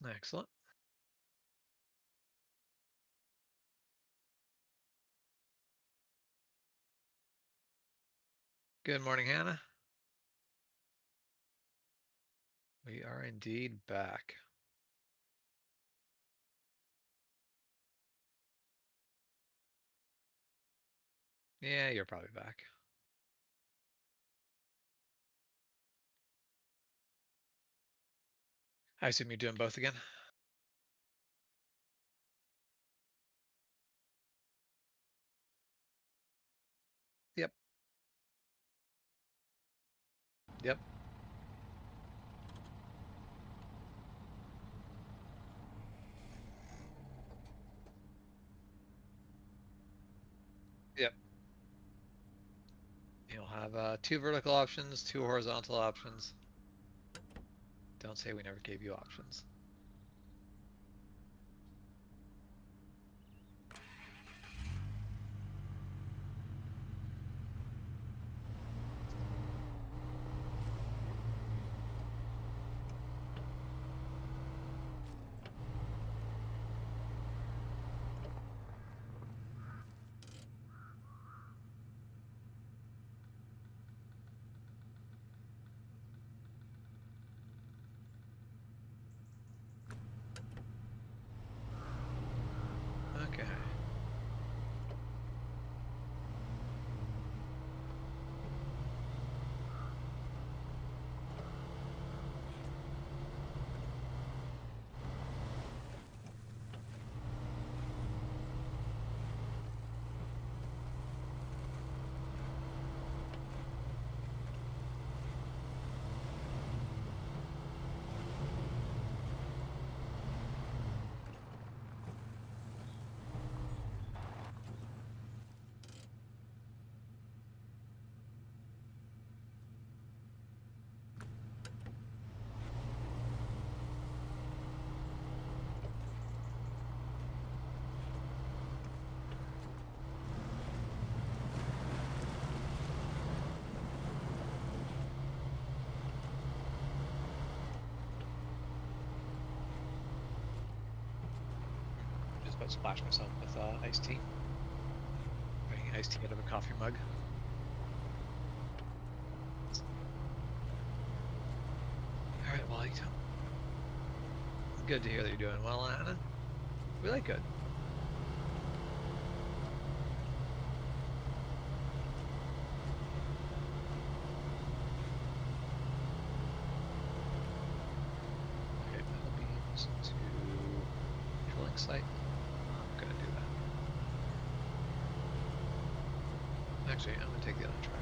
Excellent. Good morning, Hannah. We are indeed back. Yeah, you're probably back. I assume you're doing both again? Yep. Yep. Yep. You'll have 2 vertical options, 2 horizontal options. Don't say we never gave you options. Okay. Just about to splash myself with iced tea. Drinking iced tea out of a coffee mug. All right, well, good to hear that you're doing well, Anna. Really good. Okay, that'll be to drilling site. I'm gonna do that. Actually, I'm gonna take the other track.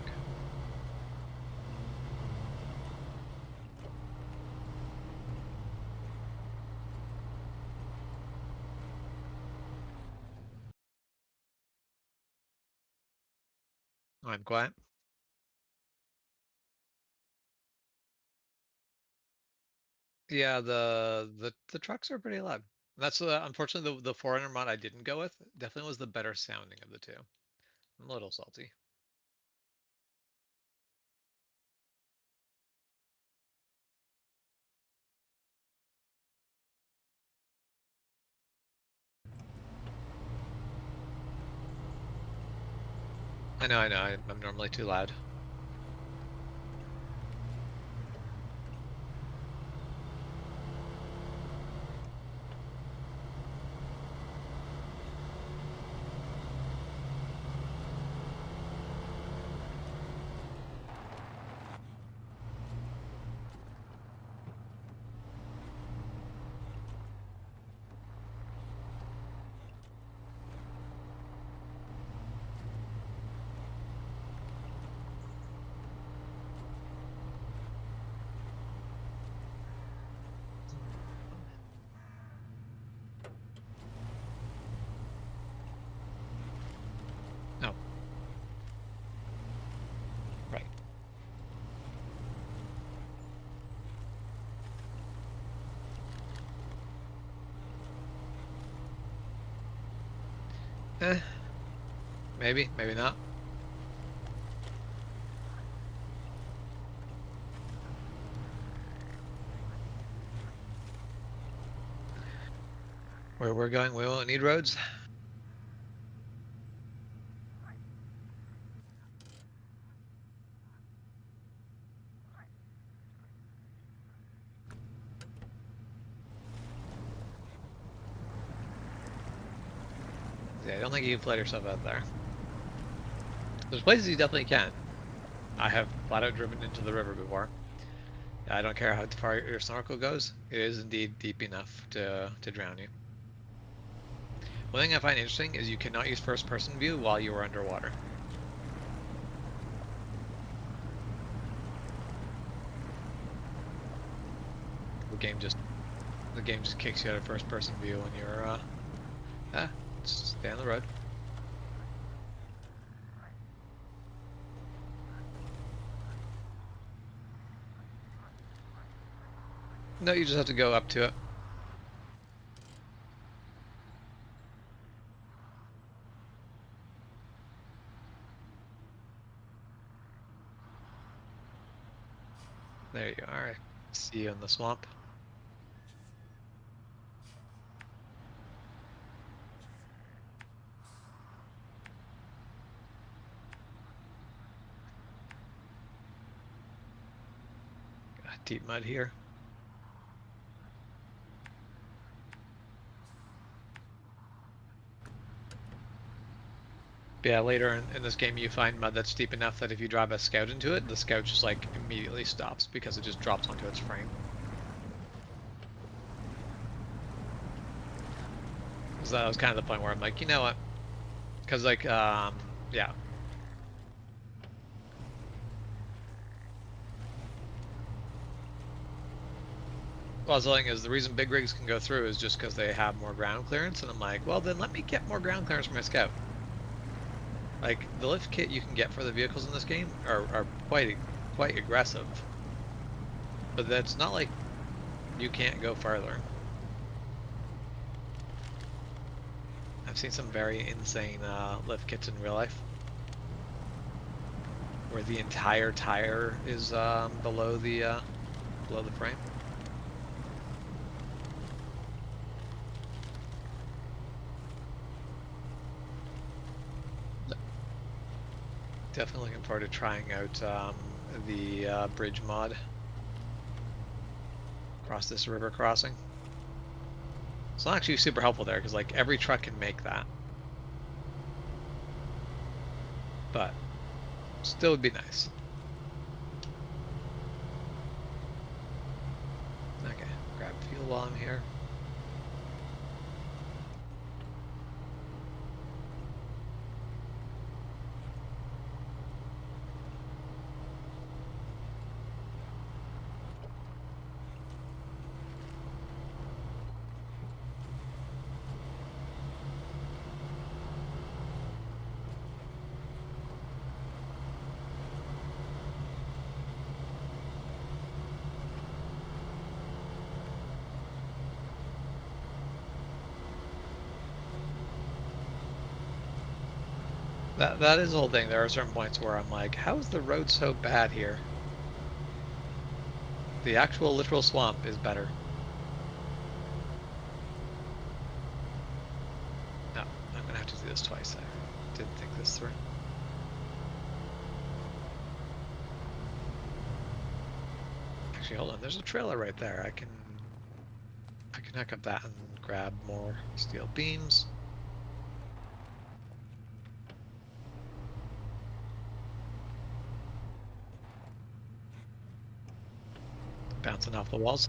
I'm quiet. Yeah, the trucks are pretty loud. That's unfortunately the 400 mod I didn't go with. Definitely was the better sounding of the two. I'm a little salty. I know. I'm normally too loud. No. Right. Maybe, maybe not. Where we're going, we won't need roads. Yeah, I don't think you can float yourself out there. There's places you definitely can. I have flat out driven into the river before. I don't care how far your snorkel goes. It is indeed deep enough to drown you. One thing I find interesting is you cannot use first-person view while you are underwater. The game just kicks you out of first-person view when you're just stay on the road. No, you just have to go up to it. There you are. I see you in the swamp. Got deep mud here. But yeah, later in this game you find mud that's deep enough that if you drive a scout into it, the scout just like immediately stops because it just drops onto its frame. So that was kind of the point where I'm like, you know what? Because like, yeah. Well, the thing is, the reason big rigs can go through is just because they have more ground clearance, and I'm like, well, then let me get more ground clearance for my scout. Like, the lift kit you can get for the vehicles in this game are quite aggressive. But that's not like you can't go farther. I've seen some very insane lift kits in real life, where the entire tire is below the frame. Definitely looking forward to trying out the bridge mod across this river crossing. It's not actually super helpful there because like every truck can make that, but still would be nice. Okay, grab fuel while I'm here. That is the whole thing. There are certain points where I'm like, how is the road so bad here? The actual literal swamp is better. No, I'm gonna have to do this twice. I didn't think this through. Actually, hold on. There's a trailer right there. I can hack up that and grab more steel beams. Bouncing off the walls.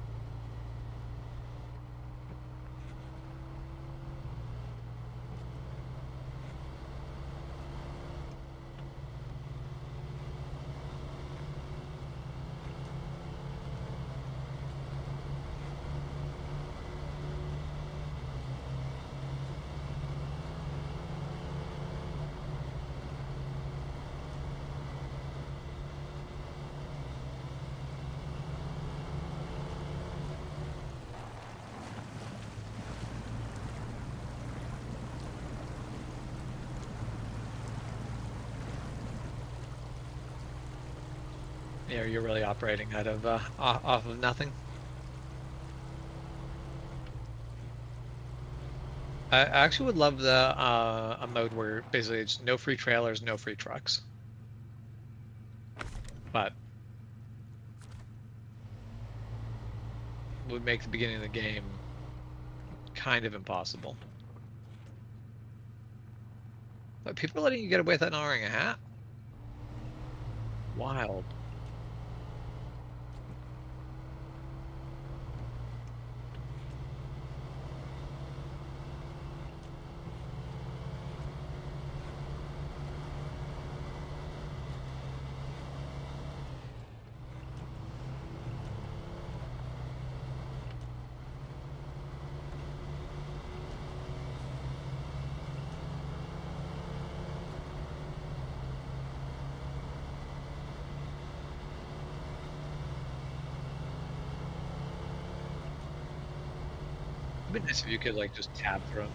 Yeah, you're really operating out of off of nothing. I actually would love the a mode where basically it's no free trailers, no free trucks. But would make the beginning of the game kind of impossible. But people are letting you get away without not wearing a hat? Wild. It'd be nice if you could like just tab through them.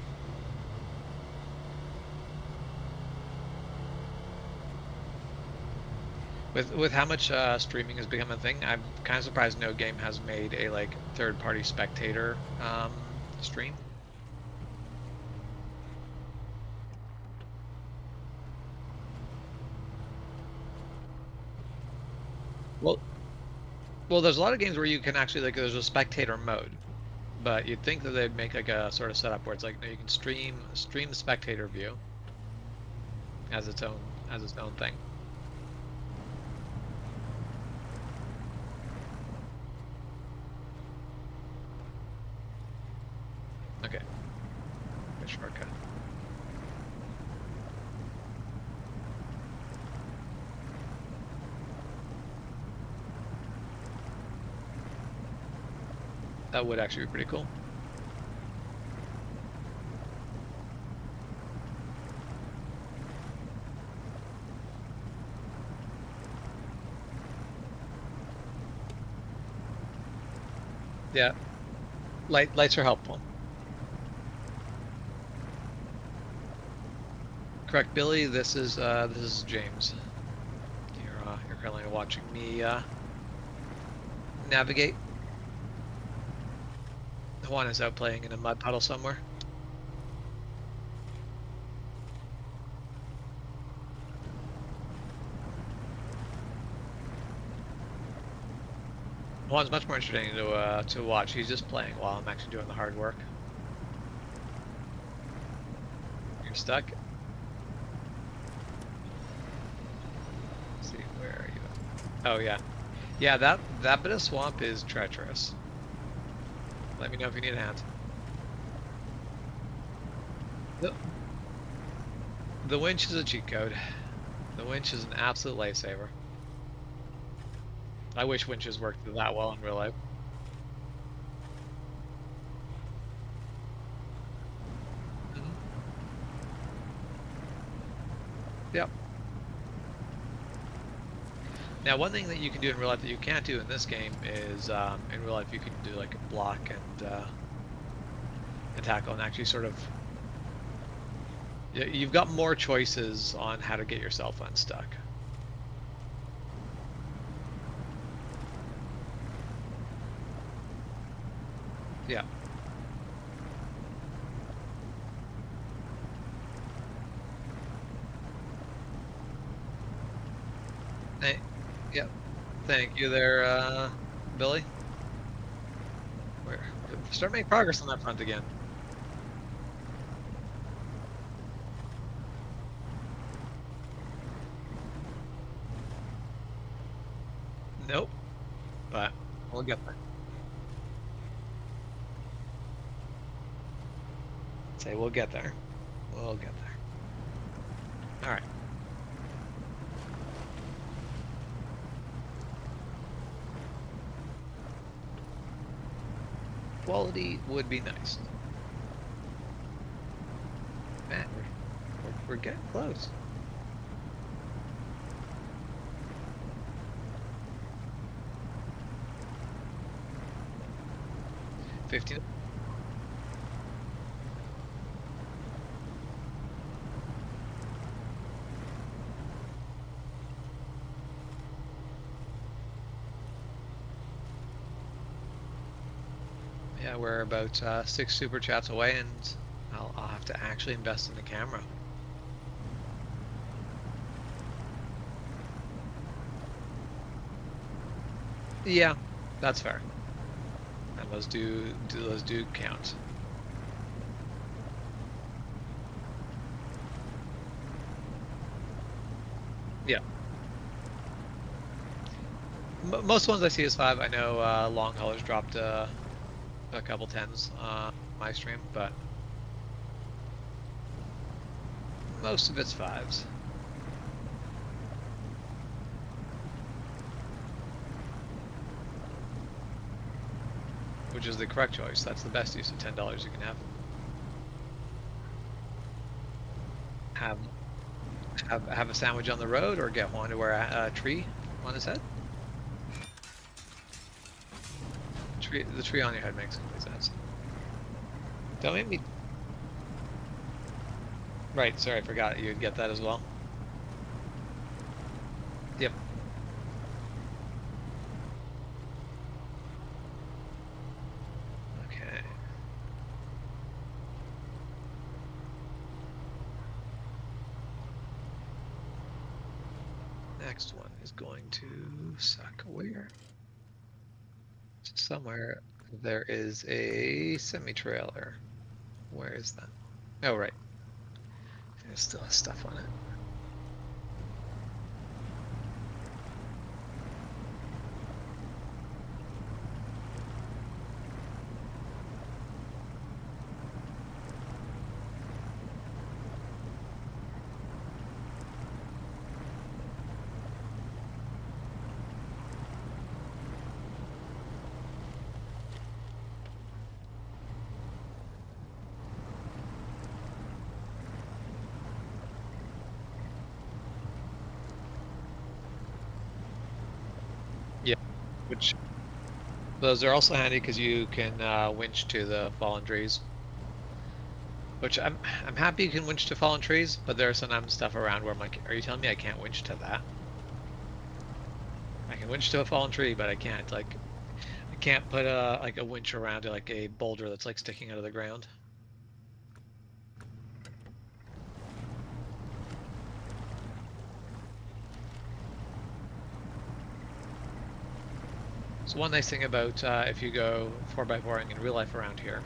With how much streaming has become a thing, I'm kind of surprised no game has made a like third-party spectator stream. Well, there's a lot of games where you can actually like there's a spectator mode, but you'd think that they'd make like a sort of setup where it's like no, you can stream the spectator view as its own thing. Okay. Good shortcut. That would actually be pretty cool. Yeah. Lights are helpful. Correct, Billy. This is James. You're currently watching me navigate. Juan is out playing in a mud puddle somewhere. Juan's much more entertaining to watch. He's just playing while I'm actually doing the hard work. You're stuck. Let's see, where are you at? Oh yeah, yeah. That bit of swamp is treacherous. Let me know if you need a hand. The winch is a cheat code. The winch is an absolute lifesaver. I wish winches worked that well in real life. Mm-hmm. Yep. Now, one thing that you can do in real life that you can't do in this game is, in real life, you can do like a block and tackle, and actually sort of, you've got more choices on how to get yourself unstuck. Yeah. Hey, yep. Thank you there, Billy. We're start making progress on that front again. Nope. But we'll get there. Say we'll get there. We'll get there. All right. Quality would be nice. Man, we're getting close. $15. Yeah, we're about 6 super chats away, and I'll have to actually invest in the camera. Yeah, that's fair. And those do count. Yeah. Most ones I see is 5. I know long haulers dropped a couple 10s on my stream, but most of it's 5s. Which is the correct choice. That's the best use of $10 you can have. Have a sandwich on the road, or get Juan to wear a tree on his head. The tree on your head makes complete sense. Don't make me. Right, sorry, I forgot you'd get that as well. Yep. Okay. Next one is going to suck. Where? Somewhere there is a semi-trailer. Where is that? Oh, right. There's still stuff on it. Yeah, which those are also handy because you can winch to the fallen trees. Which I'm happy you can winch to fallen trees, but there's sometimes stuff around where I'm like, are you telling me I can't winch to that? I can winch to a fallen tree, but I can't I can't put a winch around like a boulder that's like sticking out of the ground. So one nice thing about if you go 4x4ing in real life around here,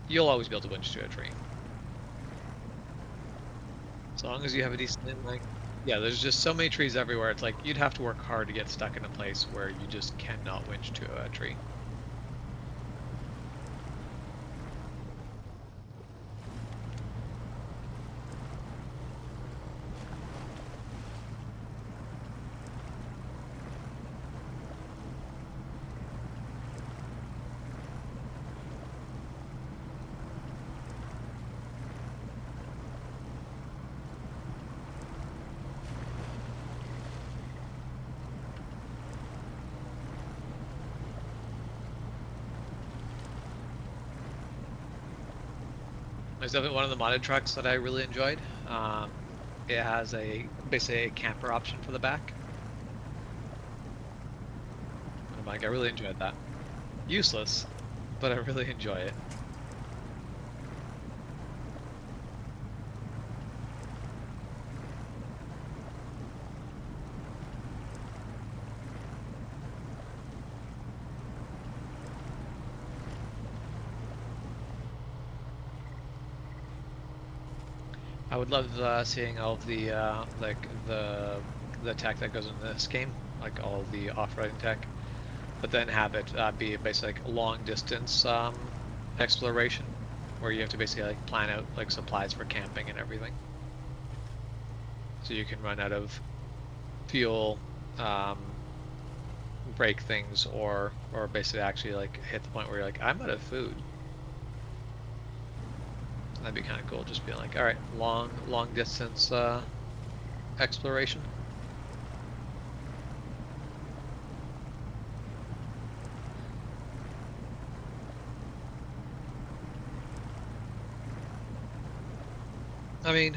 you'll always be able to winch to a tree. As long as you have a decent yeah, there's just so many trees everywhere. It's like you'd have to work hard to get stuck in a place where you just cannot winch to a tree. There's definitely one of the modded trucks that I really enjoyed. It has basically a camper option for the back. I'm like, I really enjoyed that. Useless, but I really enjoy it. I would love seeing all of the like the tech that goes in this game, like all the off-roading tech, but then have it be basically like long distance exploration, where you have to basically like plan out like supplies for camping and everything, so you can run out of fuel, break things, or basically actually like hit the point where you're like, I'm out of food. That'd be kind of cool, just being like, all right, long distance exploration. I mean,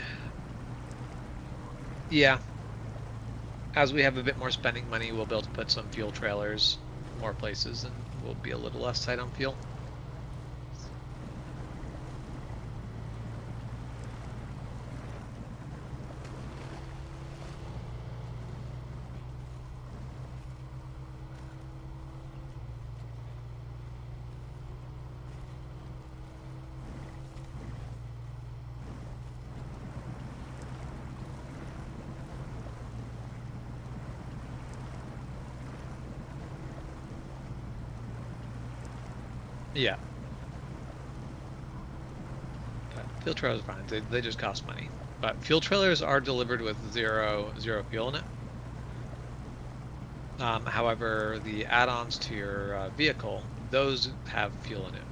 yeah, as we have a bit more spending money, we'll be able to put some fuel trailers more places, and we'll be a little less tight on fuel. Yeah. But field trailers are fine. They just cost money. But field trailers are delivered with zero fuel in it. However, the add-ons to your vehicle, those have fuel in it,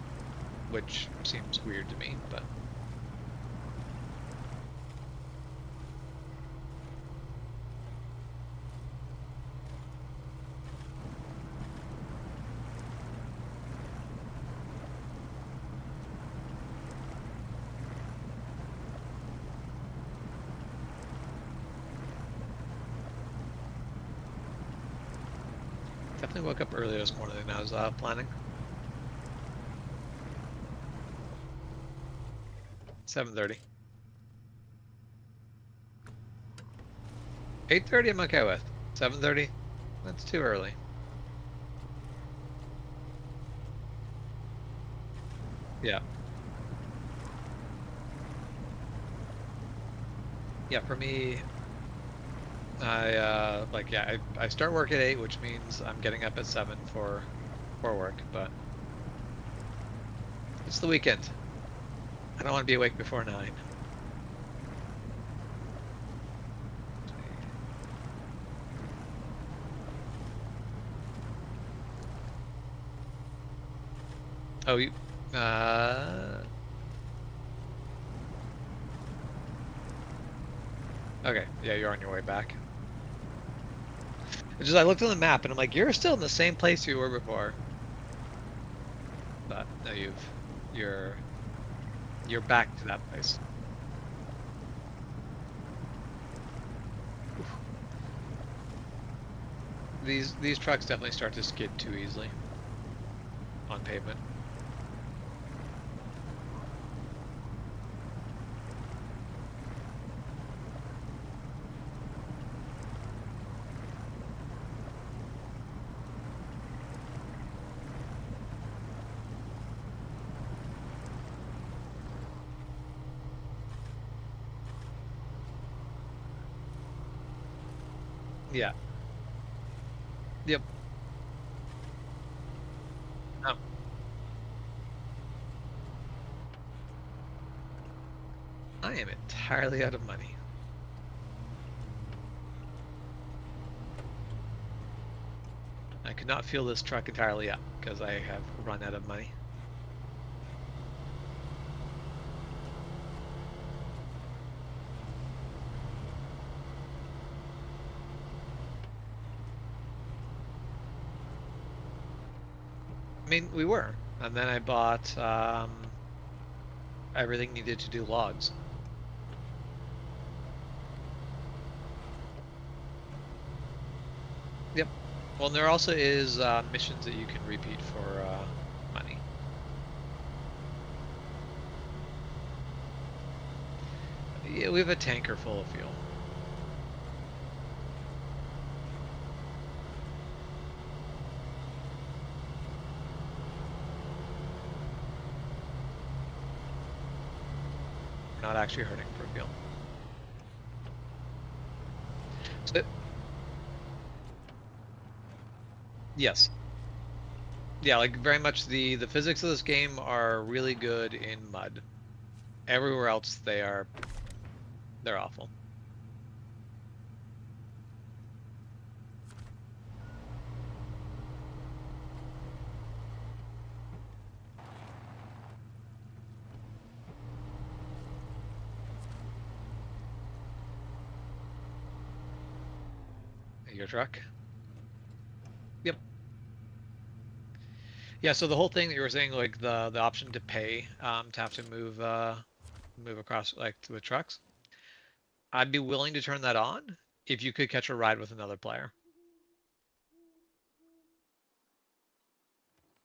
which seems weird to me, but definitely woke up earlier this morning than I was planning. 7:30. 8:30 I'm okay with. 7:30, that's too early. Yeah. Yeah, for me, I start work at 8, which means I'm getting up at 7 for work, but it's the weekend. I don't want to be awake before 9. Oh, you, okay, yeah, you're on your way back. It's just I looked on the map and I'm like, you're still in the same place you were before. But no, you're back to that place. Oof. These trucks definitely start to skid too easily on pavement. Yeah. Yep. No. I am entirely out of money. I could not fuel this truck entirely up because I have run out of money. I mean, we were. And then I bought everything needed to do logs. Yep. Well, and there also is missions that you can repeat for money. Yeah, we have a tanker full of fuel. We're not actually hurting for fuel. So, yes. Yeah, like very much the physics of this game are really good in mud. Everywhere else they're awful. Your truck? Yep. Yeah, so the whole thing that you were saying, like the option to pay to have to move across like with trucks, I'd be willing to turn that on if you could catch a ride with another player.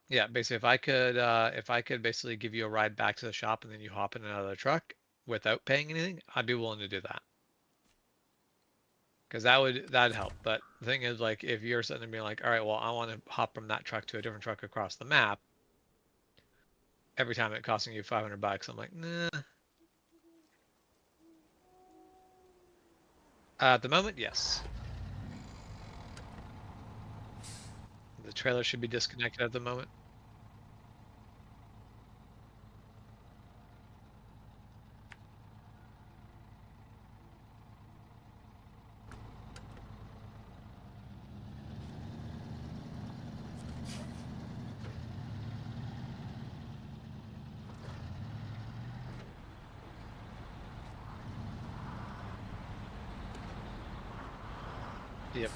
Yeah, basically if I could basically give you a ride back to the shop and then you hop in another truck without paying anything, I'd be willing to do that. Because that'd help. But the thing is, like, if you're sitting there being like, all right, well, I want to hop from that truck to a different truck across the map, every time it costing you $500, I'm like, nah. At the moment, yes. The trailer should be disconnected at the moment. Yep.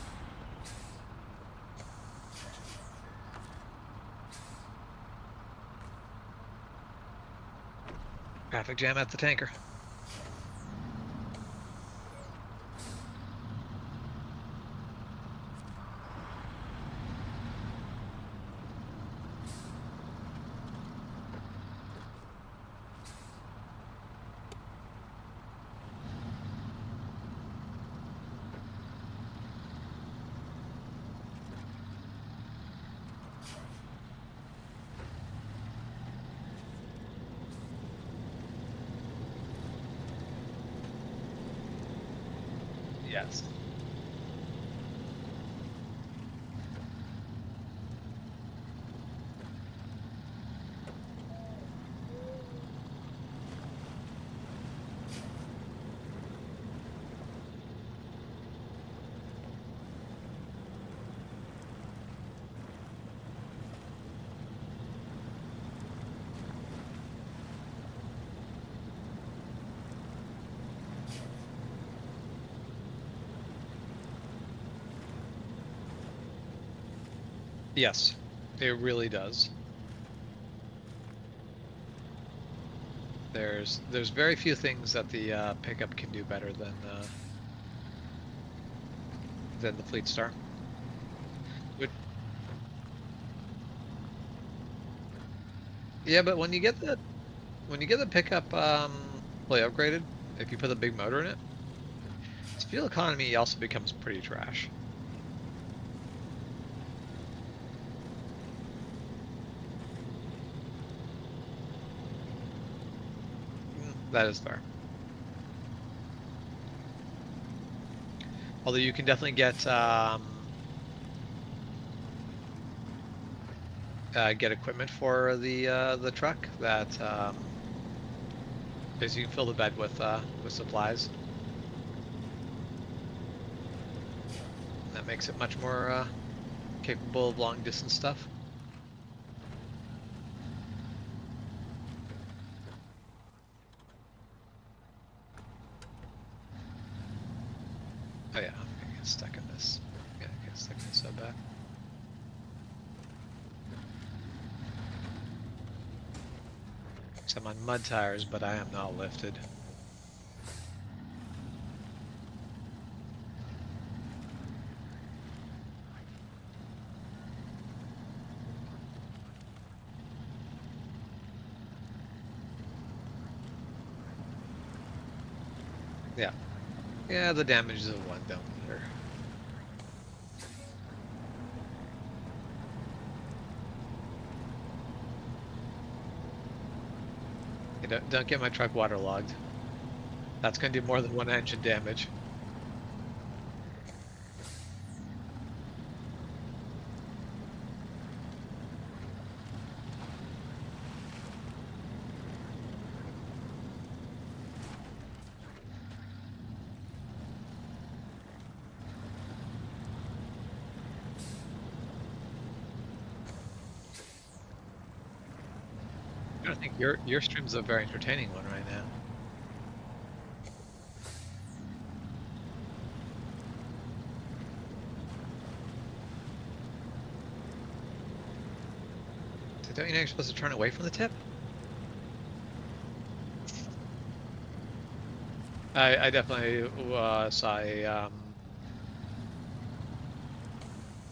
Traffic jam at the tanker. Yes. Yes, it really does. There's very few things that the pickup can do better than the Fleet Star. Yeah, but when you get the pickup fully upgraded, if you put a big motor in it, its fuel economy also becomes pretty trash. That is fair. Although you can definitely get equipment for the truck that is you can fill the bed with supplies. That makes it much more capable of long distance stuff. Oh yeah, I'm gonna get stuck in this. I'm gonna get stuck in this so bad. So I'm on mud tires, but I am not lifted. Yeah. Yeah, the damages of one don't matter. Hey, don't get my truck waterlogged. That's gonna do more than one engine damage. I think your stream's a very entertaining one right now. So don't you know you're supposed to turn away from the tip? I definitely saw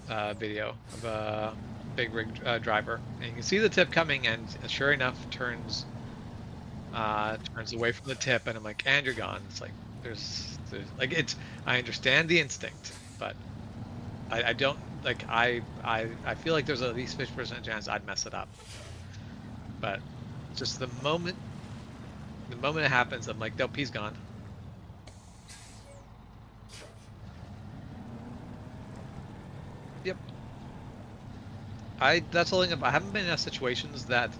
a video of a big rig driver, and you can see the tip coming, and sure enough, turns away from the tip, and I'm like, and you're gone. It's like there's like it's. I understand the instinct, but I don't like I feel like there's at least 50% chance I'd mess it up. But just the moment it happens, I'm like, nope, he's gone. Yep. That's the thing. I haven't been in situations that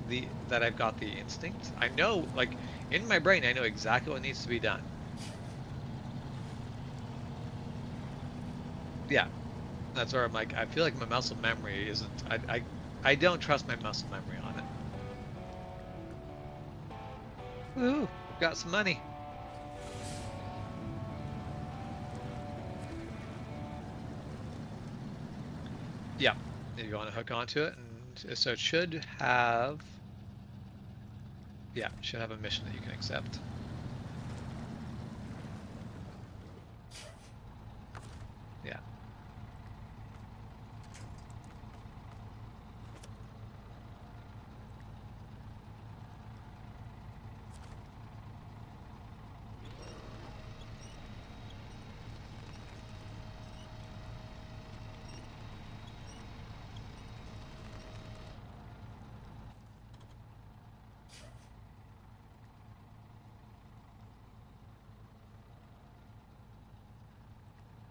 I've got the instinct. I know, like in my brain, I know exactly what needs to be done. Yeah, that's where I'm like, I feel like my muscle memory isn't. I don't trust my muscle memory on it. Ooh, got some money. Yeah, if you want to hook onto it, and so it should have, yeah, it should have a mission that you can accept. Yeah.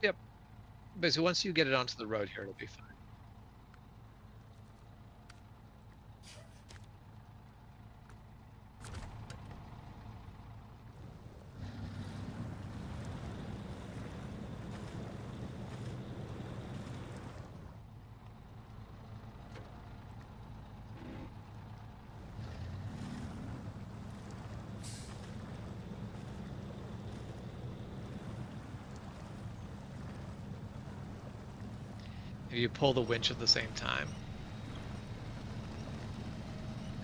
Yep. Basically, once you get it onto the road here, it'll be fine. If you pull the winch at the same time,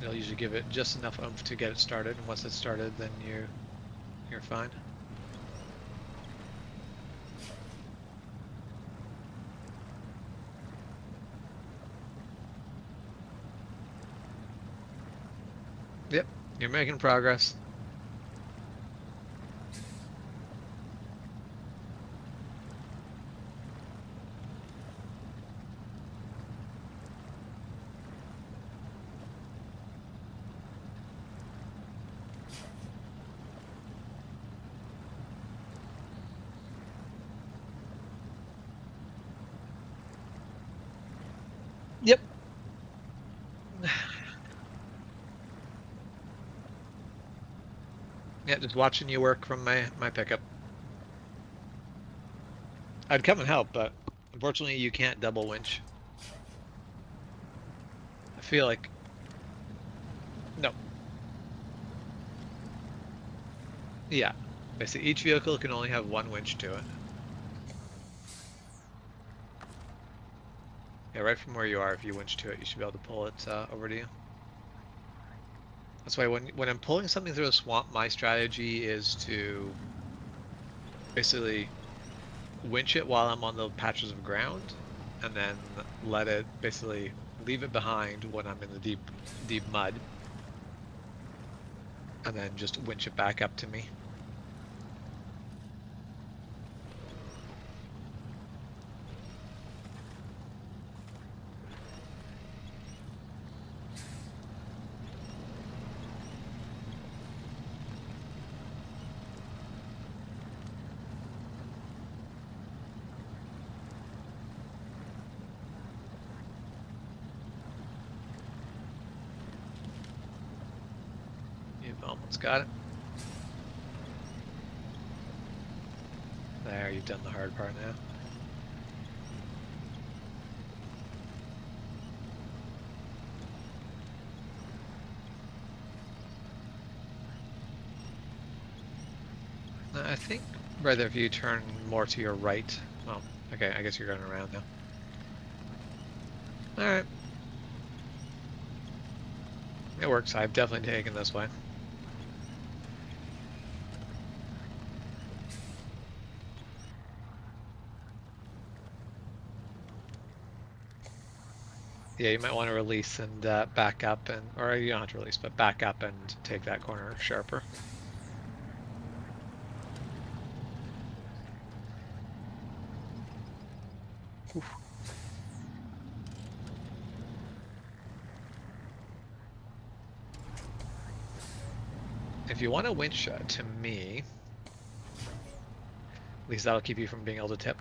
it'll usually give it just enough oomph to get it started, and once it's started, then you're fine. Yep, you're making progress. Yep. Yeah, just watching you work from my pickup. I'd come and help, but unfortunately you can't double winch. I feel like no. Yeah. Basically each vehicle can only have one winch to it. Yeah, right from where you are, if you winch to it, you should be able to pull it over to you. That's why when I'm pulling something through a swamp, my strategy is to basically winch it while I'm on the patches of ground, and then let it basically leave it behind when I'm in the deep mud, and then just winch it back up to me. You've almost got it. There, you've done the hard part now. I think rather if you turn more to your right. Well, okay, I guess you're going around now. Alright. It works. I've definitely taken this way. Yeah, you might want to release and back up, or you don't have to release, but back up and take that corner sharper. Oof. If you want to winch to me, at least that'll keep you from being able to tip.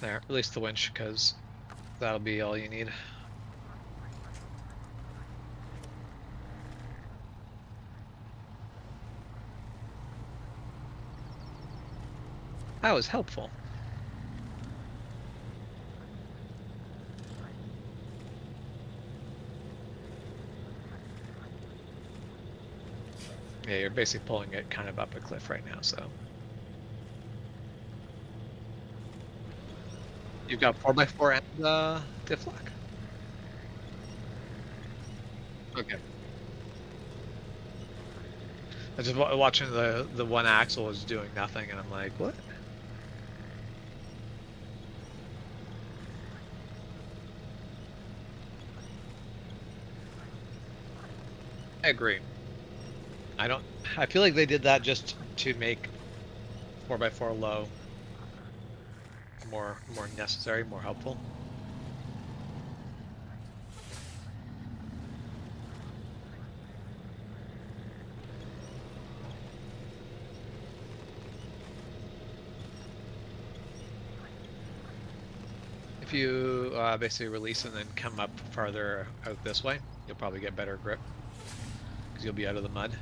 There, release the winch, because that'll be all you need. That was helpful. Yeah, you're basically pulling it kind of up a cliff right now, so. You've got 4x4 and diff lock? Okay. I was just watching the one axle was doing nothing, and I'm like, what? I agree. I feel like they did that just to make 4x4 low more necessary, more helpful. If you basically release and then come up farther out this way, you'll probably get better grip because you'll be out of the mud.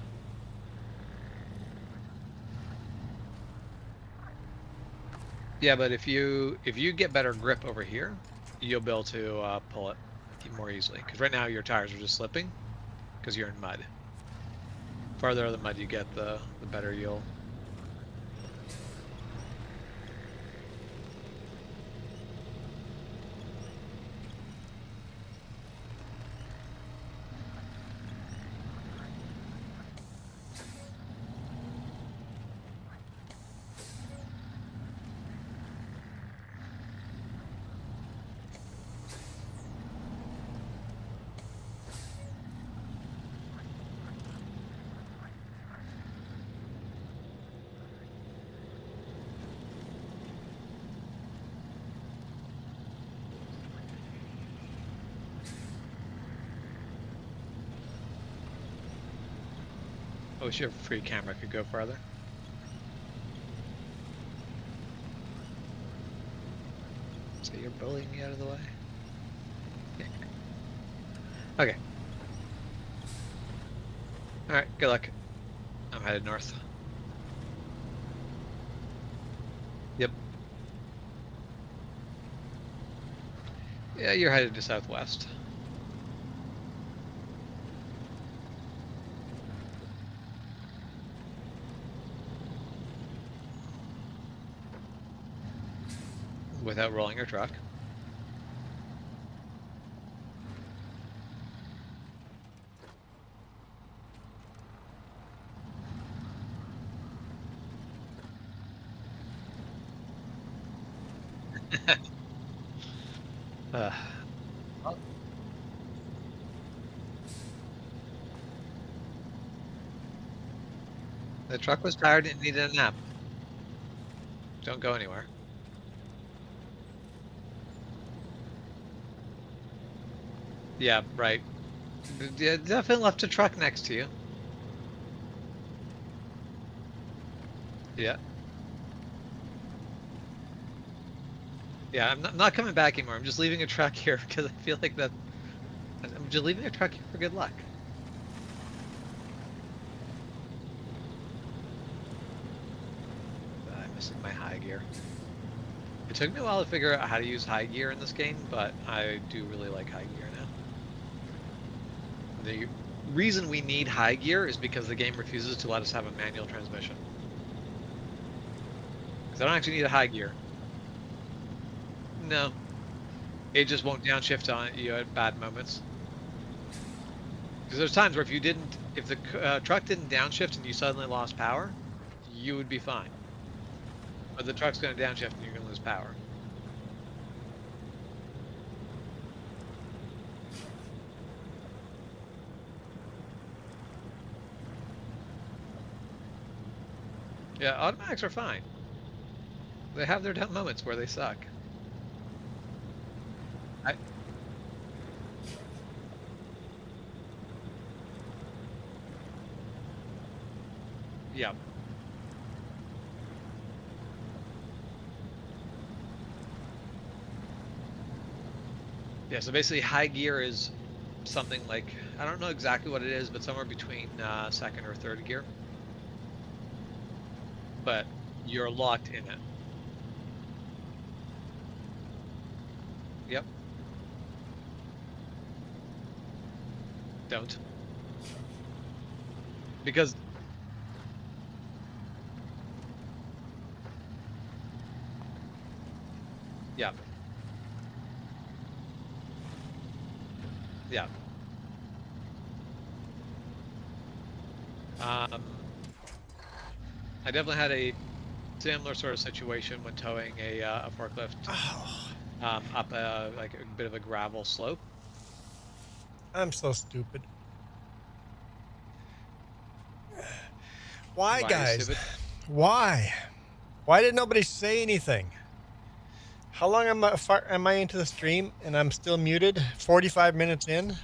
Yeah, but if you get better grip over here, you'll be able to pull it more easily. Because right now your tires are just slipping because you're in mud. Farther out of the mud you get, the better you'll. I wish your free camera could go farther. So you're bullying me out of the way? Okay. Alright, good luck. I'm headed north. Yep. Yeah, you're headed to southwest. Without rolling your truck. The truck was tired and needed a nap. Don't go anywhere. Yeah, right. Yeah, definitely left a truck next to you. Yeah. Yeah, I'm not coming back anymore. I'm just leaving a truck here because I feel like that. I'm just leaving a truck here for good luck. I'm missing my high gear. It took me a while to figure out how to use high gear in this game, but I do really like high gear now. The reason we need high gear is because the game refuses to let us have a manual transmission. Because I don't actually need a high gear. No. It just won't downshift on you at bad moments. Because there's times where if the truck didn't downshift and you suddenly lost power, you would be fine. But the truck's going to downshift and you're going to lose power. Yeah, automatics are fine. They have their down moments where they suck. Yeah. Yeah, so basically high gear is something like, I don't know exactly what it is, but somewhere between second or third gear. But you're locked in it. Yep. Don't. Because yeah. Yeah. I definitely had a similar sort of situation when towing a forklift up like a bit of a gravel slope. I'm so stupid. Why, guys? Stupid? Why? Why did nobody say anything? How long am I into the stream and I'm still muted? 45 minutes in?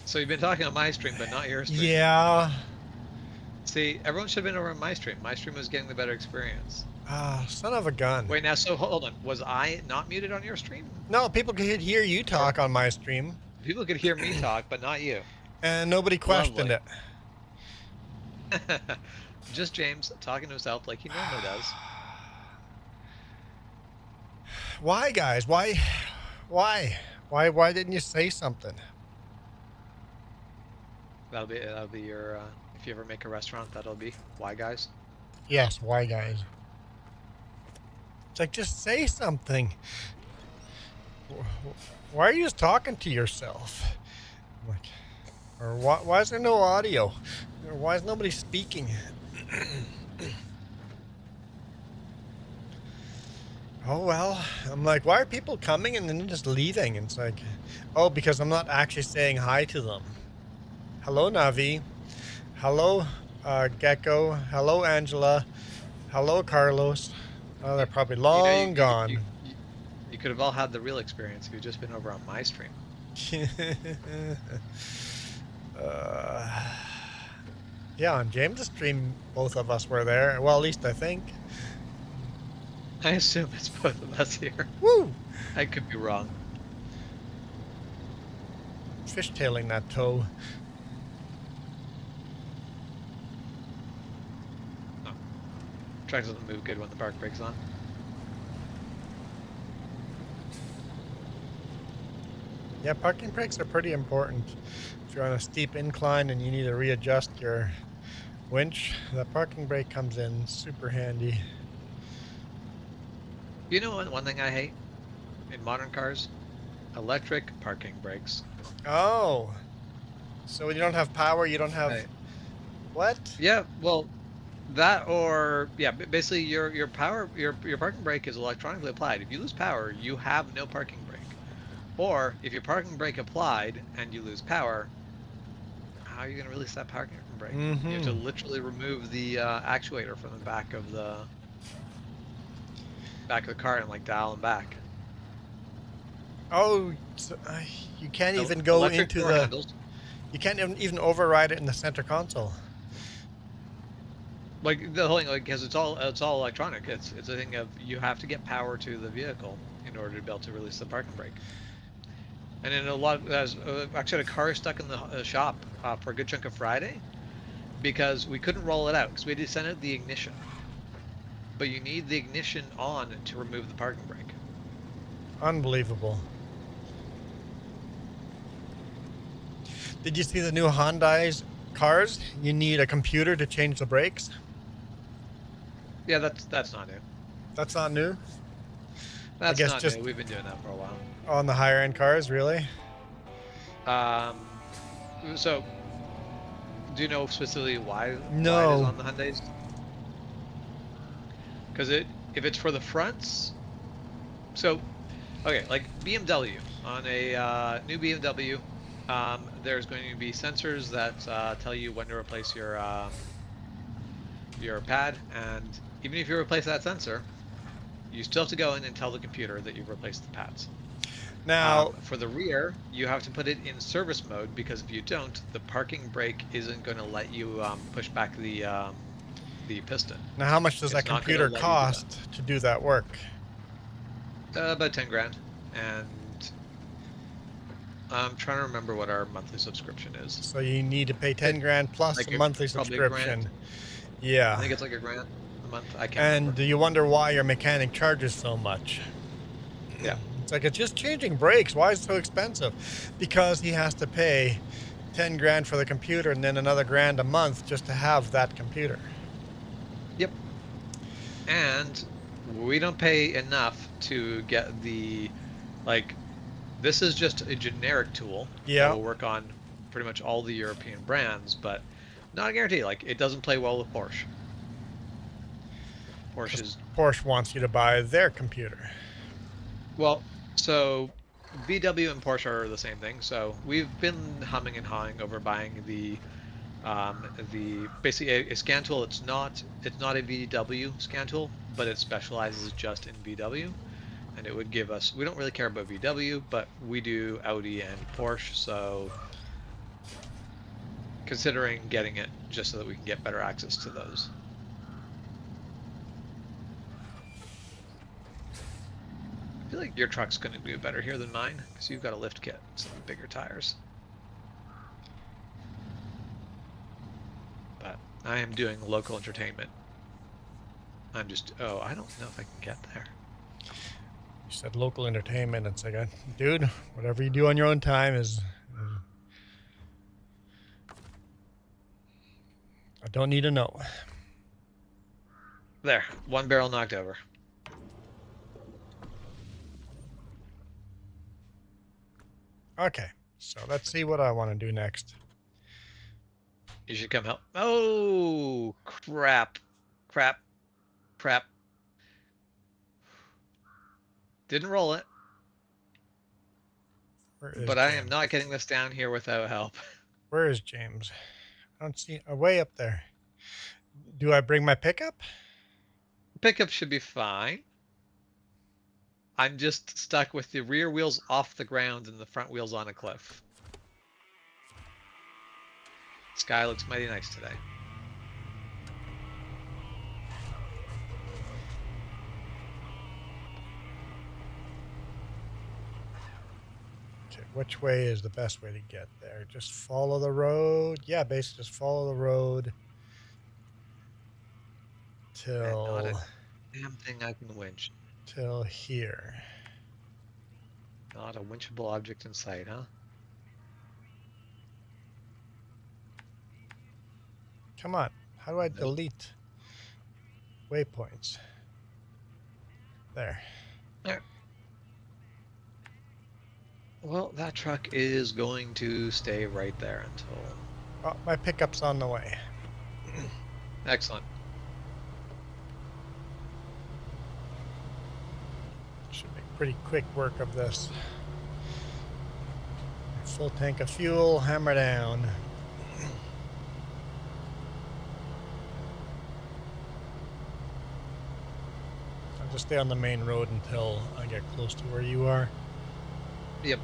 So you've been talking on my stream, but not your stream. Yeah. See, everyone should have been over on my stream. My stream was getting the better experience. Ah, son of a gun. Wait, now, so hold on. Was I not muted on your stream? No, people could hear you talk on my stream. People could hear me talk, but not you. And nobody questioned it. Just James talking to himself like he normally does. Why, guys? Why didn't you say something? That'll be your if you ever make a restaurant, that'll be why, guys. Yes, why, guys? It's like, just say something. Why are you just talking to yourself? Like, or why is there no audio? Or why is nobody speaking? Oh, well, I'm like, why are people coming and then just leaving? And it's like, oh, because I'm not actually saying hi to them. Hello, Navi. Hello, Gecko. Hello, Angela. Hello, Carlos. Oh, they're probably long gone. You could have all had the real experience if you'd just been over on my stream. Yeah, on James' stream, both of us were there. Well, at least I think. I assume it's both of us here. Woo! I could be wrong. Fishtailing that toe. Oh. Truck doesn't move good when the park brake's on. Yeah, parking brakes are pretty important. If you're on a steep incline and you need to readjust your winch, the parking brake comes in super handy. You know one thing I hate in modern cars? Electric parking brakes. Oh, so when you don't have power, you don't have what? Yeah, well, that or yeah, basically your parking brake is electronically applied. If you lose power, you have no parking brake. Or if your parking brake applied and you lose power, how are you going to release that parking brake? Mm-hmm. You have to literally remove the actuator from the back of the car and like dial them back. Oh, so, you can't even go into the handles. You can't even override it in the center console. Like the whole thing, like, because it's all electronic. It's a thing of you have to get power to the vehicle in order to be able to release the parking brake. And in a lot, actually had a car stuck in the shop for a good chunk of Friday because we couldn't roll it out because we descended the ignition. But you need the ignition on to remove the parking brake. Unbelievable. Did you see the new Hyundai's cars? You need a computer to change the brakes. Yeah, that's not new. That's not new? That's not new. We've been doing that for a while. On the higher end cars, really? So, do you know specifically why it is on the Hyundais? Because if it's for the fronts, so, okay, like BMW, on a new BMW, there's going to be sensors that tell you when to replace your pad, and even if you replace that sensor, you still have to go in and tell the computer that you've replaced the pads. Now, for the rear, you have to put it in service mode because if you don't, the parking brake isn't going to let you push back the piston. Now, how much does that computer cost to do that work? About 10 grand, and I'm trying to remember what our monthly subscription is. So you need to pay 10 grand plus like a monthly subscription. Yeah. I think it's like $1 grand a month. I can't remember. And do you wonder why your mechanic charges so much? Yeah. It's like, it's just changing brakes. Why is it so expensive? Because he has to pay 10 grand for the computer and then another grand a month just to have that computer. Yep. And we don't pay enough to get the, like, this is just a generic tool that will work on pretty much all the European brands, but not a guarantee. Like, it doesn't play well with Porsche. Porsche wants you to buy their computer. Well, so VW and Porsche are the same thing. So we've been humming and hawing over buying the basically a scan tool. It's not a VW scan tool, but it specializes just in VW, and it would give us. We don't really care about VW, but we do Audi and Porsche. So considering getting it just so that we can get better access to those. I feel like your truck's going to do better here than mine because you've got a lift kit, some bigger tires. But I am doing local entertainment. I'm just, oh, I don't know if I can get there. You said local entertainment. It's like, dude, whatever you do on your own time is... I don't need to know. There, one barrel knocked over. Okay, so let's see what I want to do next. You should come help. Oh, crap. Crap. Crap. Didn't roll it. But I am not getting this down here without help. Where is James? I don't see... way up there. Do I bring my pickup? Pickup should be fine. I'm just stuck with the rear wheels off the ground and the front wheels on a cliff. Sky looks mighty nice today. Okay, which way is the best way to get there? Just follow the road? Yeah, basically just follow the road till... And not a damn thing I can winch. Till here. Not a winchable object in sight, huh? Come on. How do I delete waypoints? There. There. Well, that truck is going to stay right there until... Oh, my pickup's on the way. Excellent. Should make pretty quick work of this. Full tank of fuel, hammer down. I'll just stay on the main road until I get close to where you are. Yep.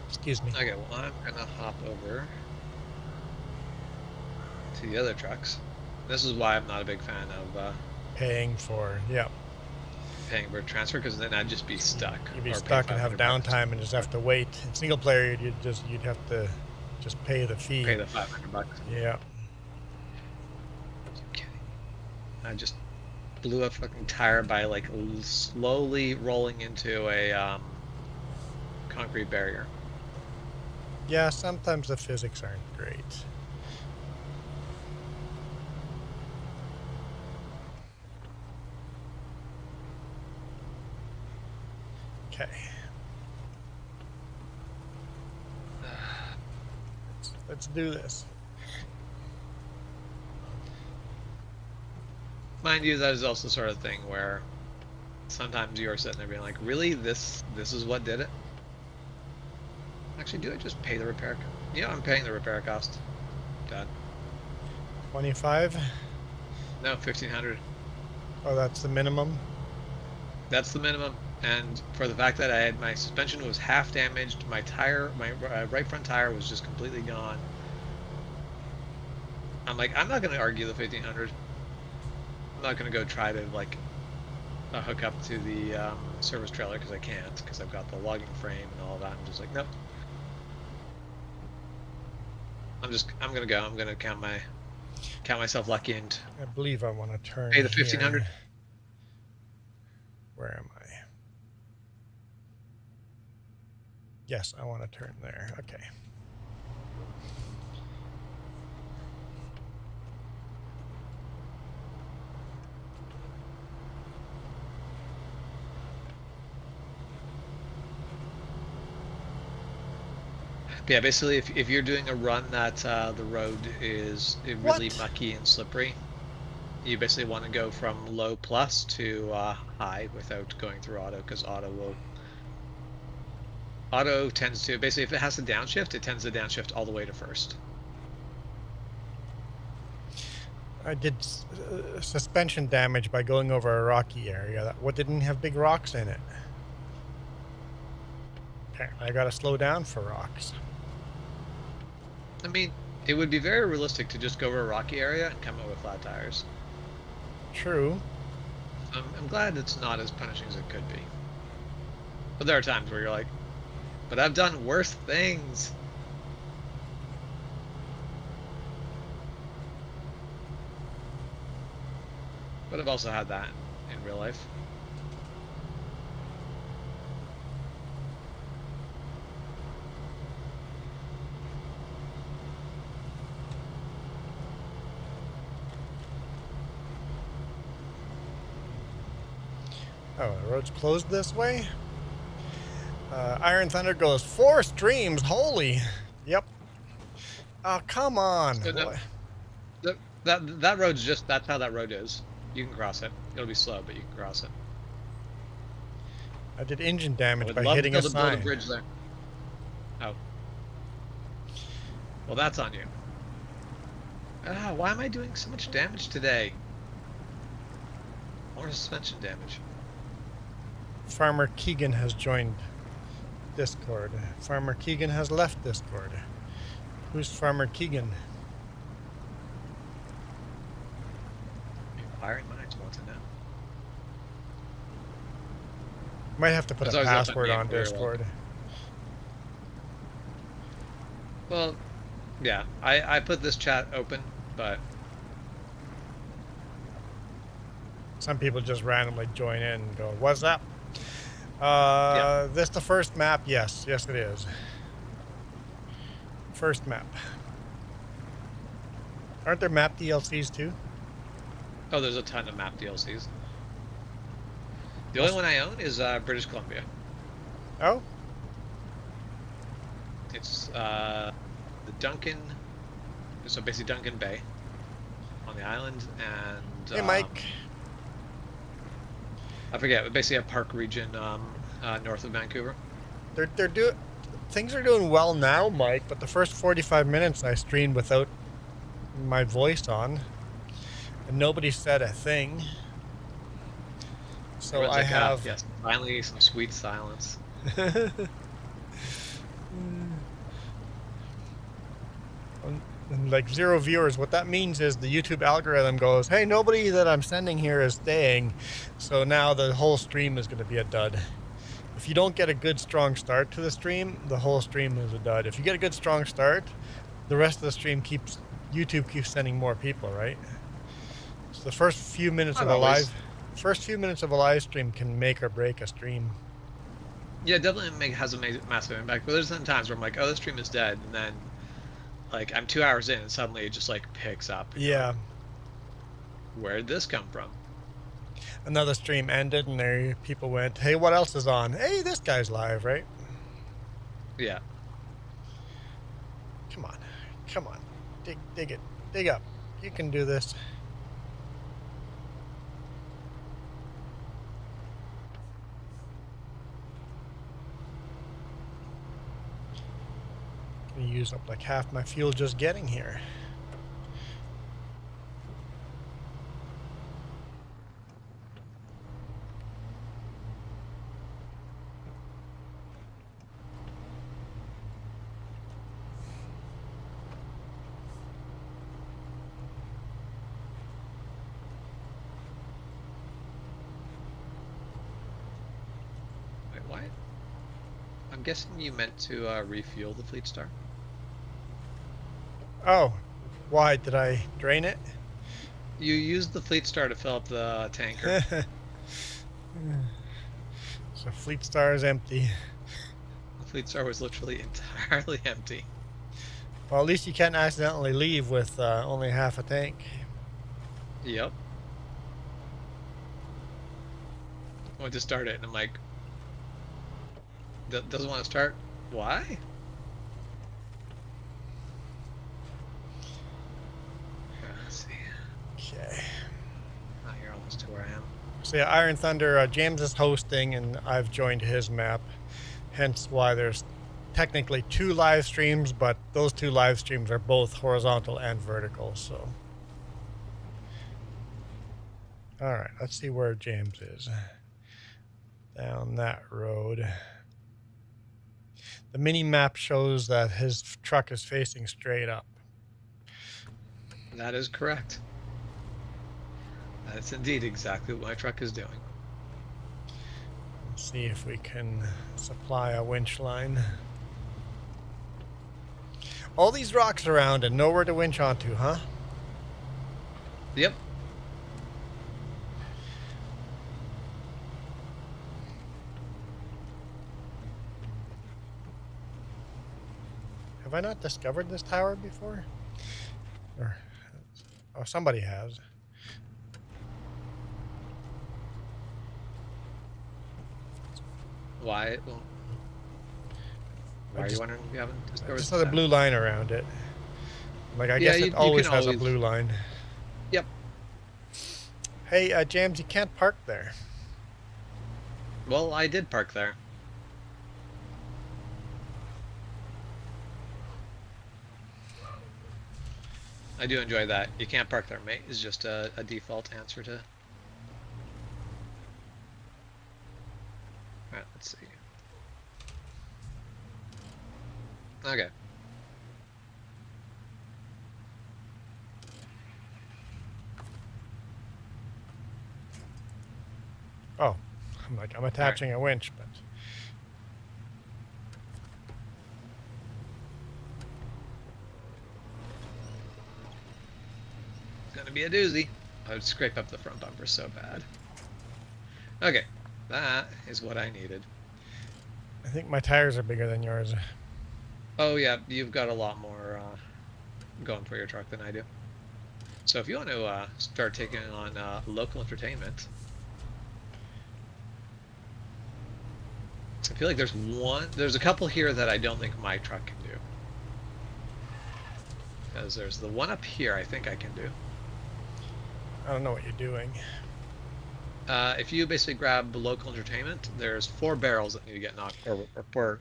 Excuse me. Okay, well, I'm gonna hop over to the other trucks. This is why I'm not a big fan of paying for, paying for transfer, because then I'd just be stuck. You'd be stuck and have downtime and just have to wait. In single player, you'd have to just pay the fee. Pay the $500. Yeah. Okay. I just blew a fucking tire by like slowly rolling into a concrete barrier. Yeah, sometimes the physics aren't great. Okay. Let's do this. Mind you, that is also the sort of thing where sometimes you are sitting there being like, really? This is what did it? Actually, do I just pay the repair? Yeah, I'm paying the repair cost. Done. 25? No, 1,500. Oh, that's the minimum? That's the minimum. And for the fact that I had my suspension was half damaged, my tire, my right front tire was just completely gone. I'm like, I'm not going to argue the 1,500. I'm not going to go try to like hook up to the service trailer because I can't, because I've got the logging frame and all that. I'm just like, nope. I'm gonna go. I'm gonna count myself lucky and I believe I want to turn. pay the 1,500. Where am I? Yes, I want to turn there. Okay. Yeah, basically, if you're doing a run that the road is really mucky and slippery, you basically want to go from low plus to high without going through auto, because auto tends to, basically, if it has to downshift, it tends to downshift all the way to first. I did suspension damage by going over a rocky area that didn't have big rocks in it. Okay, I gotta slow down for rocks. I mean, it would be very realistic to just go over a rocky area and come out with flat tires. True. I'm glad it's not as punishing as it could be. But there are times where you're like, but I've done worse things. But I've also had that in real life. Oh, the road's closed this way? Iron Thunder goes 4 streams. Holy. Yep. Oh, come on. So no, that road's just, that's how that road is. You can cross it. It'll be slow, but you can cross it. I did engine damage by love hitting a to sign. build a bridge there. Oh. Well, that's on you. Ah, why am I doing so much damage today? More suspension damage. Farmer Keegan has joined Discord. Farmer Keegan has left Discord. Who's Farmer Keegan? Inquiring minds want to know. Might have to put a password on Discord. Well, yeah, I put this chat open, but some people just randomly join in and go, "What's up?" Yeah. This the first map? Yes, yes it is. First map. Aren't there map DLCs too? Oh, there's a ton of map DLCs. The only one I own is British Columbia. Oh? It's the Duncan, so basically Duncan Bay on the island, and Hey, Mike. I forget, but basically a park region north of Vancouver. Things are doing well now, Mike, but the first 45 minutes I streamed without my voice on, and nobody said a thing. So Everyone's I like, have... yes, finally some sweet silence. And like 0 viewers. What that means is the YouTube algorithm goes, hey, nobody that I'm sending here is staying, so now the whole stream is going to be a dud. If you don't get a good strong start to the stream, the whole stream is a dud. If you get a good strong start, the rest of the stream YouTube keeps sending more people, right? So the first few minutes of a live stream can make or break a stream. Yeah, it definitely has a massive impact. But there's some times where I'm like, oh, this stream is dead, and then like I'm 2 hours in and suddenly it just like picks up. Yeah. Like, where'd this come from? Another stream ended and there people went, hey, what else is on? Hey, this guy's live, right? Yeah. Come on. Dig it. Dig up. You can do this. Gonna use up like half my fuel just getting here. Wait, what? I'm guessing you meant to refuel the Fleet Star. Oh, why did I drain it? You used the Fleet Star to fill up the tanker. The Fleet Star is empty. The Fleet Star was literally entirely empty. Well, at least you can't accidentally leave with only half a tank. Yep. I went to start it, and I'm like, doesn't want to start? Why? Let's see. Okay. Oh, you're almost to where I am. So yeah, Iron Thunder, James is hosting, and I've joined his map. Hence why there's technically 2 live streams, but those 2 live streams are both horizontal and vertical, so. Alright, let's see where James is. Down that road. The mini map shows that his truck is facing straight up. That is correct. That's indeed exactly what my truck is doing. Let's see if we can supply a winch line. All these rocks around and nowhere to winch onto, huh? Yep. Have I not discovered this tower before? Or, oh, somebody has. Why? Well, why are you wondering if you haven't discovered? I just saw the blue line around it. Like, I Yeah, guess you it always can has a always- blue line. Yep. Hey, James, you can't park there. Well, I did park there. I do enjoy that. You can't park there, mate. Is just a default answer to. Alright, let's see. Okay. Oh, I'm attaching a winch, but. It's gonna be a doozy. I would scrape up the front bumper so bad. Okay, that is what I needed. I think my tires are bigger than yours. Oh yeah, you've got a lot more going for your truck than I do. So if you want to start taking on local entertainment, I feel like there's a couple here that I don't think my truck can do. Because there's the one up here I think I can do. I don't know what you're doing. If you basically grab local entertainment, there's 4 barrels that need to get knocked, or 4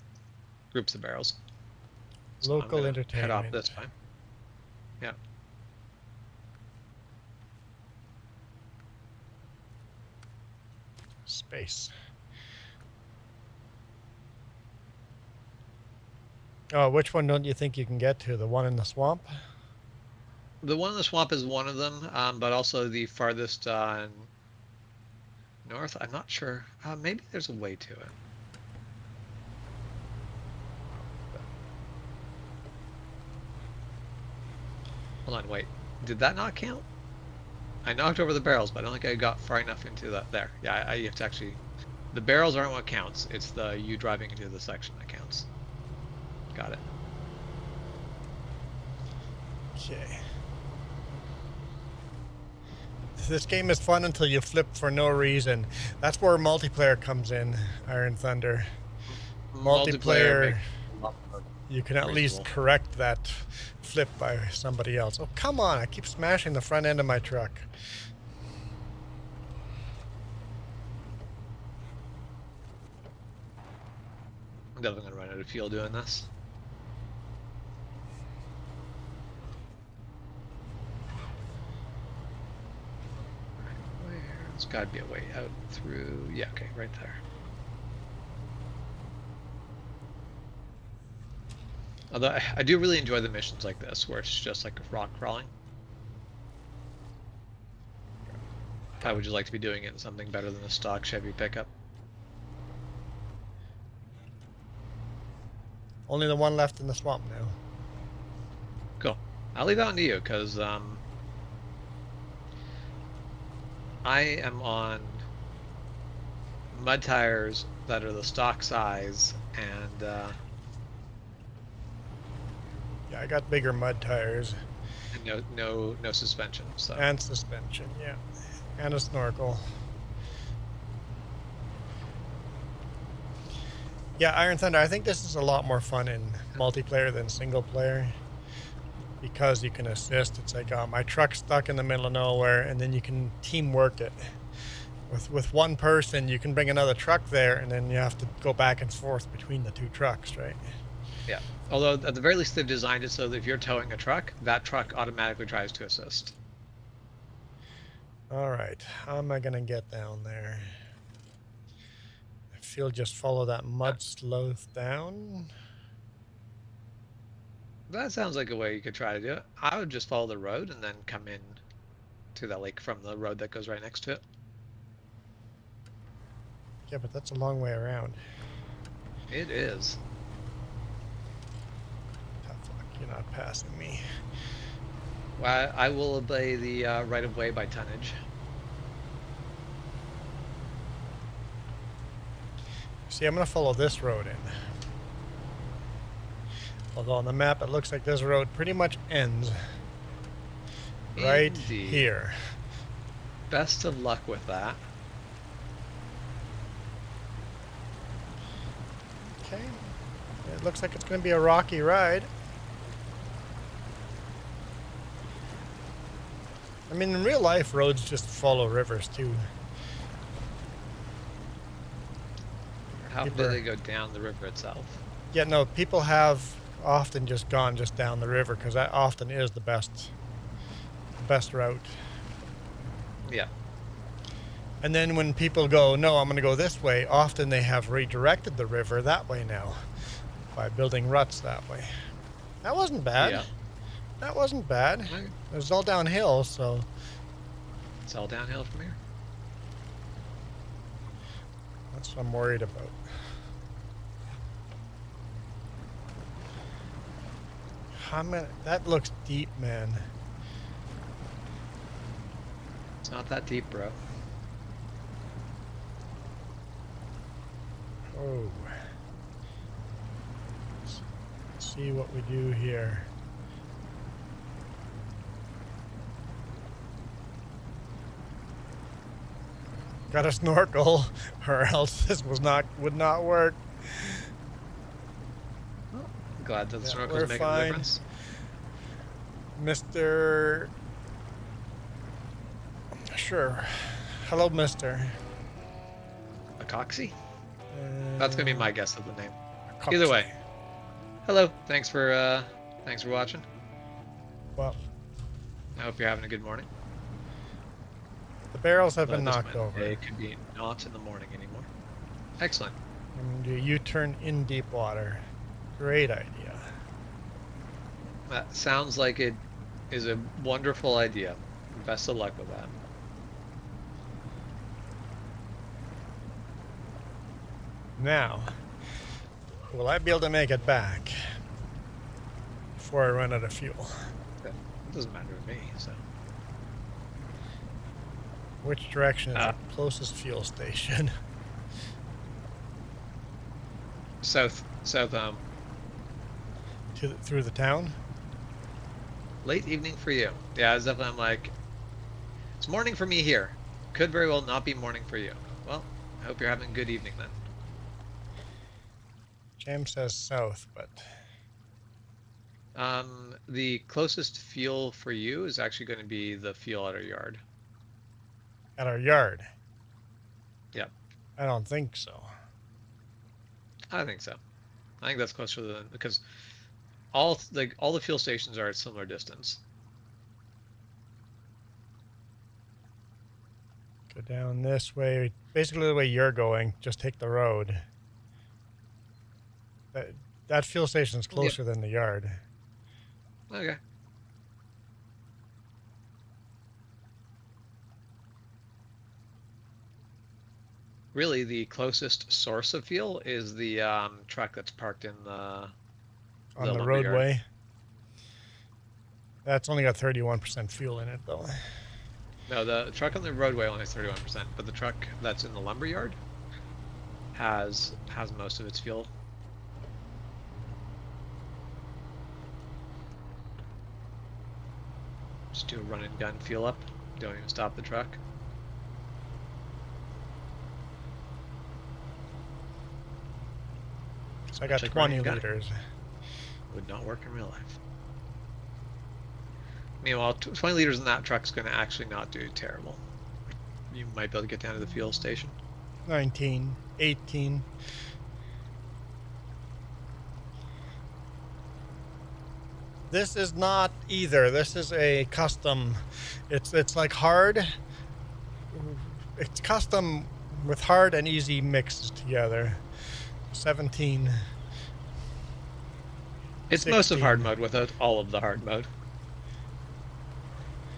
groups of barrels. So Local I'm gonna entertainment. Head off this time. Yeah. Space. Oh, which one don't you think you can get to? The one in the swamp? The one in the swamp is one of them, but also the farthest north. I'm not sure. Maybe there's a way to it. Hold on, wait. Did that not count? I knocked over the barrels, but I don't think I got far enough into that. There. Yeah, you have to actually. The barrels aren't what counts. It's the you driving into the section that counts. Got it. Okay. This game is fun until you flip for no reason. That's where multiplayer comes in, Iron Thunder. Multiplayer, you can at least correct that flip by somebody else. Oh, come on, I keep smashing the front end of my truck. I'm definitely gonna run out of fuel doing this. There's got to be a way out through. Yeah, okay, right there. Although I do really enjoy the missions like this, where it's just like rock crawling. How would you like to be doing it in something better than a stock Chevy pickup? Only the one left in the swamp now. Cool. I'll leave that one to you, because I am on mud tires that are the stock size, and Yeah, I got bigger mud tires. and no suspension. So And suspension, yeah. And a snorkel. Yeah, Iron Thunder, I think this is a lot more fun in multiplayer than single player. Because you can assist. It's like my truck's stuck in the middle of nowhere, and then you can teamwork it. With one person, you can bring another truck there, and then you have to go back and forth between the two trucks, right? yeah. Although at the very least they've designed it so that if you're towing a truck, that truck automatically tries to assist. All right, how am I gonna get down there? I feel just follow that mud slope down. That sounds like a way you could try to do it. I would just follow the road and then come in to that lake from the road that goes right next to it. Yeah, but that's a long way around. It is. Tough luck, you're not passing me. Well, I will obey the right of way by tonnage. See, I'm gonna follow this road in. Although on the map it looks like this road pretty much ends right Indeed. here. Best of luck with that. Okay. It looks like it's going to be a rocky ride. I mean, in real life, roads just follow rivers too. How do they go down the river itself? Yeah, no, people have often just gone just down the river because that often is the best route. Yeah. And then when people go, no, I'm going to go this way, often they have redirected the river that way now by building ruts that way. That wasn't bad. Yeah. That wasn't bad. Okay. It was all downhill, so It's all downhill from here. that's what I'm worried about. That looks deep, man. It's not that deep, bro. Oh. Let's see what we do here. Got a snorkel, or else this would not work. Glad that the Yeah, snorkel's we're making a fine. difference. Mr. Sure. Hello, Mr. Acoxy? That's gonna be my guess of the name. Coxie. Either way. Hello. Thanks for watching. Well, I hope you're having a good morning. the barrels have But been this knocked over. It could be not in the morning anymore. Excellent. And do a U-turn in deep water. Great idea. That sounds like it is a wonderful idea. Best of luck with that. Now, will I be able to make it back before I run out of fuel? It doesn't matter to me, so. Which direction is the closest fuel station? South, Through the town? late evening for you. Yeah, it's definitely, I'm like, it's morning for me here. Could very well not be morning for you. Well, I hope you're having a good evening then. James says south, but The closest fuel for you is actually going to be the fuel at our yard. at our yard. Yep. I don't think so. I think so. I think that's closer than, because all the fuel stations are at similar distance. Go down this way. Basically the way you're going, just take the road. That fuel station is closer than the yard. Okay. Really, the closest source of fuel is the truck that's parked in the On the lumberyard. roadway. That's only got 31% fuel in it, though. No, the truck on the roadway only has 31%, but the truck that's in the lumberyard has most of its fuel. Just do a run and gun fuel up. Don't even stop the truck. So I got Check 20 running gun. liters. Would not work in real life. Meanwhile, 20 liters in that truck's going to actually not do terrible. You might be able to get down to the fuel station. 19, 18. This is not either. This is a custom. It's like hard. It's custom with hard and easy mixed together. 17. It's 16. most of hard mode without all of the hard mode.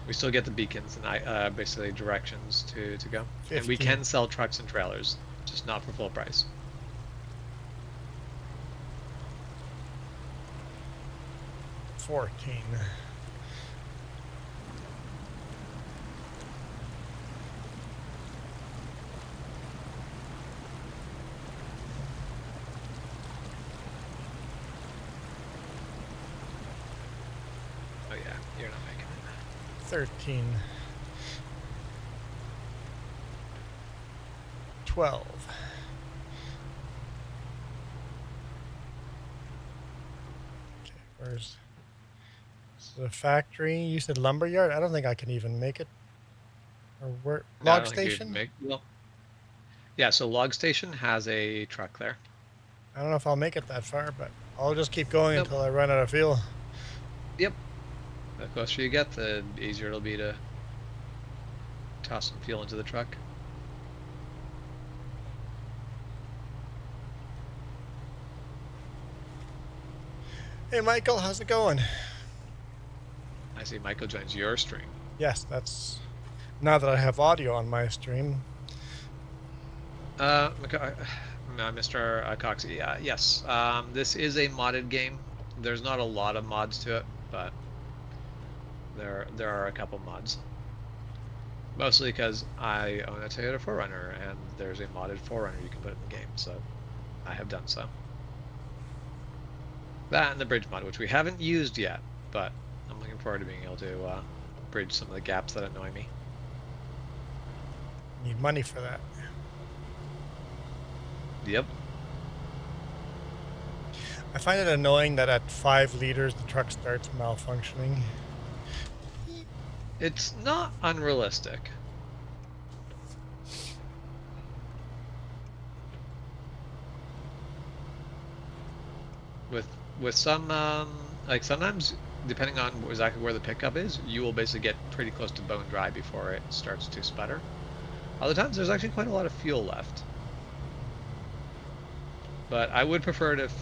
We still get the beacons and basically directions to go. 15. And we can sell trucks and trailers, just not for full price. 14. Oh yeah, you're not making it. 13. 12. Okay, where's the factory? You said lumberyard? I don't think I can even make it. Or where? No, I Log don't think you'd station? well, yeah, so log station has a truck there. I don't know if I'll make it that far, but I'll just keep going Nope. until I run out of fuel. Yep. The closer you get, the easier it'll be to toss some fuel into the truck. Hey, Michael, how's it going? I see Michael joins your stream. Yes, that's now that I have audio on my stream. Mr. Cox, yeah, yes. This is a modded game. There's not a lot of mods to it, but there are a couple mods. Mostly because I own a Toyota 4Runner, and there's a modded 4Runner you can put in the game, so I have done so. That and the bridge mod, which we haven't used yet, but I'm looking forward to being able to bridge some of the gaps that annoy me. Need money for that. Yep. I find it annoying that at 5 liters the truck starts malfunctioning. It's not unrealistic. With some like sometimes, depending on exactly where the pickup is, you will basically get pretty close to bone dry before it starts to sputter. Other times there's actually quite a lot of fuel left. But I would prefer it if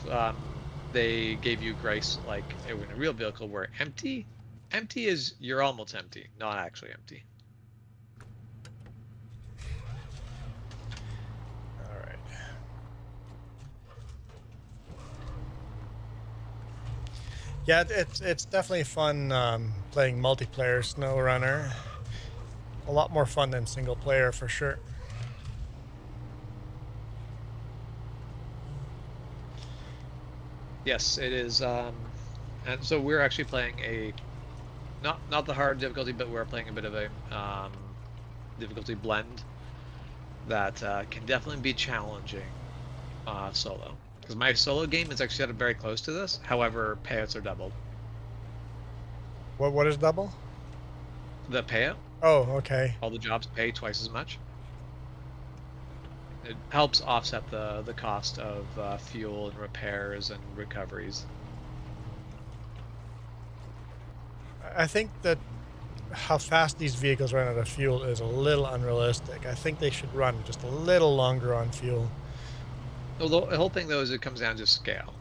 they gave you grace like in a real vehicle where empty is you're almost empty, not actually empty. All right. Yeah, it's definitely fun playing multiplayer Snowrunner. A lot more fun than single player for sure. Yes, it is. And so we're actually playing a not the hard difficulty, but we're playing a bit of a difficulty blend that can definitely be challenging solo. Because my solo game is actually set up very close to this. However, payouts are doubled. What is double? The payout, Oh, okay. all the jobs pay twice as much. It helps offset the cost of fuel and repairs and recoveries. I think that how fast these vehicles run out of fuel is a little unrealistic. I think they should run just a little longer on fuel. Well, the whole thing though is it comes down to scale.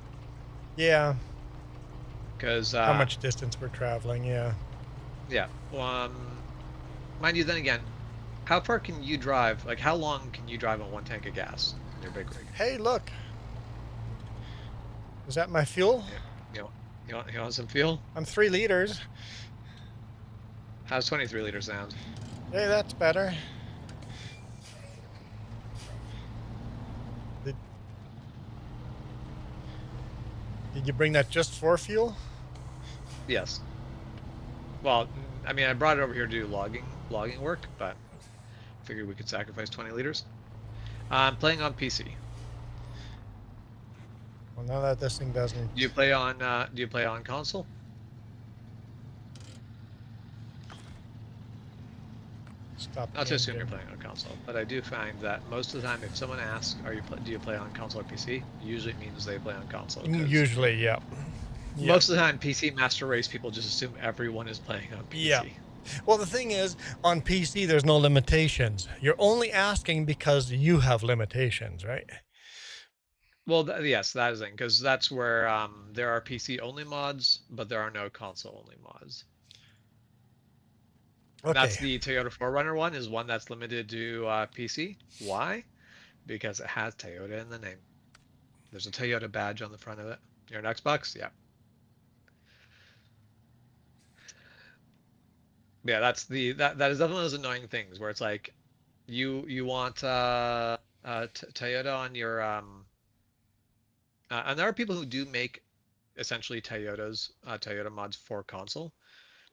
Yeah. Because How much distance we're traveling, yeah. yeah. Mind you, then again, how far can you drive? Like, how long can you drive on one tank of gas in your big rig? Hey, look. Is that my fuel? Yeah. You want some fuel? I'm 3 liters. How's 23 liters sound? Hey, that's better. Did you bring that just for fuel? Yes. Well, I mean, I brought it over here to do logging work, but figured we could sacrifice 20 liters. I'm playing on PC. Well, now that this thing doesn't... Do you play on console? Stop Not the to assume you're engine. playing on console, but I do find that most of the time, if someone asks, do you play on console or PC? Usually it means they play on console. Usually, yeah. Most of the time, PC Master Race people just assume everyone is playing on PC. Yeah. Well, the thing is, on PC, there's no limitations. You're only asking because you have limitations, right? Well, yes, that is the thing, because that's where there are PC-only mods, but there are no console-only mods. Okay. That's the Toyota 4Runner one, is one that's limited to PC. Why? Because it has Toyota in the name. There's a Toyota badge on the front of it. You're an Xbox? Yeah. Yeah, that is definitely those annoying things where it's like you want Toyota on your and there are people who do make essentially Toyota mods for console,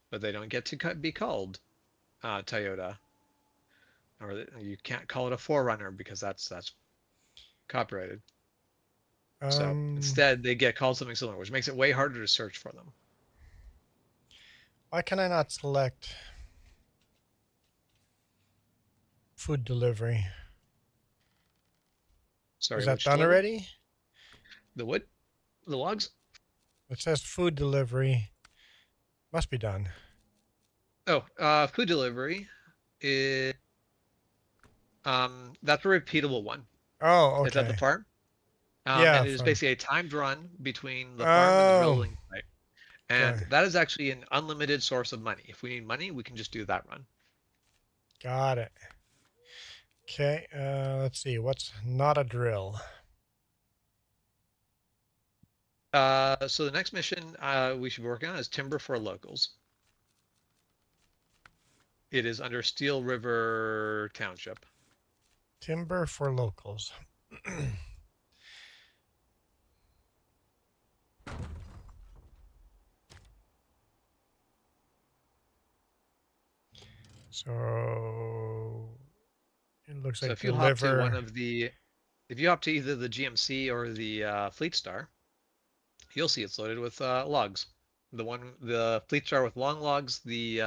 but they don't get to be called Toyota, or you can't call it a 4Runner because that's copyrighted. So instead, they get called something similar, which makes it way harder to search for them. Why can I not select food delivery? Sorry, is that done delivery? already? The wood? The logs? It says food delivery. Must be done. Oh, food delivery is that's a repeatable one. Oh, okay. It's at the farm. Yeah, and it is basically a timed run between the farm and the building site. And that is actually an unlimited source of money. If we need money, we can just do that run. Got it. Okay, let's see. What's not a drill? So the next mission we should be working on is Timber for Locals. It is under Steel River Township. Timber for locals. So it looks like if you hop to one of the, if you hop to either the GMC or the Fleet Star, you'll see it's loaded with logs. The Fleet Star with long logs, the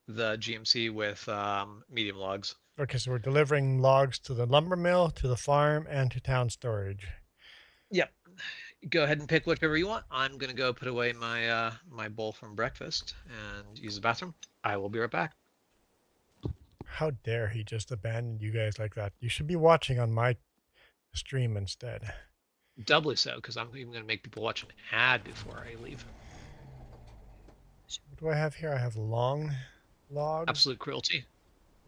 GMC with medium logs. Okay, so we're delivering logs to the lumber mill, to the farm, and to town storage. Yep. Go ahead and pick whichever you want. I'm gonna go put away my my bowl from breakfast and use the bathroom. I will be right back. How dare he just abandon you guys like that? You should be watching on my stream instead. Doubly so, because I'm even gonna make people watch an ad before I leave. So what do I have here? I have long logs. Absolute cruelty.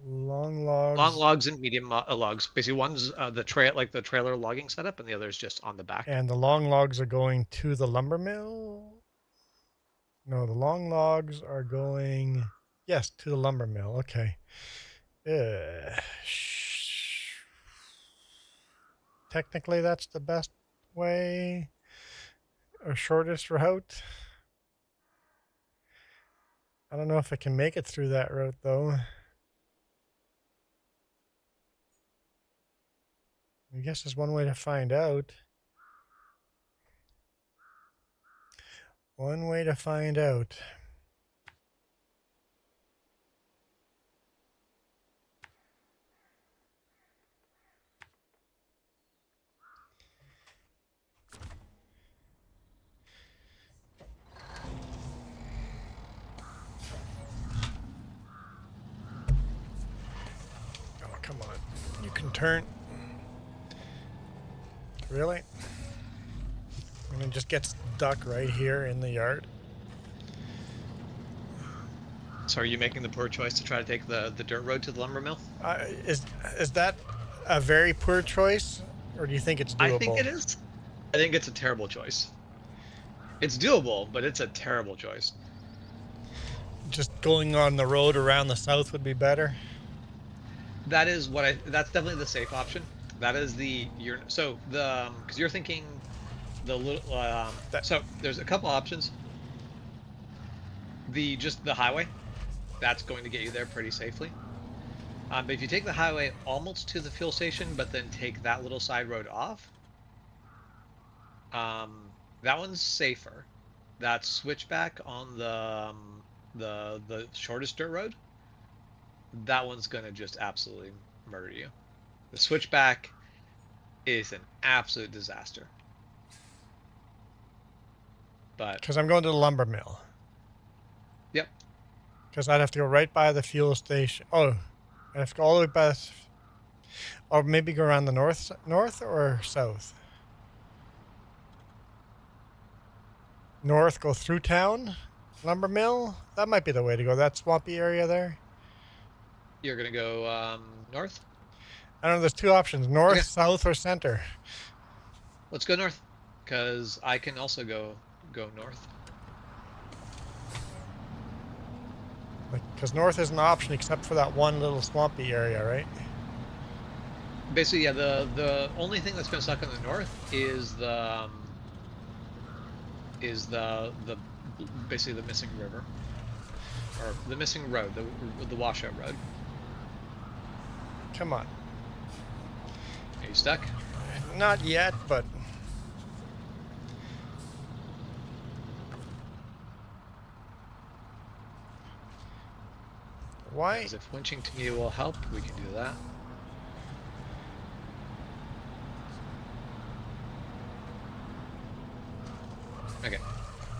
Long logs. Long logs and medium logs. Basically, one's the trailer logging setup, and the other is just on the back. And the long logs are going to the lumber mill? No, the long logs are going, yes, to the lumber mill. Okay. Technically, that's the best way or shortest route. I don't know if I can make it through that route, though. I guess there's one way to find out. One way to find out. Oh, come on. You can turn. Really? And it just gets stuck right here in the yard. So are you making the poor choice to try to take the dirt road to the lumber mill? Is that a very poor choice, or do you think it's doable? I think it is. I think it's a terrible choice. It's doable, but it's a terrible choice. Just going on the road around the south would be better? That is what that's definitely the safe option. That is because you're thinking the little so there's a couple options. Just the highway, that's going to get you there pretty safely. But if you take the highway almost to the fuel station, but then take that little side road off, that one's safer. That switchback on the shortest dirt road, that one's gonna just absolutely murder you. The switchback is an absolute disaster. But Because I'm going to the lumber mill. yep. Because I'd have to go right by the fuel station. Oh, I'd have to go all the way by, or maybe go around the north or south. North, go through town, lumber mill. That might be the way to go. That swampy area there. You're gonna go north? I don't know. There's two options: north, Okay. south, or center. Let's go north, because I can also go north. Because north is an option except for that one little swampy area, right? Basically, yeah. The only thing that's gonna suck in the north is the basically the missing river, or the missing road, the washout road. Come on. Are you stuck? Not yet, but why? Because if winching to me will help, we can do that. Okay,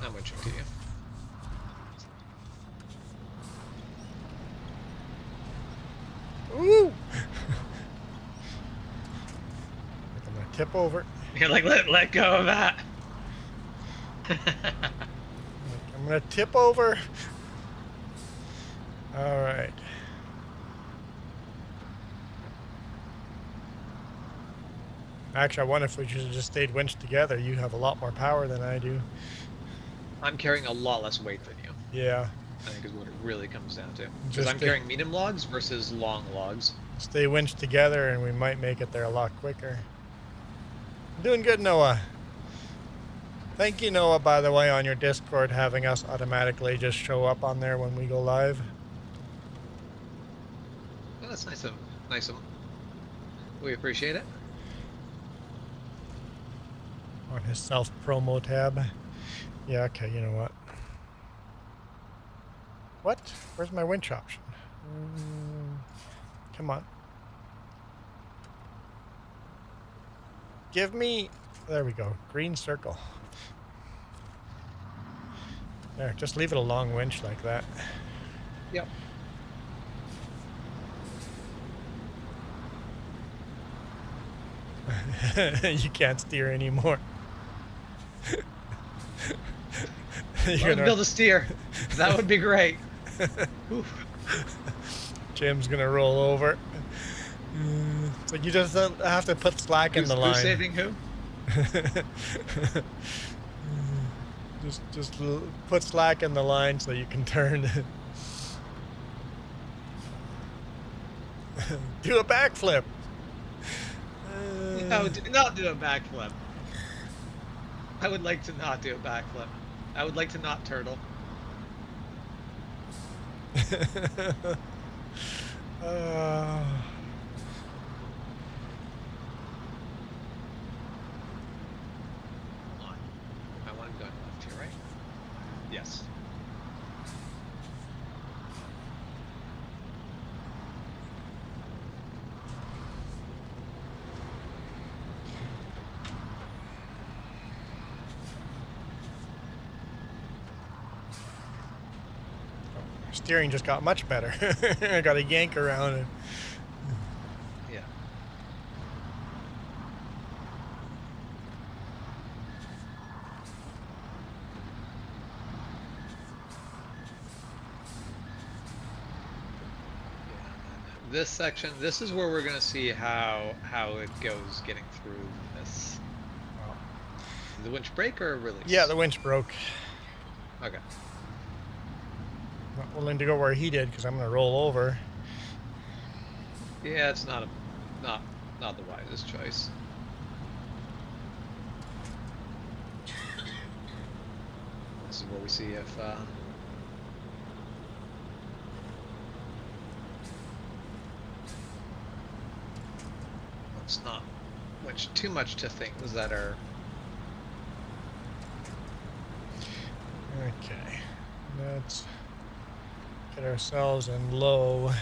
I'm winching to you. Ooh! I'm gonna tip over. You're like, let go of that. I'm gonna tip over. All right. Actually, I wonder if we should have just stayed winched together. You have a lot more power than I do. I'm carrying a lot less weight than you, Yeah. I think is what it really comes down to. Because Just I'm carrying medium logs versus long logs. Stay winched together and we might make it there a lot quicker. Doing good, Noah. Thank you, Noah, by the way, on your Discord, having us automatically just show up on there when we go live. Well, that's nice of him. We appreciate it. On his self-promo tab. Yeah, okay, you know what? What? Where's my winch option? Come on. Give me... There we go. Green circle. There, just leave it a long winch like that. Yep. You can't steer anymore. You're gonna build a steer. That would be great. Jim's gonna roll over. So you just have to put slack in the line. Who's saving who? just put slack in the line so you can turn. Do a backflip. No, do not do a backflip. I would like to not do a backflip. I would like to not turtle. Hold on. I want him going left here, right? Yes. Steering just got much better. I got to yank around it. Yeah. This section, this is where we're gonna see how it goes getting through this. Wow. Did the winch break or release? Yeah, the winch broke. Okay. Not willing to go where he did because I'm going to roll over. Yeah, it's not the wisest choice. This is where we see if let's not winch too much to things that are. Okay, let's get ourselves in low.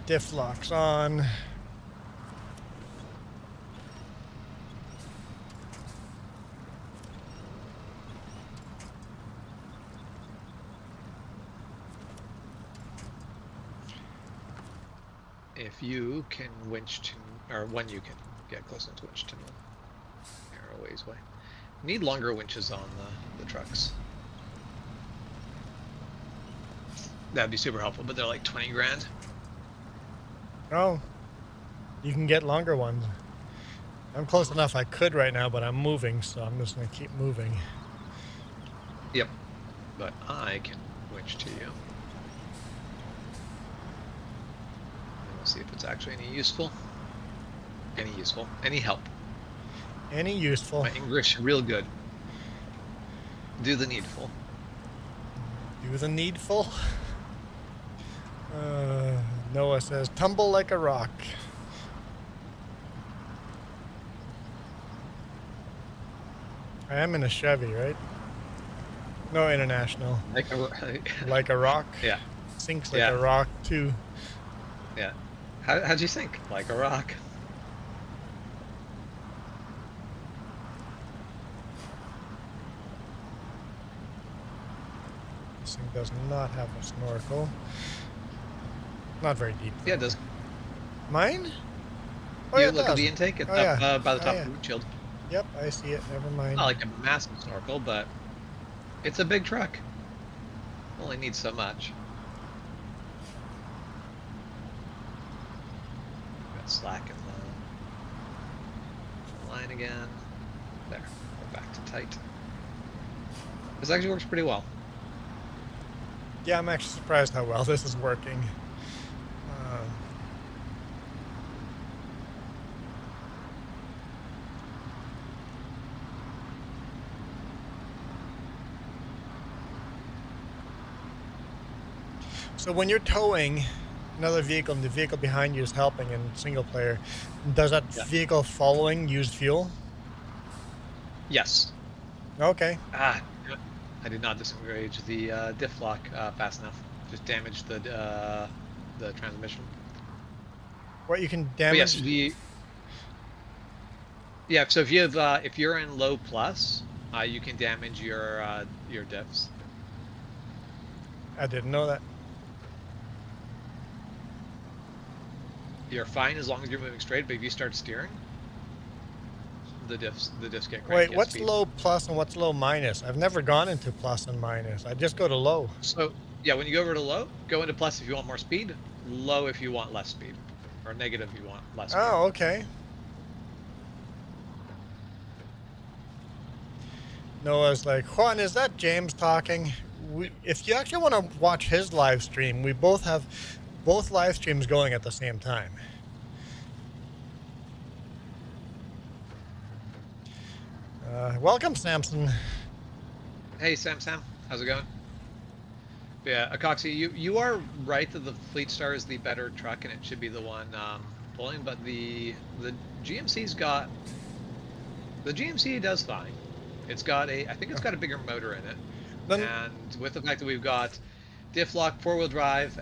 Diff locks on. If you can winch to, or when you can get close enough to winch to narrow ways way. Need longer winches on the trucks. That'd be super helpful, but they're like 20 grand. Oh, you can get longer ones. I'm close enough I could right now, but I'm moving, so I'm just going to keep moving. Yep, but I can winch to you. We'll see if it's actually any useful. Any useful. Any help. Any useful. My English real good. Do the needful. Do the needful. Noah says, tumble like a rock. I am in a Chevy, right? No, international. Like a rock? Yeah. Sinks like a rock, too. Yeah. How'd you sink? Like a rock. This thing does not have a snorkel. Not very deep. Yeah, it does. Mine? Oh, You yeah, look at the intake. It's up by the top of the windshield. Yep, I see it. Never mind. Not like a massive snorkel, but it's a big truck. Only needs so much. Got slack in the line again. There. We're back to tight. This actually works pretty well. Yeah, I'm actually surprised how well this is working. So when you're towing another vehicle and the vehicle behind you is helping in single player, does that vehicle following use fuel? Yes. Okay. I did not disengage the diff lock fast enough. Just damaged the transmission. What you can damage? Yes, yeah. So if you have if you're in low plus, you can damage your diffs. I didn't know that. You're fine as long as you're moving straight, but if you start steering, the diffs get cranked. Wait, what's low plus and what's low minus? I've never gone into plus and minus. I just go to low. So yeah, when you go over to low, go into plus if you want more speed, low if you want less speed, or negative if you want less speed. Oh, okay. Noah's like, Juan, is that James talking? If you actually want to watch his live stream, we both have both live streams going at the same time. Welcome, Samson. Hey, Sam. How's it going? Yeah, Acoxy, you are right that the Fleet Star is the better truck and it should be the one pulling, but the GMC's got... The GMC does fine. It's got I think it's got a bigger motor in it. And with the fact that we've got diff lock, four-wheel drive,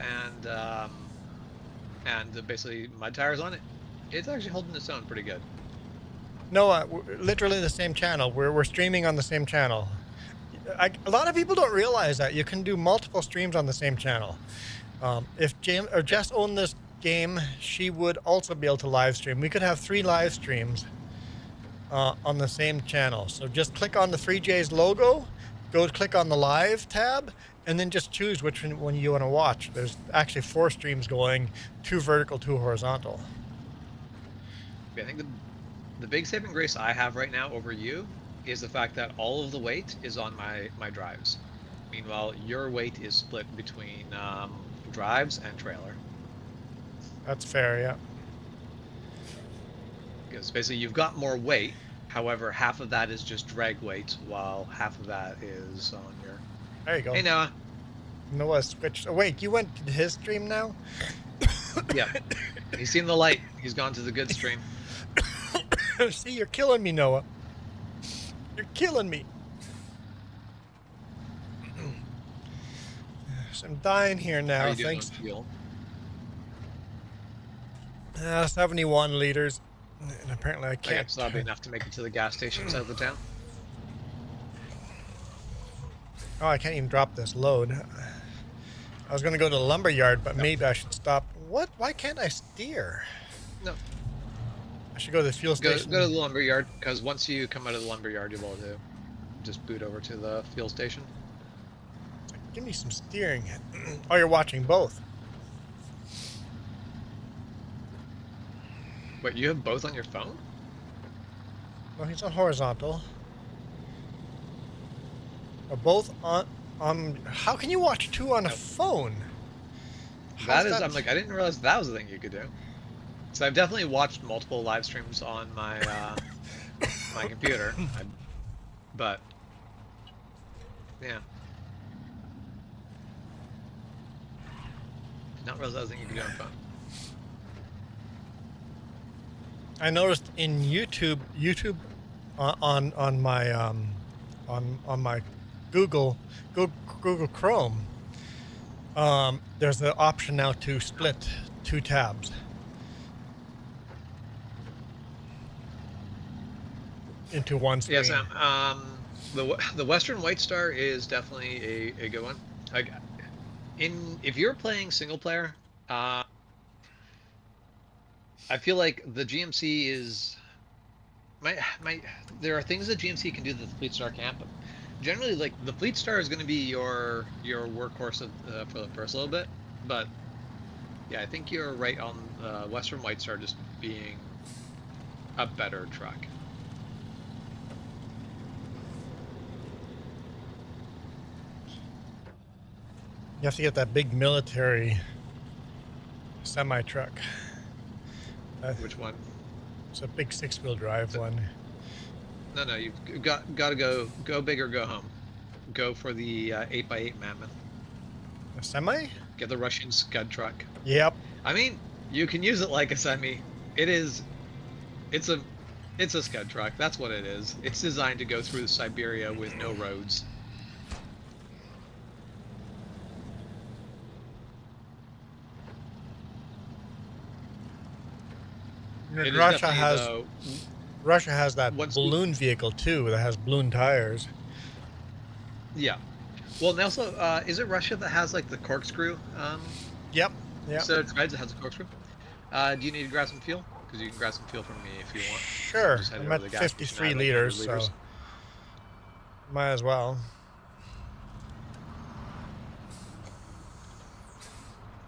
and basically mud tires on it, it's actually holding its own pretty good. No, literally the same channel. We're streaming on the same channel. A lot of people don't realize that you can do multiple streams on the same channel. If James or Jess owned this game, she would also be able to live stream. We could have 3 live streams on the same channel. So just click on the 3J's logo, go click on the live tab, and then just choose which one you want to watch. There's actually 4 streams going, 2 vertical, 2 horizontal. I think the big saving grace I have right now over you is the fact that all of the weight is on my drives. Meanwhile, your weight is split between drives and trailer. That's fair, yeah. Because basically you've got more weight, However, half of that is just drag weight, while half of that is on your... There you go. Hey, Noah. Noah switched. Oh, wait, you went to his stream now? Yep. He's seen the light. He's gone to the good stream. See, you're killing me, Noah. You're killing me. So I'm dying here How now, are you doing thanks. on fuel? 71 liters. And apparently I can't. Okay, so that'll be enough to make it to the gas station south of town. Oh, I can't even drop this load. I was going to go to the lumber yard, but maybe I should stop. What? Why can't I steer? No. I should go to the fuel station. Go to the lumber yard, because once you come out of the lumber yard, you'll be able to just boot over to the fuel station. Give me some steering. Oh, you're watching both. Wait, you have both on your phone? No, he's on horizontal. Both on. How can you watch two on a phone? That is, I'm like, I didn't realize that was a thing you could do. So I've definitely watched multiple live streams on my my computer, but yeah, not realize that was a thing you could do on phone. I noticed in YouTube on my on my Google Chrome, there's the option now to split two tabs into one screen. Yeah, Sam. The Western White Star is definitely a good one. Like, if you're playing single player, I feel like the GMC is there are things that GMC can do that the Fleet Star can't. But generally, like, the Fleet Star is going to be your workhorse for the first little bit. But yeah, I think you're right on Western White Star just being a better truck. You have to get that big military semi truck. Which one? It's a big 6-wheel drive one. No, you've got to go big or go home. Go for the 8x8 Mammoth. A semi? Get the Russian Scud truck. Yep. I mean, you can use it like a semi. It's a Scud truck. That's what it is. It's designed to go through Siberia with no roads. Russia has that balloon vehicle too that has balloon tires. Yeah. Well, and also, is it Russia that has like the corkscrew? Yep. Yeah. So it has a corkscrew. Do you need to grab some fuel? Because you can grab some fuel from me if you want. Sure. I'm at 53 liters, so might as well.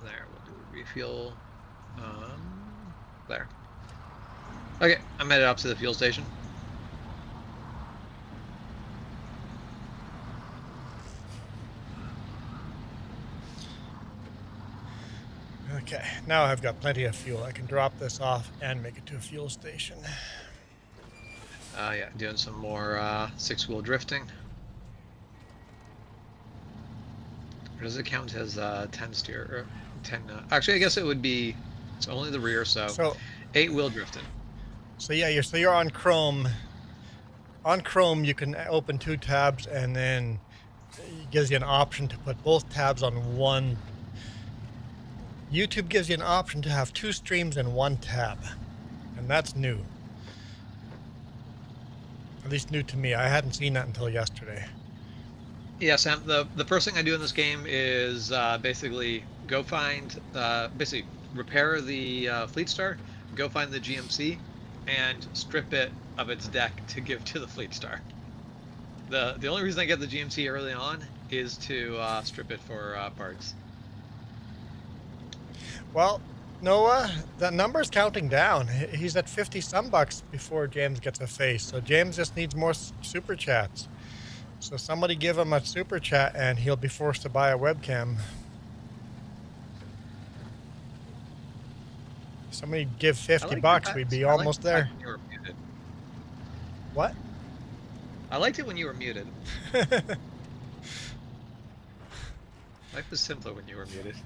There, we'll do a refuel. There. Okay, I'm headed up to the fuel station. Okay, now I've got plenty of fuel. I can drop this off and make it to a fuel station. Yeah, doing some more 6-wheel drifting. Or does it count as 10 steer? Or 10? Actually, I guess it would be. It's only the rear, so 8-wheel drifting. So yeah, you're on Chrome. On Chrome, you can open two tabs, and then it gives you an option to put both tabs on one. YouTube gives you an option to have two streams in one tab, and that's new. At least new to me. I hadn't seen that until yesterday. Yeah, Sam. The first thing I do in this game is basically go find, basically repair the Fleet Star, go find the GMC, and strip it of its deck to give to the Fleet Star. The only reason I get the GMC early on is to strip it for parts. Well, Noah, that number's counting down. He's at 50 some bucks before James gets a face. So James just needs more super chats. So somebody give him a super chat and he'll be forced to buy a webcam. Somebody give 50 bucks, we'd be almost there. What? I liked it when you were muted. Life was simpler when you were muted.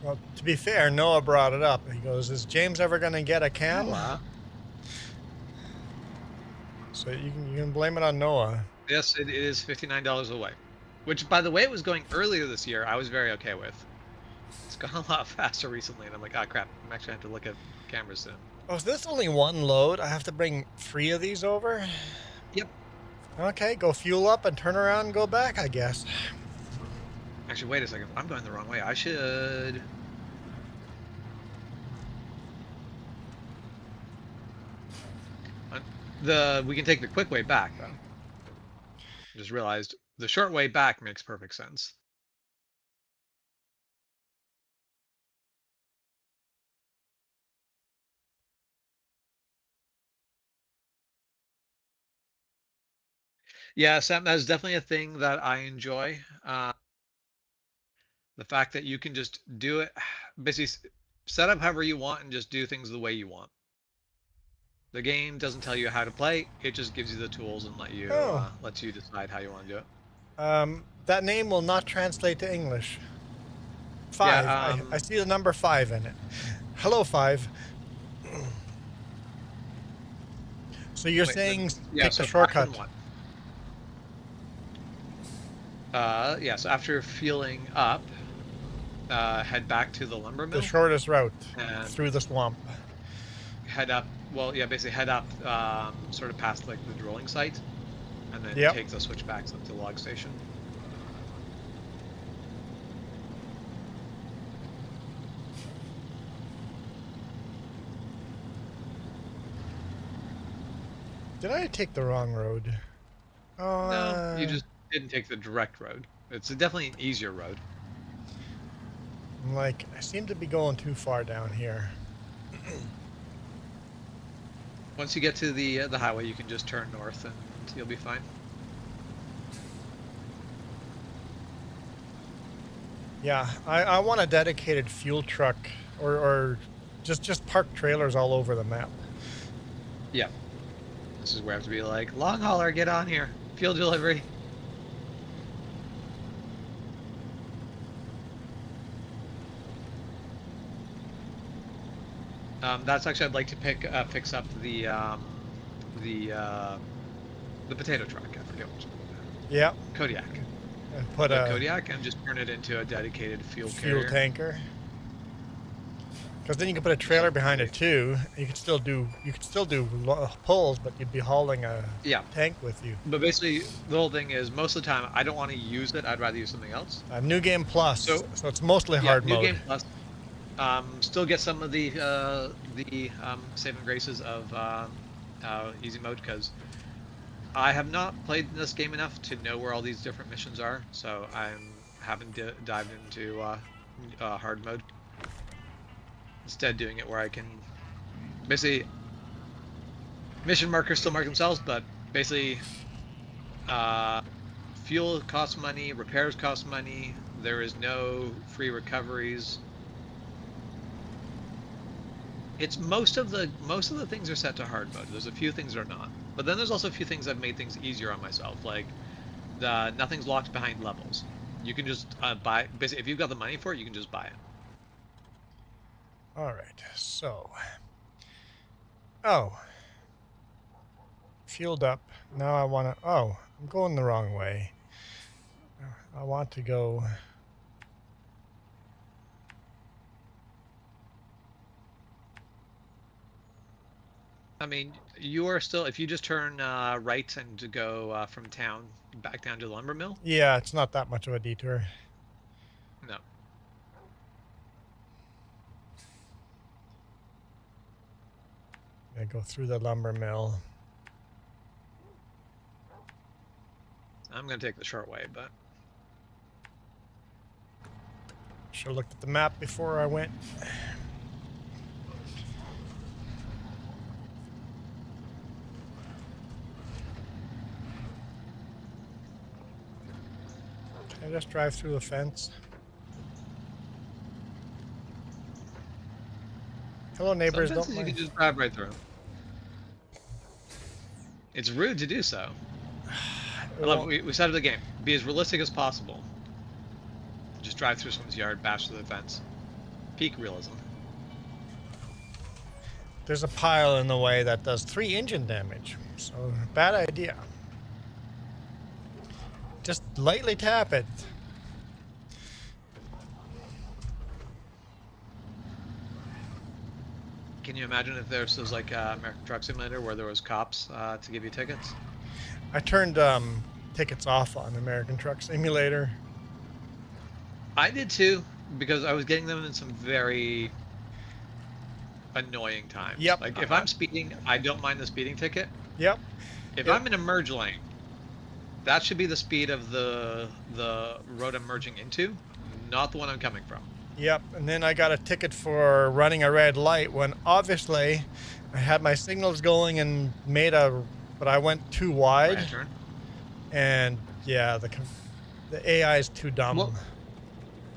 Well, to be fair, Noah brought it up. He goes, "Is James ever going to get a cam?" Noah. So you can blame it on Noah. Yes, it is $59 away. Which, by the way, it was going earlier this year. I was very okay with. It's gone a lot faster recently, and I'm like, ah, crap. I'm actually going to have to look at cameras soon. Oh, is this only one load? I have to bring 3 of these over? Yep. Okay, go fuel up and turn around and go back, I guess. Actually, wait a second. I'm going the wrong way. I should... We can take the quick way back, though. Just realized the short way back makes perfect sense. Yeah, Sam, that's definitely a thing that I enjoy. The fact that you can just do it, basically set up however you want and just do things the way you want. The game doesn't tell you how to play; it just gives you the tools and Oh. lets you decide how you want to do it. That name will not translate to English. 5. Yeah, I see the number 5 in it. Hello, 5. So you're saying pick the shortcut. Yeah, so after fueling up, head back to the lumber mill. The shortest route and through the swamp. Head up, well, yeah, basically head up sort of past like the drilling site, and then take the switchbacks up to the log station. Did I take the wrong road? Oh, no, you just didn't take the direct road. It's definitely an easier road. I'm like, I seem to be going too far down here. Once you get to the highway, you can just turn north and you'll be fine. Yeah, I want a dedicated fuel truck or just park trailers all over the map. Yeah. This is where I have to be like, long hauler, get on here. Fuel delivery. That's actually, I'd like to fix up the potato truck. I forget which one. Yeah. Kodiak. And put a Kodiak and just turn it into a dedicated fuel tanker. Because then you can put a trailer behind it too. You could still do pulls, but you'd be hauling a tank with you. But basically, the whole thing is most of the time I don't want to use it. I'd rather use something else. New Game Plus. So it's mostly hard mode. New Game Plus. Still get some of the saving graces of easy mode because I have not played this game enough to know where all these different missions are. So I haven't dived into hard mode. Instead, doing it where I can basically mission markers still mark themselves, but basically fuel costs money, repairs cost money. There is no free recoveries. It's most of the things are set to hard mode. There's a few things that are not, but then there's also a few things that made things easier on myself. Like nothing's locked behind levels. You can just buy. Basically, if you've got the money for it, you can just buy it. All right, so fueled up. Now I want to. I'm going the wrong way. I want to go. I mean, you are still, if you just turn right and to go from town back down to the lumber mill. Yeah, it's not that much of a detour. No. I go through the lumber mill. I'm going to take the short way, but... Should have looked at the map before I went. Can I just drive through the fence? Hello, neighbors. Some Don't fences you can mind. just drive right through. It's rude to do so. I love it. We started the game. Be as realistic as possible. Just drive through someone's yard, bash through the fence. Peak realism. There's a pile in the way that does 3 engine damage. So, bad idea. Just lightly tap it. Can you imagine if there was like American Truck Simulator where there was cops to give you tickets? I turned tickets off on American Truck Simulator. I did too, because I was getting them in some very annoying times. Yep. Like if I'm speeding, I don't mind the speeding ticket. Yep. If I'm in a merge lane, that should be the speed of the road I'm merging into, not the one I'm coming from. Yep, and then I got a ticket for running a red light when obviously I had my signals going and but I went too wide. Right turn. And yeah, the AI is too dumb. Well,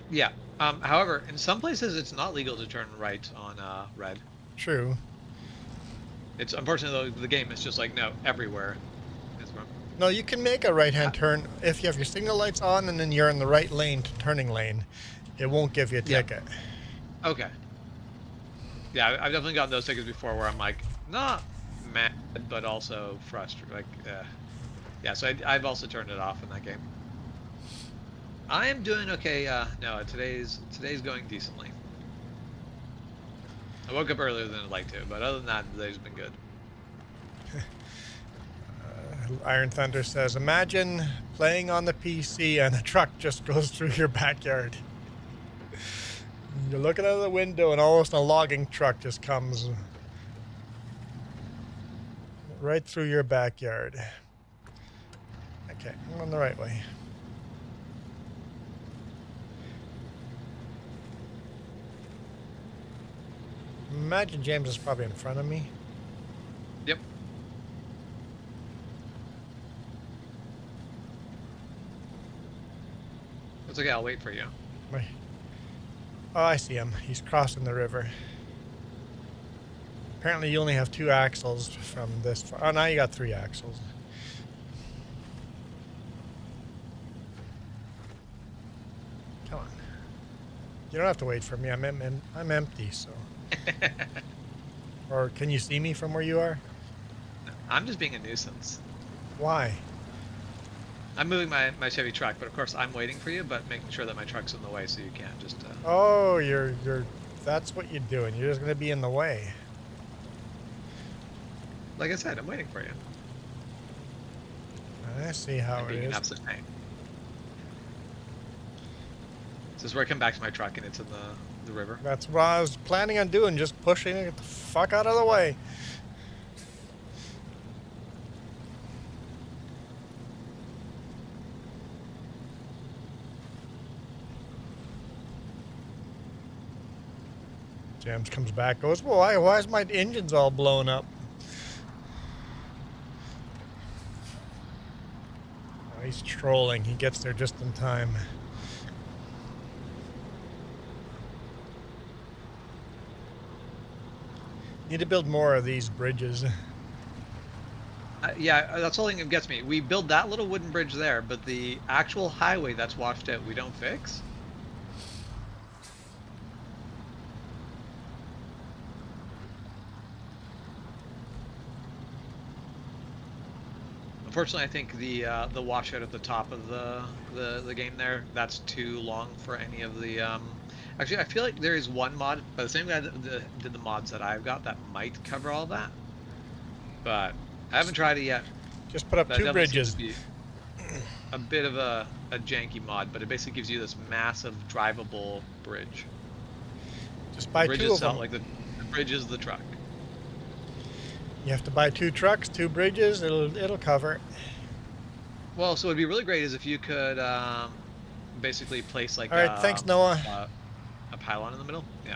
yeah. However, in some places it's not legal to turn right on red. True. It's unfortunately the game is just like no everywhere. No, you can make a right-hand turn if you have your signal lights on and then you're in the right lane, turning lane. It won't give you a ticket. Okay. Yeah, I've definitely gotten those tickets before where I'm like, not mad, but also frustrated. Like, yeah, so I've also turned it off in that game. I am doing okay. No, today's going decently. I woke up earlier than I'd like to, but other than that, the day's been good. Iron Thunder says, imagine playing on the PC and a truck just goes through your backyard. You're looking out of the window and almost a logging truck just comes right through your backyard. Okay, I'm on the right way. Imagine James is probably in front of me. Yep. It's okay, I'll wait for you. Oh, I see him. He's crossing the river. Apparently you only have 2 axles from this far. Oh, now you got 3 axles. Come on. You don't have to wait for me. I'm empty, so. Or can you see me from where you are? I'm just being a nuisance. Why? I'm moving my Chevy truck, but of course I'm waiting for you, but making sure that my truck's in the way so you can't just... Oh, that's what you're doing. You're just going to be in the way. Like I said, I'm waiting for you. I see how it Being an is. absolute pain. This is where I come back to my truck and it's in the river. That's what I was planning on doing, just pushing it the fuck out of the way. James comes back, goes, well, why is my engine's all blown up? Oh, he's trolling. He gets there just in time. Need to build more of these bridges. Yeah, that's the only thing that gets me. We build that little wooden bridge there, but the actual highway that's washed out, we don't fix. Unfortunately, I think the washout at the top of the game there, that's too long for any of the actually I feel like there is one mod by the same guy that did the mods that I've got that might cover all that, but I haven't tried it yet. Just put up That 2 bridges. A bit of a janky mod, but it basically gives you this massive drivable bridge. Just buy 2 of them. Like the bridge is the truck. You have to buy 2 trucks, 2 bridges. It'll cover it. Well, so it'd be really great is if you could basically place like. All right, thanks, Noah. A pylon in the middle. Yeah.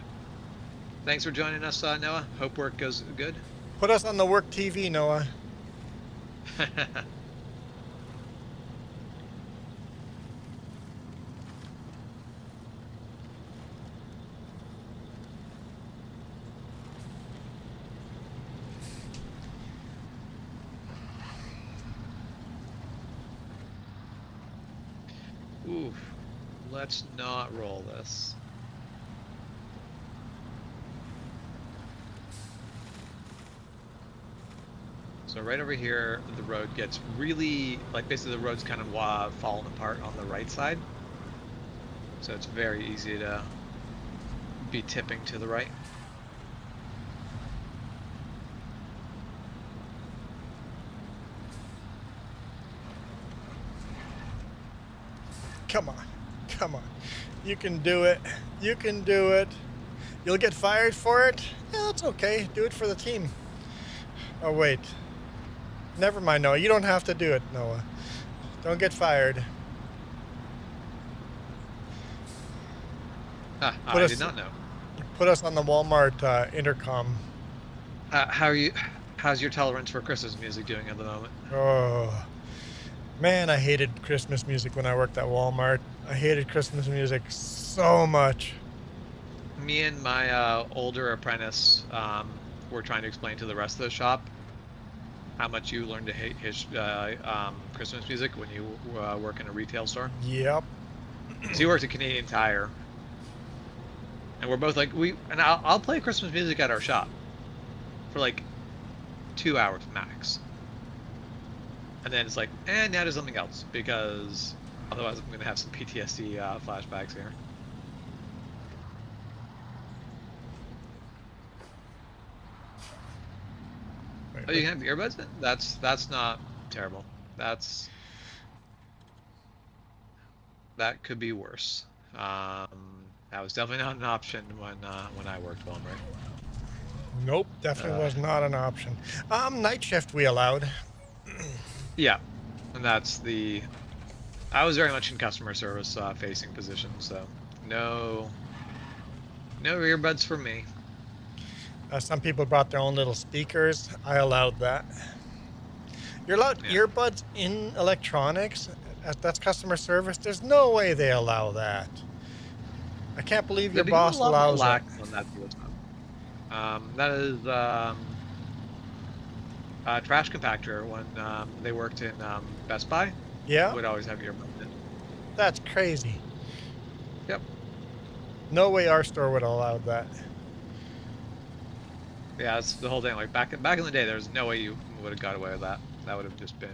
Thanks for joining us, Noah. Hope work goes good. Put us on the work TV, Noah. let's not roll this. So right over here, the road gets really, like basically the road's kind of falling apart on the right side. So it's very easy to be tipping to the right. Come on. Come on. You can do it. You can do it. You'll get fired for it? Yeah, that's okay. Do it for the team. Oh, wait. Never mind, Noah. You don't have to do it, Noah. Don't get fired. Ah, I did not know. Put us on the Walmart intercom. How's your tolerance for Christmas music doing at the moment? Oh, man, I hated Christmas music when I worked at Walmart. I hated Christmas music so much. Me and my older apprentice were trying to explain to the rest of the shop how much you learned to hate his Christmas music when you work in a retail store. Yep. So he worked at Canadian Tire, and we're both like, I'll play Christmas music at our shop for like 2 hours max, and then it's like, now do something else, because otherwise I'm gonna have some PTSD flashbacks here. Oh, you can have earbuds? That's not terrible. That could be worse. That was definitely not an option when I worked Walmart. Nope, definitely was not an option. Night shift we allowed. Yeah, and I was very much in customer service facing position, so no earbuds for me. Some people brought their own little speakers. I allowed that. You're allowed earbuds in electronics? That's customer service? There's no way they allow that. I can't believe your boss allows that. On that that is trash compactor when they worked in Best Buy. Yeah? Would always have earbuds in. That's crazy. Yep. No way our store would have allowed that. Yeah, that's the whole thing. Like back in the day, there's no way you would have got away with that. That would have just been.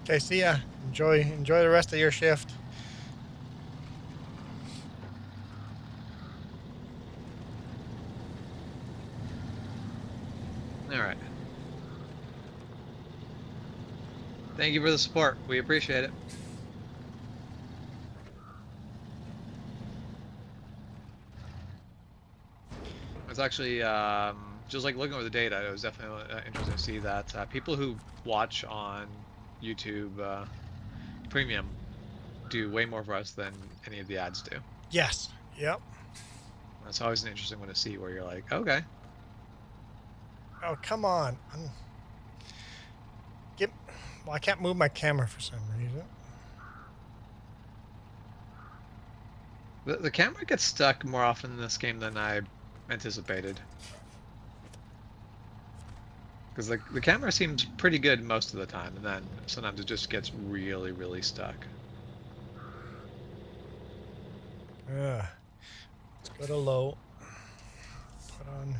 Okay, see ya. Enjoy the rest of your shift. All right. Thank you for the support. We appreciate it. It's actually just like looking over the data. It was definitely interesting to see that people who watch on YouTube Premium do way more for us than any of the ads do. Yes. Yep. That's always an interesting one to see, where you're like, okay. Oh, come on. Well, I can't move my camera for some reason. The camera gets stuck more often in this game than I anticipated. Because the camera seems pretty good most of the time, and then sometimes it just gets really, really stuck. Let's go to low. Put on.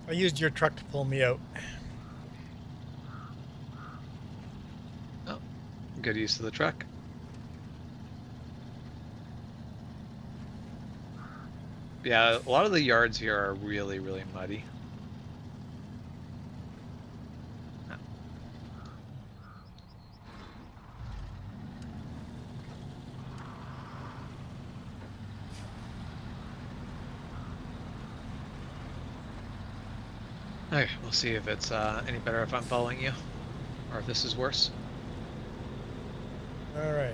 I used your truck to pull me out. Oh, good use of the truck. Yeah, a lot of the yards here are really, really muddy. Okay, we'll see if it's any better if I'm following you, or if this is worse. All right.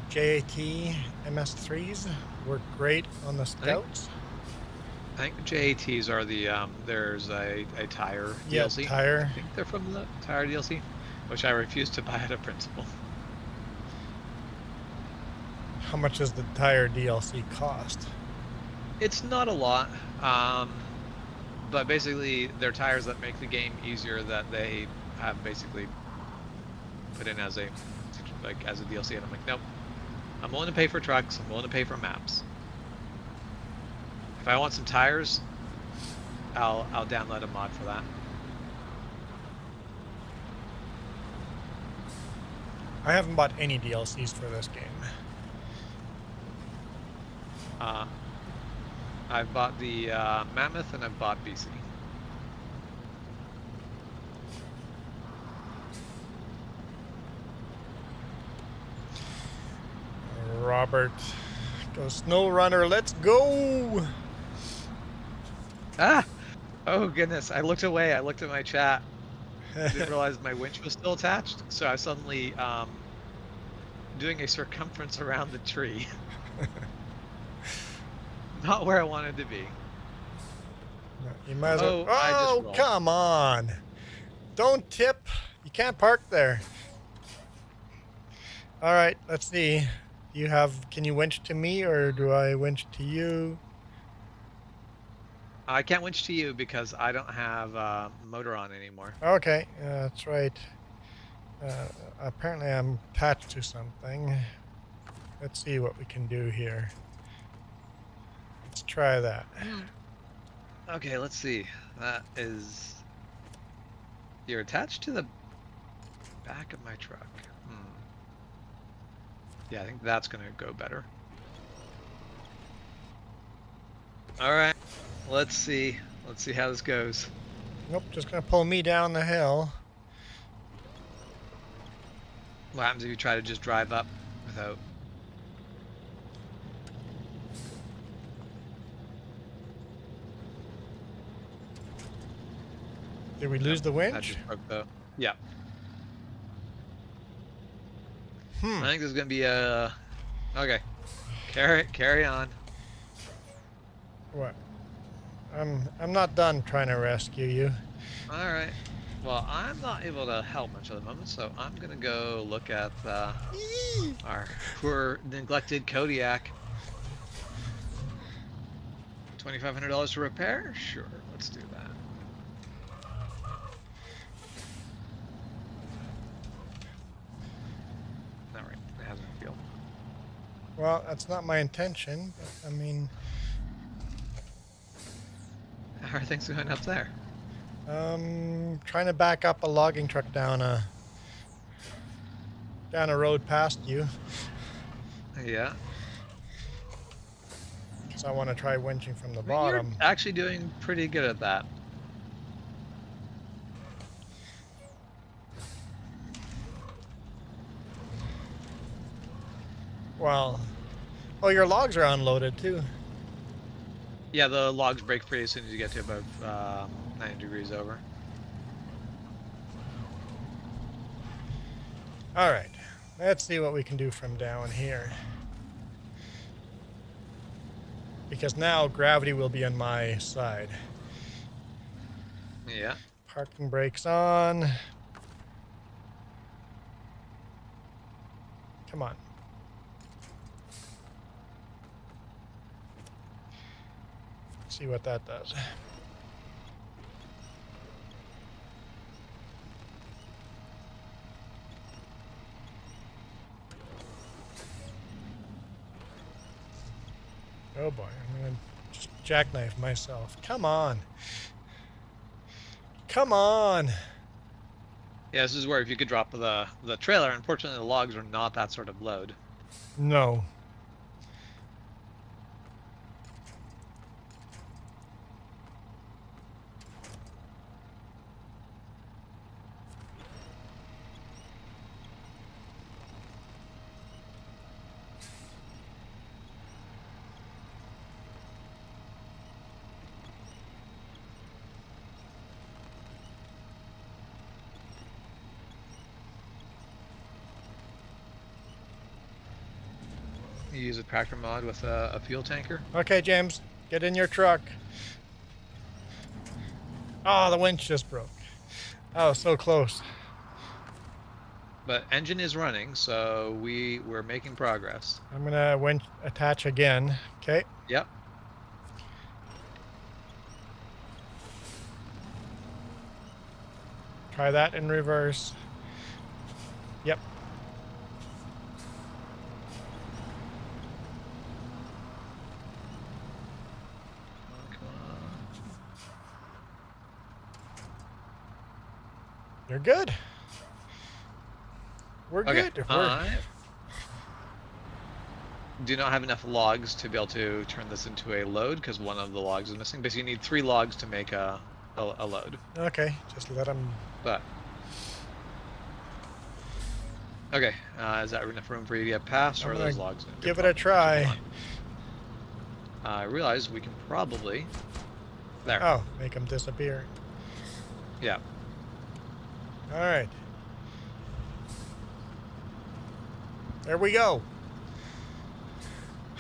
JAT MS3s work great on the Scouts. I think JATs are the there's a tire Yeah, DLC. tire. I think they're from the tire DLC, which I refuse to buy at a principal. How much does the tire DLC cost? It's not a lot, but basically they're tires that make the game easier that they have basically put in as a DLC, and I'm like, nope. I'm willing to pay for trucks. I'm willing to pay for maps. If I want some tires, I'll download a mod for that. I haven't bought any DLCs for this game. I've bought the Mammoth and I've bought BC. Robert, go Snowrunner, let's go! Ah! Oh goodness, I looked away, I looked at my chat. I didn't realize my winch was still attached, so I was suddenly doing a circumference around the tree. Not where I wanted to be. You might as well. Oh, Oh, come on! Don't tip. You can't park there. All right, let's see. Can you winch to me, or do I winch to you? I can't winch to you because I don't have motor on anymore. Okay, that's right. Apparently I'm attached to something. Let's see what we can do here. Let's try that. Okay, let's see. That is... You're attached to the back of my truck. Yeah, I think that's gonna go better. Alright, let's see. Let's see how this goes. Nope, just gonna pull me down the hill. What happens if you try to just drive up without... Did we lose the That winch? just broke the... Yeah. Hmm. I think there's gonna be a... Okay. Carry on. What? I'm not done trying to rescue you. Alright. Well, I'm not able to help much at the moment, so I'm gonna go look at our poor neglected Kodiak. $2,500 to repair? Sure, let's do that. Alright, it hasn't fuel. Well, that's not my intention, but I mean... How are things going up there? Trying to back up a logging truck down a road past you. Yeah. Because I want to try winching from the I mean, bottom. you're actually doing pretty good at that. Well, oh, your logs are unloaded too. Yeah, the logs break free as soon as you get to above 90 degrees over. All right, let's see what we can do from down here. Because now gravity will be on my side. Yeah. Parking brakes on. Come on. See what that does. Oh boy, I'm gonna just jackknife myself. Come on. Come on. Yeah, this is where if you could drop the trailer, unfortunately the logs are not that sort of load. No. You use a tractor mod with a fuel tanker. Okay, James, get in your truck. Oh, the winch just broke. Oh, so close. But engine is running, so we're making progress. I'm gonna winch attach again. Okay. Yep. Try that in reverse. Yep. Come on. You're good. We're Okay. good. Do not have enough logs to be able to turn this into a load because one of the logs is missing. Basically, you need 3 logs to make a load. Okay, just let them. But okay, is that enough room for you to get past, or are those logs? Give it a try. I realize we can probably. There. Oh, make them disappear. Yeah. All right. There we go.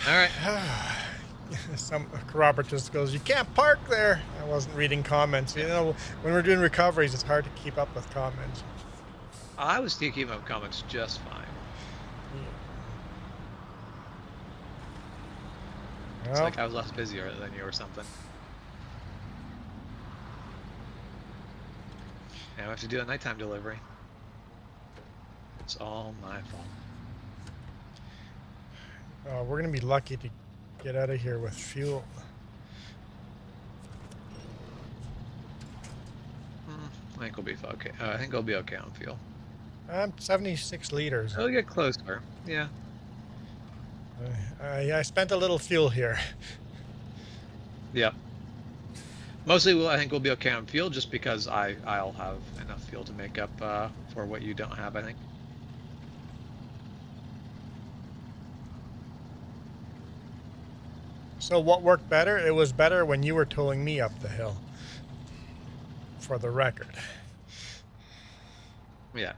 All right. Some Robert just goes, "You can't park there." I wasn't reading comments. You know, when we're doing recoveries, it's hard to keep up with comments. I was keeping up comments just fine. It's like I was less busier than you or something. Now I have to do a nighttime delivery. It's all my fault. We're gonna be lucky to get out of here with fuel. I think we'll be okay. I think we'll be okay on fuel. 76 liters. It'll get closer. Yeah. I spent a little fuel here. Yeah. Mostly, I think we'll be okay on fuel, just because I'll have enough fuel to make up for what you don't have, I think. So what worked better? It was better when you were towing me up the hill. For the record. Yeah.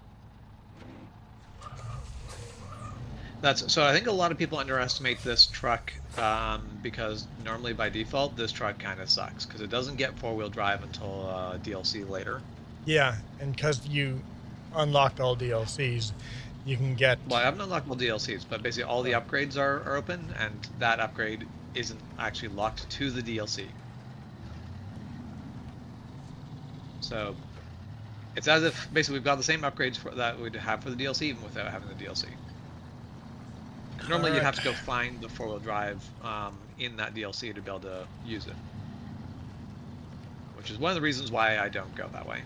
So I think a lot of people underestimate this truck because normally by default this truck kind of sucks because it doesn't get 4-wheel drive until DLC later. Yeah, and because you unlocked all DLCs, you can get. Well, I haven't unlocked all DLCs, but basically all the upgrades are open, and that upgrade isn't actually locked to the DLC. So it's as if basically we've got the same upgrades that we'd have for the DLC even without having the DLC. Normally you'd have to go find the 4-wheel drive in that DLC to be able to use it. Which is one of the reasons why I don't go that way.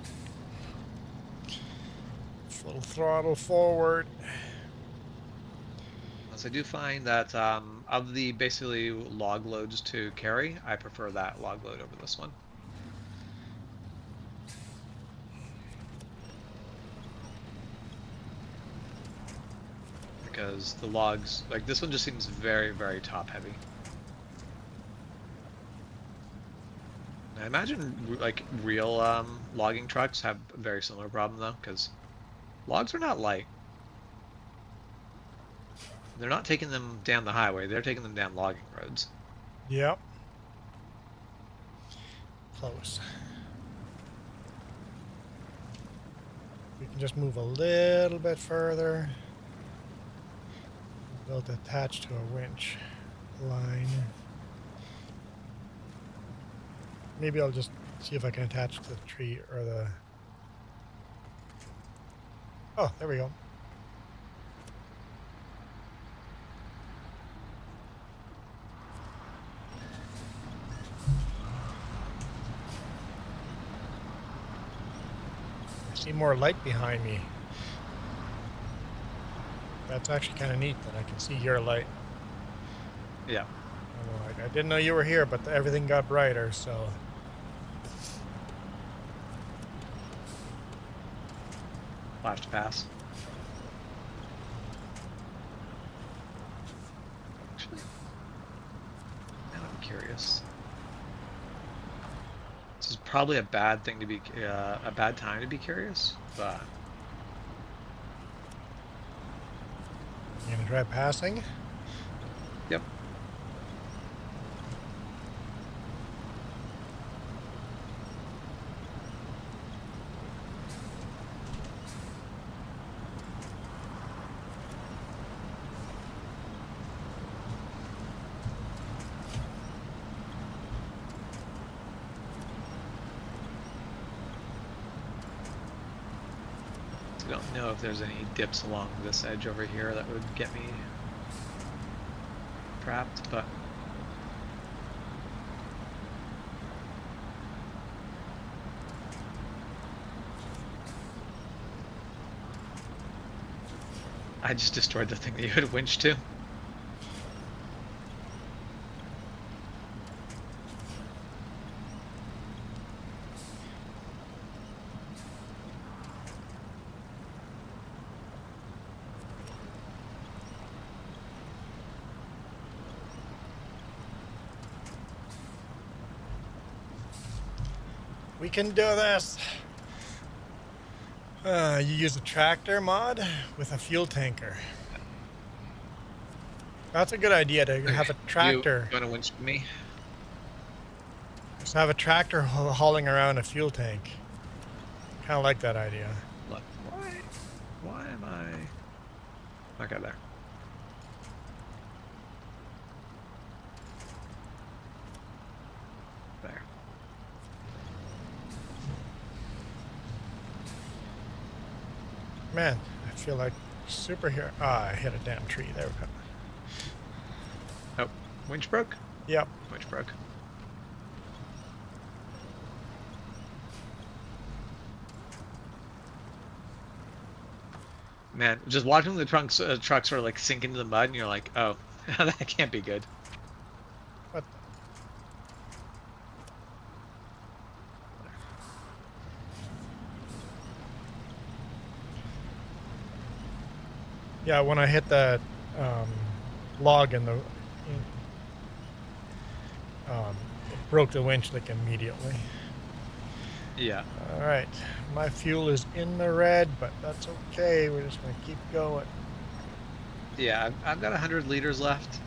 Full throttle forward. Unless I do find that of the basically log loads to carry, I prefer that log load over this one. Because the logs, like this one just seems very, very top heavy. I imagine like real logging trucks have a very similar problem though, because logs are not light. They're not taking them down the highway, they're taking them down logging roads. Yep. Close. We can just move a little bit further. Built attached to a winch line. Maybe I'll just see if I can attach to the tree or the. Oh, there we go. I see more light behind me. That's actually kind of neat that I can see your light. Yeah. I didn't know you were here, but everything got brighter, so. Flash to pass. Actually, now I'm curious. This is probably a bad thing to be, a bad time to be curious, but. You gonna try passing? don't know if there's any dips along this edge over here that would get me trapped, but I just destroyed the thing that you had winch to. We can do this. You use a tractor mod with a fuel tanker. That's a good idea to have a tractor. You want to winch me? Just have a tractor hauling around a fuel tank. Kind of like that idea. Look, why am I? Okay, there. There. Man, I feel like superhero. Ah, I hit a damn tree. There we go. Oh, winch broke? Yep. Winch broke. Man, just watching the truck sort of like sink into the mud, and you're like, oh, that can't be good. What? Yeah, when I hit that log in the, it broke the winch like immediately. Yeah. All right, my fuel is in the red, but that's okay. We're just gonna keep going. Yeah, I've got 100 liters left,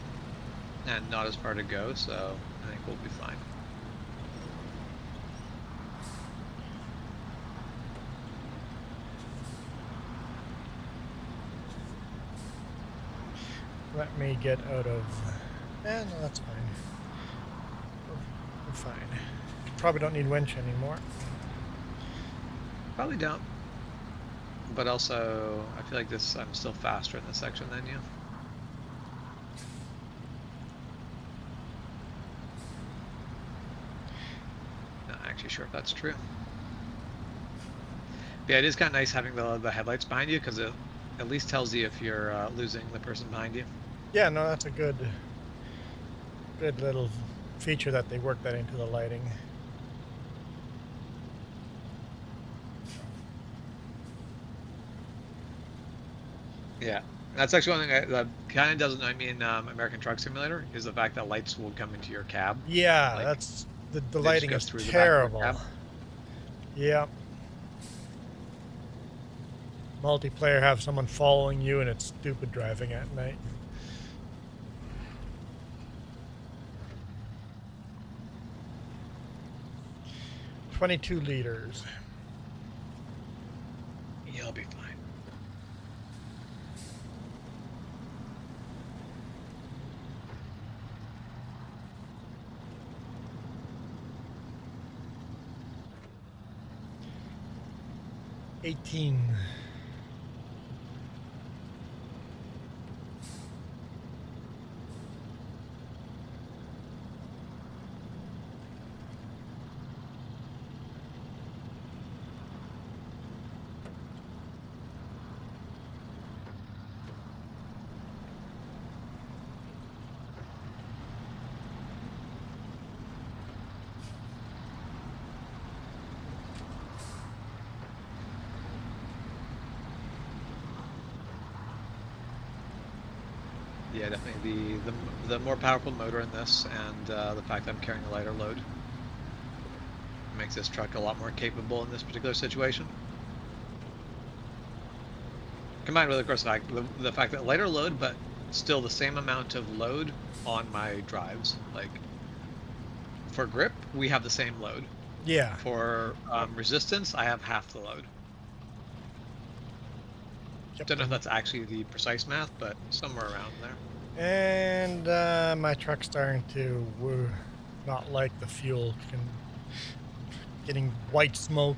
and not as far to go, so I think we'll be fine. Let me get out of. No, that's fine. We're fine. Probably don't need winch anymore. Probably don't. But also, I feel like I'm still faster in this section than you. Not actually sure if that's true. But yeah, it is kind of nice having the headlights behind you, because it at least tells you if you're losing the person behind you. Yeah, no, that's a good little feature that they work that into the lighting. Yeah, that's actually one thing that kind of doesn't annoy me in American Truck Simulator, is the fact that lights will come into your cab. Yeah, like, that's the lighting is through terrible. the back of your Yeah. Multiplayer, have someone following you, and it's stupid driving at night. $22 liters. You'll be fine. $18. Yeah, definitely the more powerful motor in this, and the fact that I'm carrying a lighter load makes this truck a lot more capable in this particular situation. Combined with, of course, the fact that lighter load, but still the same amount of load on my drives. Like, for grip, we have the same load. Yeah. For resistance, I have half the load. Yep. Don't know if that's actually the precise math, but somewhere around there. And my truck's starting to not like the fuel. Getting white smoke.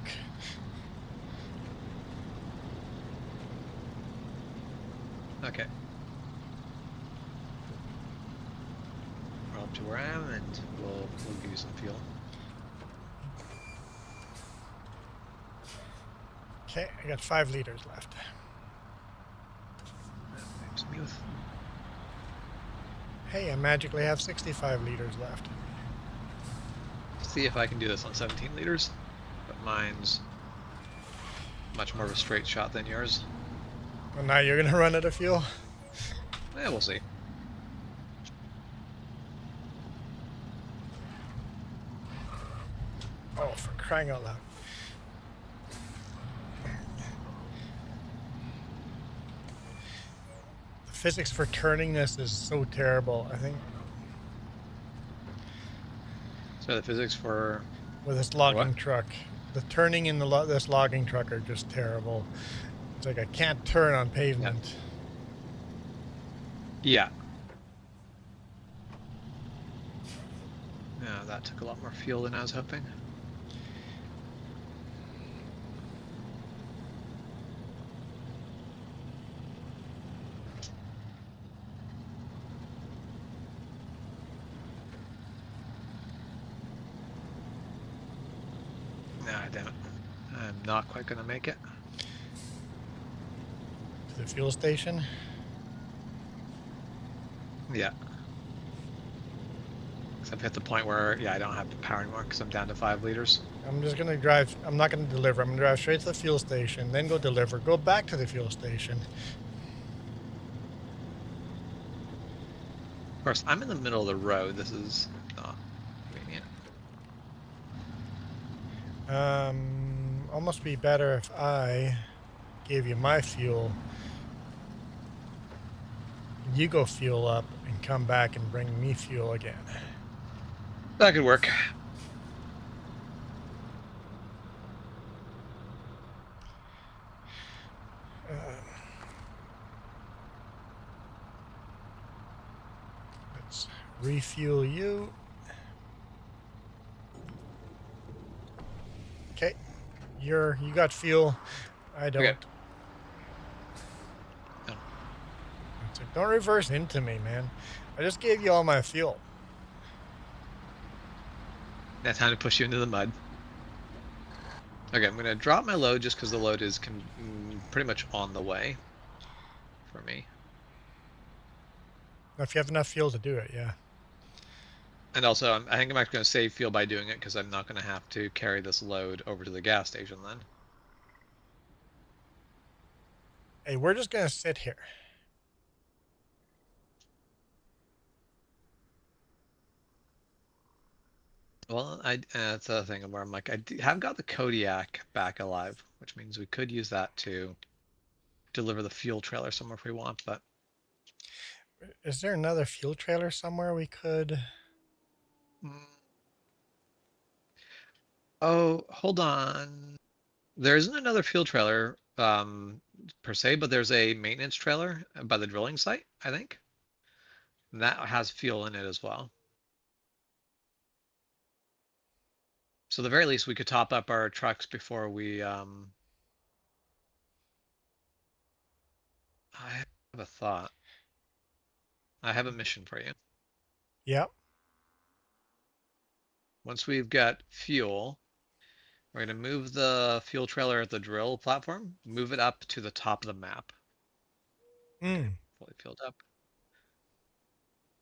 Okay. We're up to where I am, and we'll give you some fuel. Okay, I got 5 liters left. Some youth. Hey, I magically have 65 liters left. See if I can do this on 17 liters, but mine's much more of a straight shot than yours. Well, now you're gonna run out of fuel? Yeah, we'll see. Oh, for crying out loud. The physics for turning this is so terrible, I think. So the physics for... With this logging what? truck. The turning in this logging truck are just terrible. It's like I can't turn on pavement. Yeah. Yeah, that took a lot more fuel than I was hoping. Nah, damn it. I'm not quite gonna make it. To the fuel station. Yeah. Because I've hit the point where, yeah, I don't have the power anymore because I'm down to 5 liters. I'm just gonna drive. I'm not gonna deliver. I'm gonna drive straight to the fuel station, then go deliver, go back to the fuel station. Of course, I'm in the middle of the road. This is not convenient. Almost be better if I gave you my fuel. You go fuel up and come back and bring me fuel again. That could work. Let's refuel you. Okay, you got fuel. I don't. Okay. Oh. It's like, don't reverse into me, man. I just gave you all my fuel. Now time to push you into the mud. Okay, I'm going to drop my load just because the load is pretty much on the way for me. If you have enough fuel to do it, yeah. And also, I think I'm actually going to save fuel by doing it because I'm not going to have to carry this load over to the gas station then. Hey, we're just going to sit here. Well, that's the thing where I'm like, have got the Kodiak back alive, which means we could use that to deliver the fuel trailer somewhere if we want, but... Is there another fuel trailer somewhere we could... Oh, hold on. There isn't another fuel trailer per se, but there's a maintenance trailer by the drilling site, I think. And that has fuel in it as well. So at the very least, we could top up our trucks before we... I have a thought. I have a mission for you. Yep. Once we've got fuel, we're going to move the fuel trailer at the drill platform, move it up to the top of the map. Okay, fully filled up.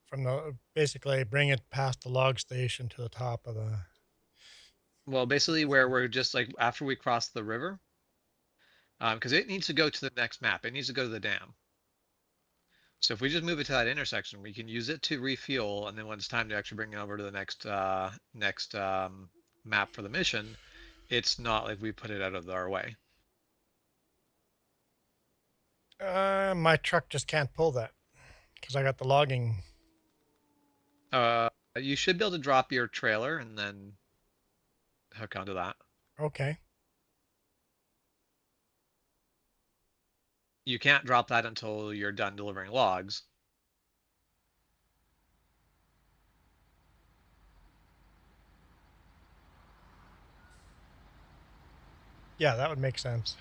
From the... Basically, bring it past the log station to the top of the... Well, basically where we're just like after we cross the river, because it needs to go to the next map. It needs to go to the dam. So if we just move it to that intersection, we can use it to refuel, and then when it's time to actually bring it over to the next map for the mission, it's not like we put it out of our way. My truck just can't pull that because I got the logging. You should be able to drop your trailer and then hook onto that. Okay. You can't drop that until you're done delivering logs. Yeah, that would make sense.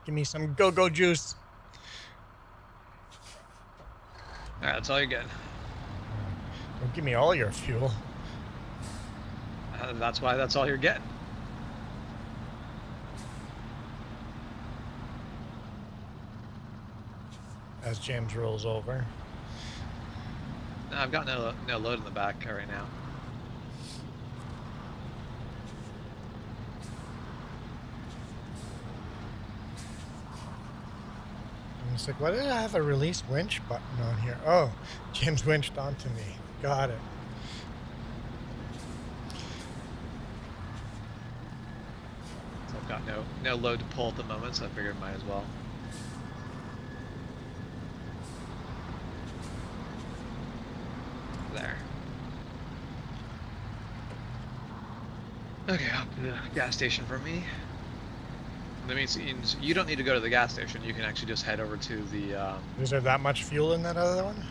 Give me some go-go juice. Alright, that's all you're getting. Don't give me all your fuel. That's why that's all you're getting. As James rolls over. No, I've got no load in the back right now. And it's like, why did I have a release winch button on here? Oh, James winched onto me. Got it. So I've got no load to pull at the moment, so I figured might as well. There. Okay, up to the gas station for me. That means you don't need to go to the gas station. You can actually just head over to the. Is there that much fuel in that other one?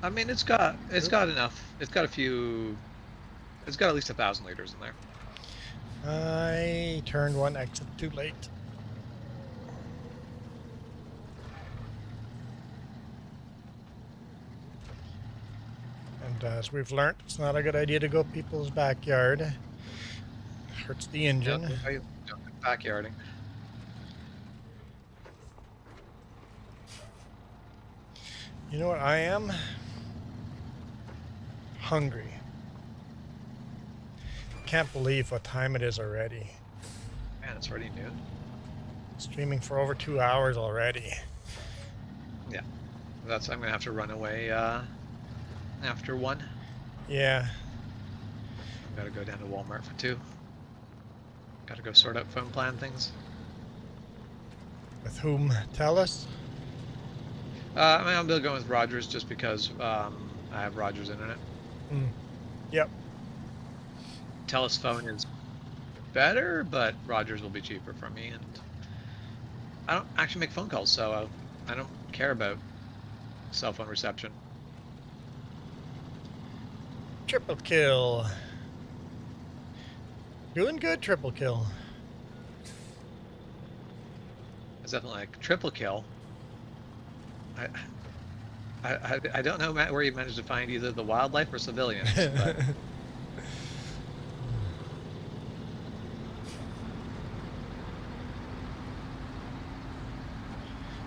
I mean, it's got enough. It's got a few. It's got at least 1,000 liters in there. I turned one exit too late. And as we've learnt, it's not a good idea to go people's backyard. It hurts the engine. No, backyarding. You know what I am? Hungry. Can't believe what time it is already. Man, it's already noon. Streaming for over 2 hours already. Yeah, I'm gonna have to run away after 1. Yeah. Gotta go down to Walmart for 2. Gotta go sort out phone plan things. With whom? Tell us. I mean, I'll be going with Rogers just because I have Rogers internet. Yep. Telus phone is better, but Rogers will be cheaper for me, and I don't actually make phone calls, so I don't care about cell phone reception. Triple kill. Doing good, triple kill. It's definitely like triple kill. I don't know where you managed to find either the wildlife or civilians. But...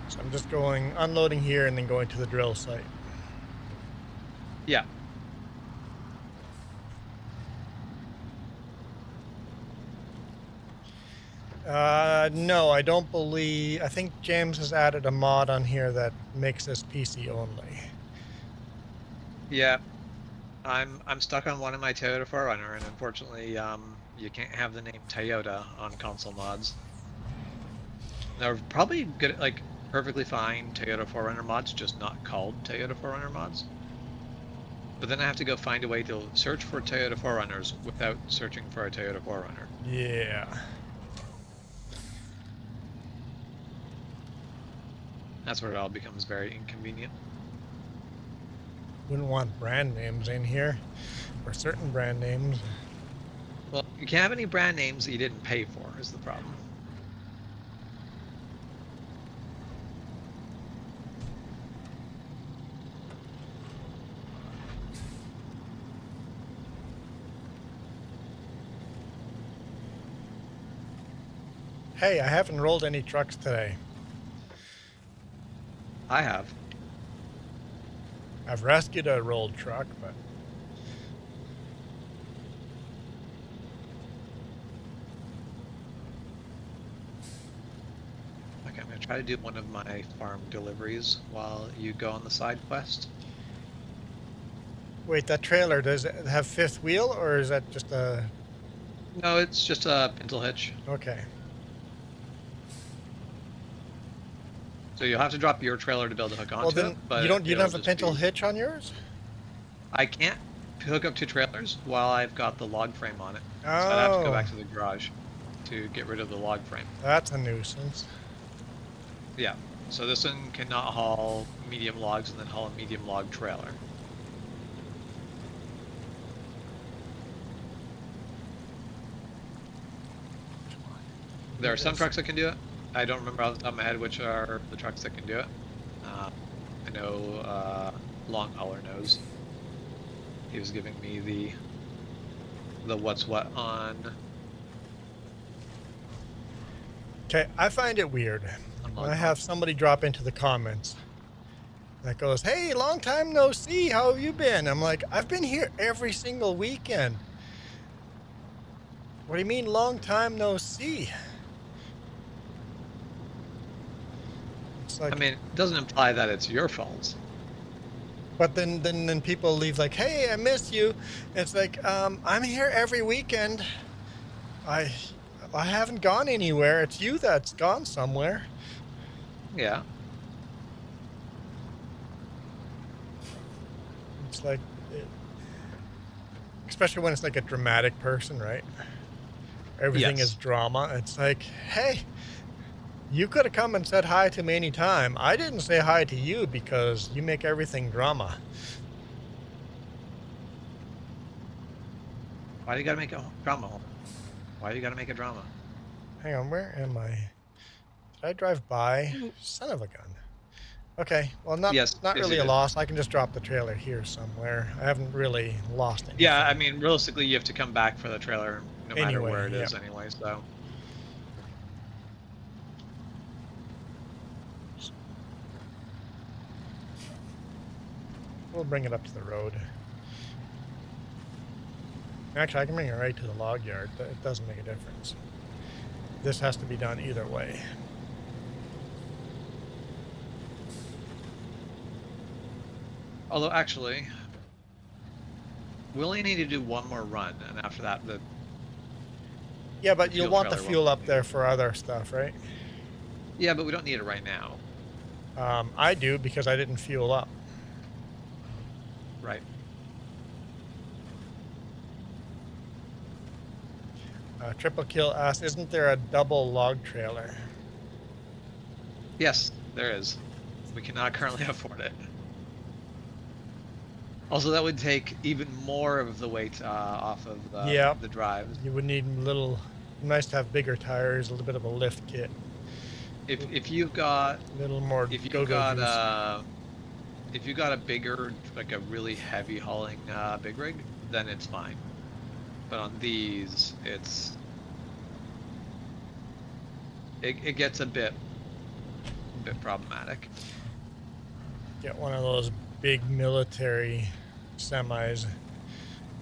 So I'm just unloading here and then going to the drill site. Yeah. No, I don't believe. I think James has added a mod on here that makes this PC only. Yeah. I'm stuck on one of my Toyota 4Runner, and unfortunately, you can't have the name Toyota on console mods. They're probably good, like perfectly fine Toyota 4Runner mods, just not called Toyota 4Runner mods. But then I have to go find a way to search for Toyota 4Runners without searching for a Toyota 4Runner. Yeah. That's where it all becomes very inconvenient. Wouldn't want brand names in here, or certain brand names. Well, you can't have any brand names that you didn't pay for, is the problem. Hey, I haven't rolled any trucks today. I have. I've rescued a rolled truck, but... Okay, I'm going to try to do one of my farm deliveries while you go on the side quest. Wait, that trailer, does it have fifth wheel, or is that just a... No, it's just a pintle hitch. Okay. So you'll have to drop your trailer to be able to hook onto Well, then it. But you don't have a just pintle hitch on yours? I can't hook up 2 trailers while I've got the log frame on it. Oh. So I'd have to go back to the garage to get rid of the log frame. That's a nuisance. Yeah. So this one cannot haul medium logs and then haul a medium log trailer. There are some trucks that can do it. I don't remember off the top of my head which are the trucks that can do it. I know Long Hauler knows. He was giving me the what's what on. Okay, I find it weird. I have somebody drop into the comments that goes, "Hey, long time no see. How have you been?" I'm like, "I've been here every single weekend." What do you mean, long time no see? It's like, I mean, it doesn't imply that it's your fault. but then people leave like, "Hey, I miss you." It's like, I'm here every weekend. I haven't gone anywhere. It's you that's gone somewhere. Yeah. It's like, especially when it's like a dramatic person, right? Everything Yes. is drama. It's like, hey, you could have come and said hi to me anytime. I didn't say hi to you because you make everything drama. Why do you gotta make a drama? Why do you gotta make a drama? Hang on, where am I? Did I drive by? Son of a gun. Okay, well, not Yes, really you a did. loss. I can just drop the trailer here somewhere. I haven't really lost anything. Yeah, I mean, realistically, you have to come back for the trailer no matter Anyway, where it yeah. is anyway, so. We'll bring it up to the road. Actually, I can bring it right to the log yard. It doesn't make a difference. This has to be done either way. Although, actually, we only need to do one more run, and after that, Yeah, but the you'll fuel want the trailer fuel won't up be there needed. for other stuff, right? Yeah, but we don't need it right now. I do because I didn't fuel up. Right. Triple Kill asks, isn't there a double log trailer? Yes, there is. We cannot currently afford it. Also, that would take even more of the weight off of the drives. You would need nice to have bigger tires, a little bit of a lift kit. If you've got A little more if you go-go juice. if you got a bigger, like a really heavy hauling big rig, then it's fine. But on these, it gets a bit problematic. Get one of those big military semis.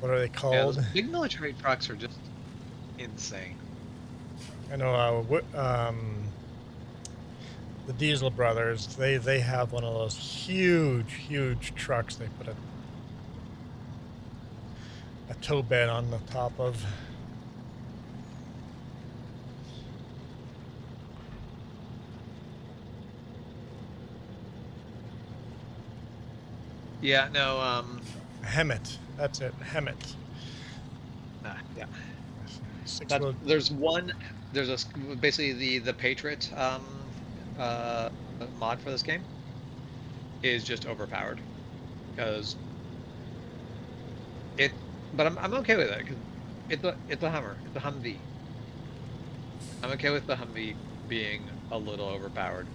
What are they Yeah, called? those big military trucks are just insane. I know the Diesel brothers, they have one of those huge trucks they put a tow bed on the top of. Yeah, no, Hemet. That's it. Hemet. yeah. Six-wheel. There's basically the Patriot mod for this game is just overpowered because but I'm okay with it because it's a Hummer, it's a Humvee. I'm okay with the Humvee being a little overpowered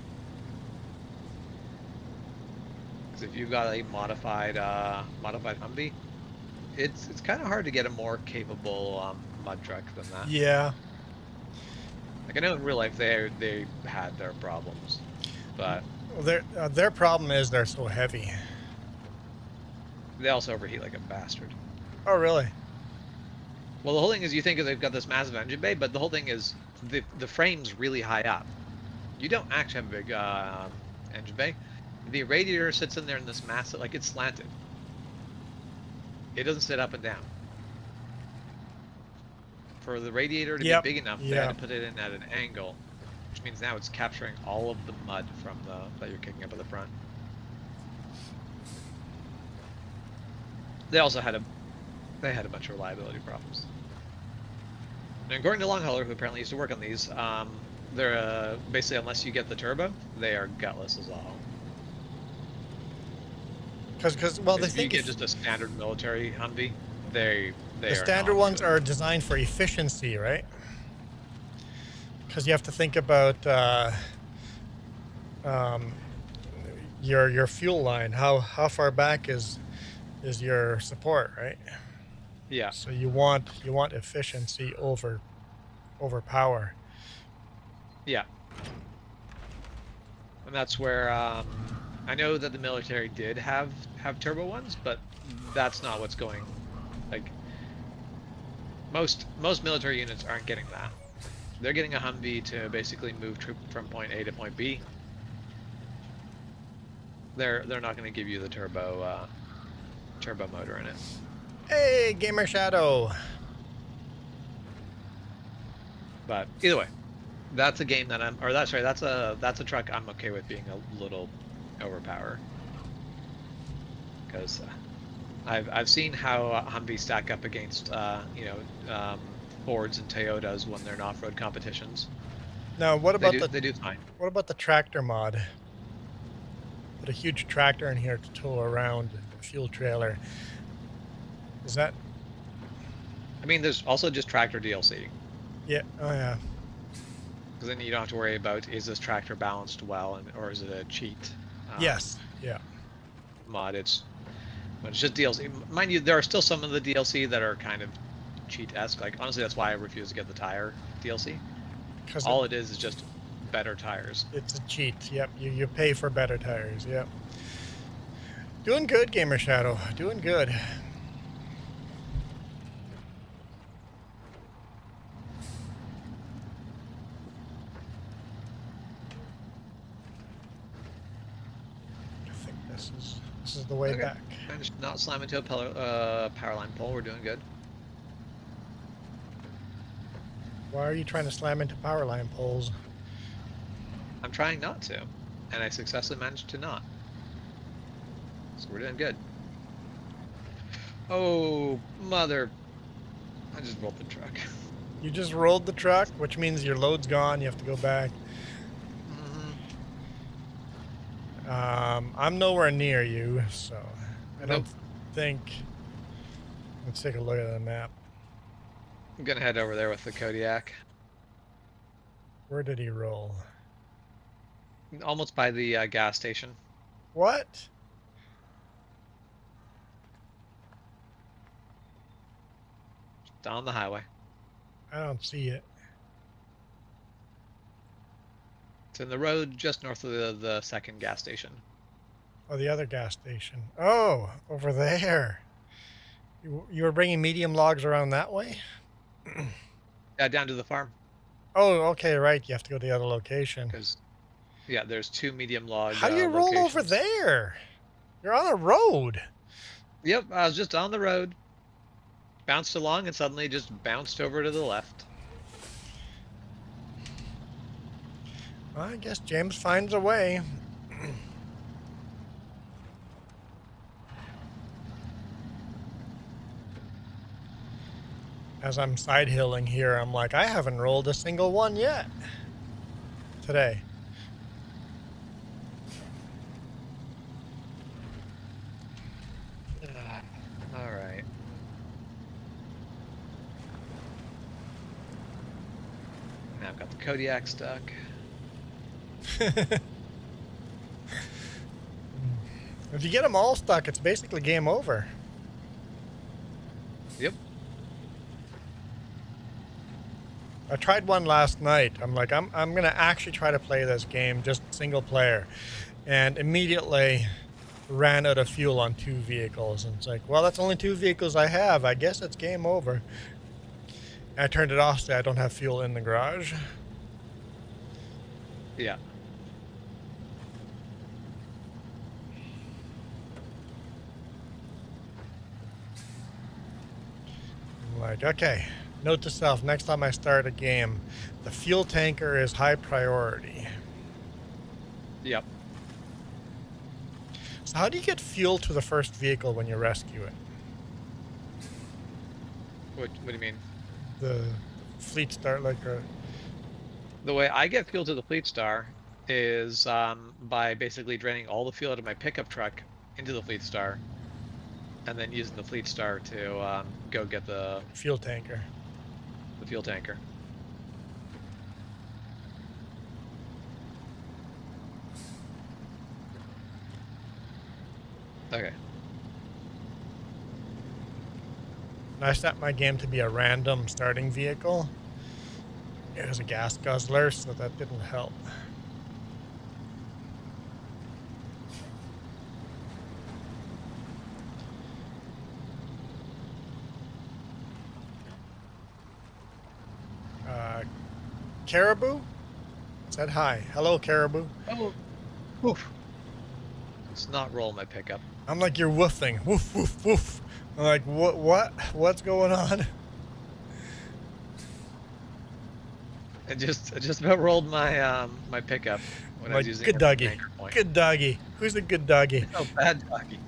because if you've got a modified Humvee, it's kind of hard to get a more capable mud truck than that. Yeah. Like I know in real life they had their problems, but their problem is they're so heavy. they also overheat like a bastard. Oh, really? Well, the whole thing is you think they've got this massive engine bay, but the whole thing is the frame's really high up. You don't actually have a big engine bay. The radiator sits in there in this massive, like it's slanted. It doesn't sit up and down. For the radiator to be big enough, they had to put it in at an angle, which means now it's capturing all of the mud from that you're kicking up at the front. They also had a bunch of reliability problems. And according to Longhauler, who apparently used to work on these, they're basically, unless you get the turbo, they are gutless as all. Because well, they if think you get just a standard military Humvee, the standard ones are designed for efficiency, right? Because you have to think about your fuel line. How far back is your support, right? Yeah. So you want efficiency over power. Yeah. And that's where I know that the military did have turbo ones, but that's not what's going. Like most military units aren't getting that. They're getting a Humvee to basically move troop from point A to point B. They're not going to give you the turbo motor in it. Hey, Gamer Shadow. But either way, that's a game that that's a truck I'm okay with being a little overpowered. Because I've seen how Humvees stack up against Fords and Toyotas when they're in off-road competitions. Now, what about they do fine. What about the tractor mod? Put a huge tractor in here to tow around a fuel trailer. Is that? I mean, there's also just tractor DLC. Yeah. Oh yeah. Because then you don't have to worry about, is this tractor balanced well, or is it a cheat? Yes. Yeah. Mod. It's just DLC. Mind you, there are still some of the DLC that are kind of cheat-esque. Like honestly, that's why I refuse to get the tire DLC. Because all it is just better tires. It's a cheat. Yep. You pay for better tires. Yep. Doing good, Gamer Shadow. Doing good. I think this is the way back. Managed to not slam into a power line pole. We're doing good. Why are you trying to slam into power line poles? I'm trying not to, and I successfully managed to not. So we're doing good. Oh, mother. I just rolled the truck. You just rolled the truck, which means your load's gone. You have to go back. Mm-hmm. I'm nowhere near you, so I don't think... Let's take a look at the map. I'm gonna head over there with the Kodiak. Where did he roll? Almost by the gas station. What? Just on the highway. I don't see it. It's in the road just north of the second gas station. Oh, the other gas station. Oh, over there. You were bringing medium logs around that way? Yeah, down to the farm. Oh, okay, right. You have to go to the other location. Because, yeah, there's 2 medium log How do you roll locations. over there? You're on a road. Yep, I was just on the road. Bounced along and suddenly just bounced over to the left. Well, I guess James finds a way. As I'm side hilling here, I'm like, I haven't rolled a single one yet today. All right. Now I've got the Kodiak stuck. If you get them all stuck, it's basically game over. Yep. I tried one last night. I'm like, I'm gonna actually try to play this game just single player, and immediately ran out of fuel on 2 vehicles. And it's like, well, that's only 2 vehicles I have. I guess it's game over. And I turned it off, so I don't have fuel in the garage. Yeah. I'm like, okay. Note to self, next time I start a game, the fuel tanker is high priority. Yep. So how do you get fuel to the first vehicle when you rescue it? What do you mean? The fleet start, like The way I get fuel to the Fleet Star is by basically draining all the fuel out of my pickup truck into the Fleet Star, and then using the Fleet Star to go get the fuel tanker. The fuel tanker. Okay. And I set my game to be a random starting vehicle. It was a gas guzzler, so that didn't help. Caribou said hi. Hello, Caribou. Oh, woof. Let's not roll my pickup. I'm like, you're woofing. Woof, woof, woof. I'm like, what's going on? I just about rolled my my pickup when I was using good it as an doggy. anchor point. Good doggy. Who's a good doggy? Oh, bad doggy.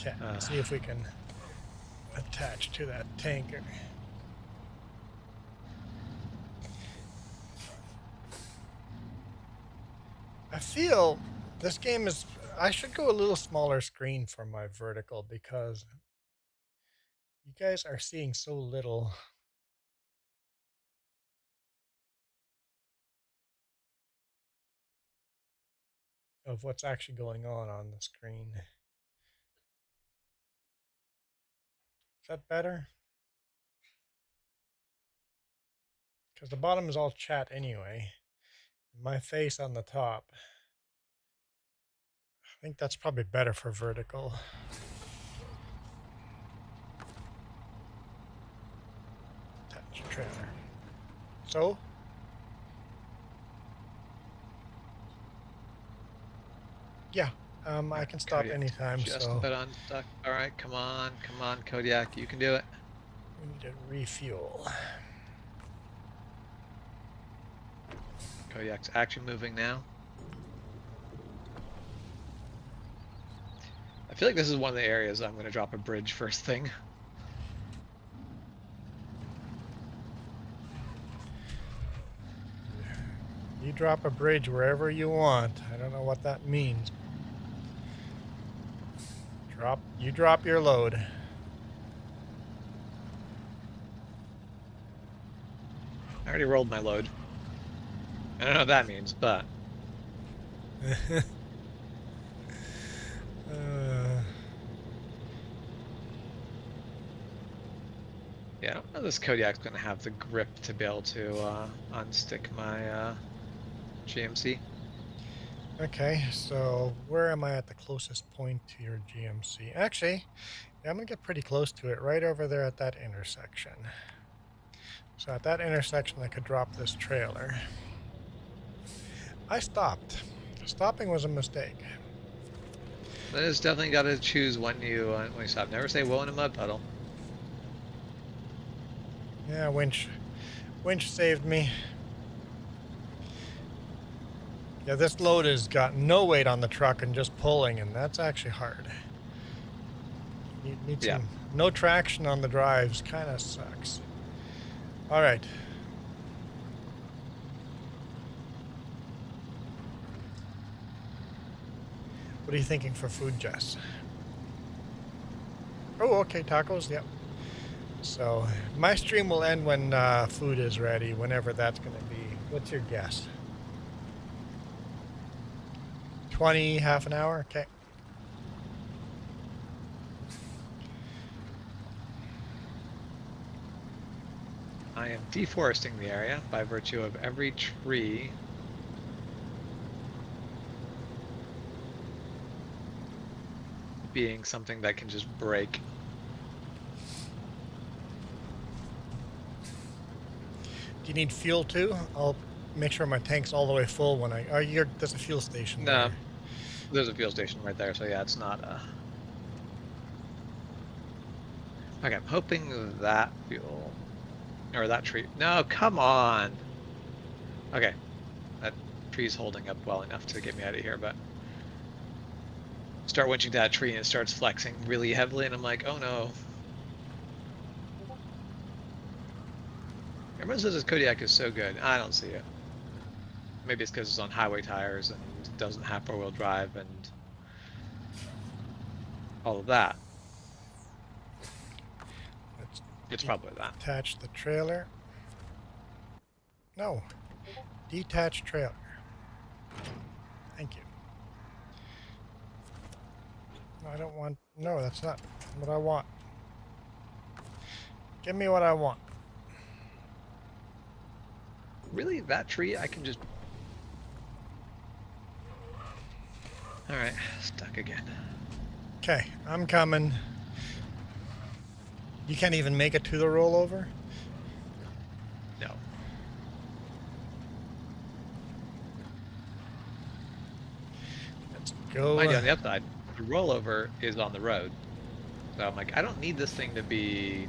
Okay, let's see if we can attach to that tanker. I feel this game is... I should go a little smaller screen for my vertical because you guys are seeing so little. Of what's actually going on the screen. Is that better? Because the bottom is all chat anyway. My face on the top. I think that's probably better for vertical. Attach trailer. So? Yeah, I can stop Kodiak, anytime, just so... about unstuck. All right, come on, Kodiak, you can do it. We need to refuel. Kodiak's actually moving now. I feel like this is one of the areas I'm going to drop a bridge first thing. You drop a bridge wherever you want. I don't know what that means. You drop your load. I already rolled my load. I don't know what that means, but... Yeah, I don't know this Kodiak's going to have the grip to be able to unstick my GMC. Okay, so where am I at the closest point to your GMC? Actually, yeah, I'm going to get pretty close to it, right over there at that intersection. So at that intersection, I could drop this trailer. I stopped. Stopping was a mistake. Then it's definitely got to choose when you stop. Never say whoa in a mud puddle. Yeah, winch saved me. Yeah, this load has got no weight on the truck and just pulling, and that's actually hard. You need some... No traction on the drives, kind of sucks. All right. What are you thinking for food, Jess? Oh, okay, tacos, yep. So, my stream will end when food is ready, whenever that's going to be. What's your guess? 20, half an hour? Okay. I am deforesting the area by virtue of every tree being something that can just break. Do you need fuel too? I'll make sure my tank's all the way full when I... Oh, there's a fuel station No, there. there's a fuel station right there, so yeah, it's not Okay, I'm hoping that fuel... Or that tree... No, come on! Okay, that tree's holding up well enough to get me out of here, but... start winching that tree and it starts flexing really heavily, and I'm like, oh no. Everyone says this Kodiak is so good. I don't see it. Maybe it's because it's on highway tires and doesn't have four-wheel drive and all of that. It's probably that. Attach the trailer. No. Detach trailer. Thank you. No, I don't want... No, that's not what I want. Give me what I want. Really? That tree? I can just... Alright, stuck again. Okay, I'm coming. You can't even make it to the rollover? No. Let's go. Mind you, on the upside, the rollover is on the road. So I'm like, I don't need this thing to be...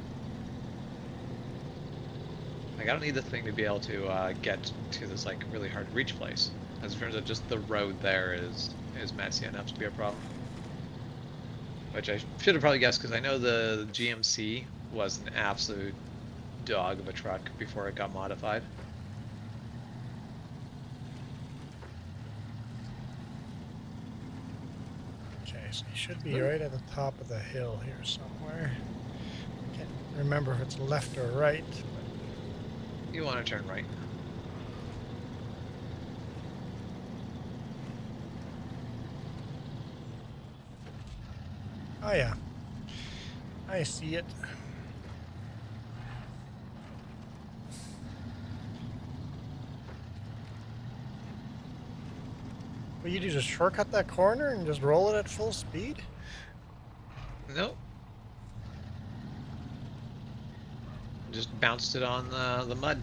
Like, I don't need this thing to be able to get to this, like, really hard to reach place. As it turns out, just the road there is messy enough to be a problem. Which I should have probably guessed, because I know the GMC was an absolute dog of a truck before it got modified. Okay, so you should be right at the top of the hill here somewhere. Can't remember if it's left or right. But... You want to turn right. Oh yeah, I see it. Well, you do just shortcut that corner and just roll it at full speed? Nope. Just bounced it on the mud.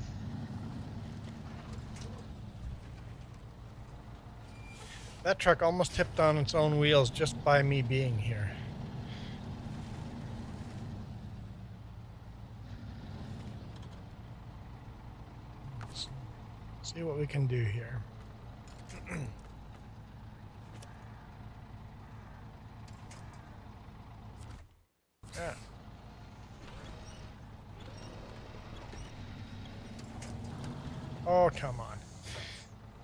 That truck almost tipped on its own wheels just by me being here. Let's see what we can do here. Yeah. Oh, come on.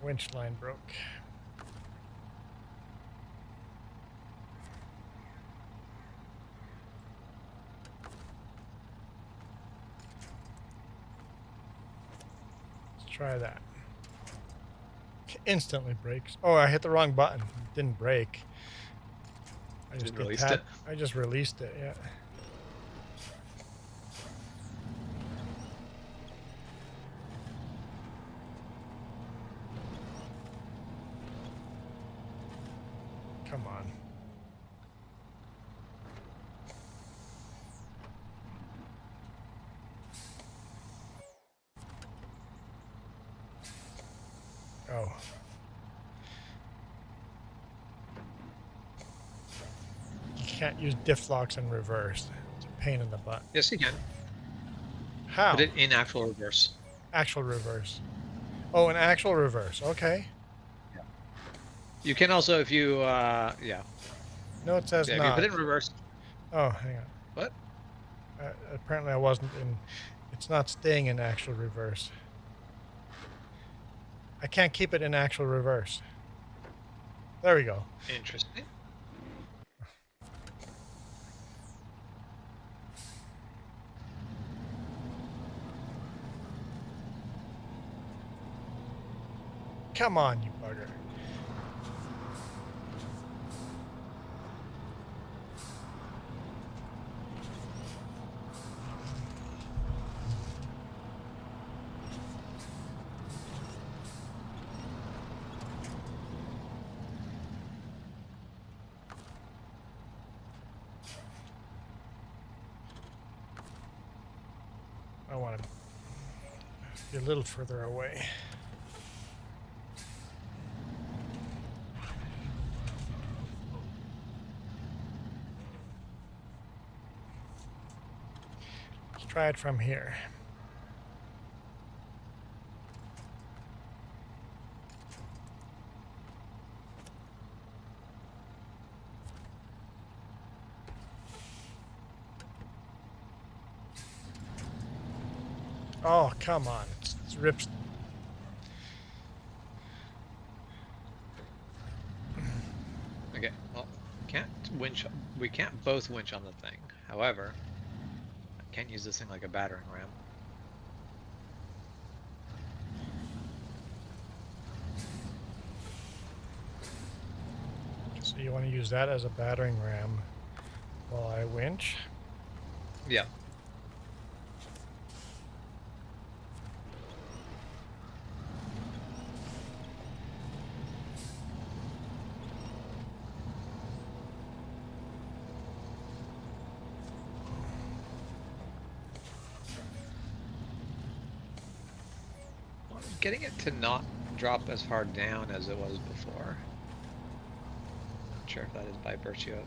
Winch line broke. Try that. Instantly breaks. Oh, I hit the wrong button. It didn't break. I just released it. I just released it, yeah. Come on. Oh. You can't use diff locks in reverse. It's a pain in the butt. Yes, you can. How? Put it in actual reverse. Actual reverse. Oh, an actual reverse. Okay. Yeah. You can also, if you, yeah. No, it says Yeah, not. if you put it in reverse. Oh, hang on. What? Apparently I wasn't in... It's not staying in actual reverse. I can't keep it in actual reverse. There we go. Interesting. Come on, you bugger. I want to be a little further away. Let's try it from here. Oh, come on. It's rips. Okay, well, can't winch. We can't both winch on the thing. However, I can use this thing like a battering ram. So you want to use that as a battering ram while I winch? Yeah. Getting it to not drop as far down as it was before. Not sure if that is by virtue of.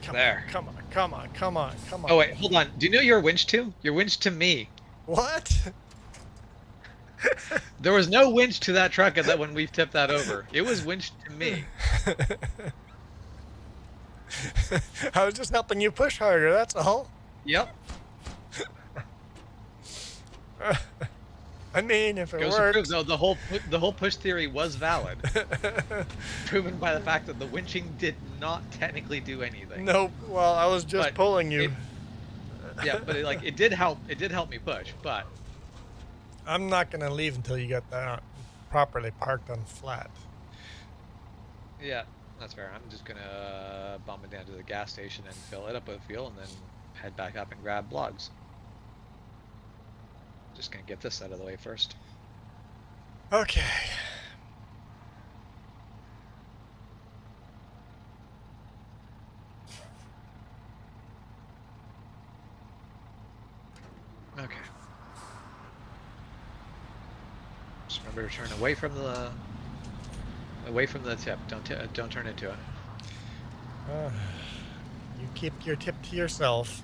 Come There. on, come on, come on, come on, come on. Oh wait, hold on. Do you know you're winched to? You're winched to me. What? There was no winch to that truck that when we tipped that over. It was winched to me. I was just helping you push harder, that's all. Yep. I mean, if it Goes to works. prove though the whole push theory was valid. Proven by the fact that the winching did not technically do anything. Nope. Well, I was just pulling you. Yeah, but it did help. It did help me push, but I'm not gonna leave until you get that properly parked on flat. yeah, that's fair. I'm just gonna bomb it down to the gas station and fill it up with fuel, and then head back up and grab logs. Just gonna get this out of the way first. Okay. Okay. Just remember to turn away from the tip. Don't turn into it. You keep your tip to yourself.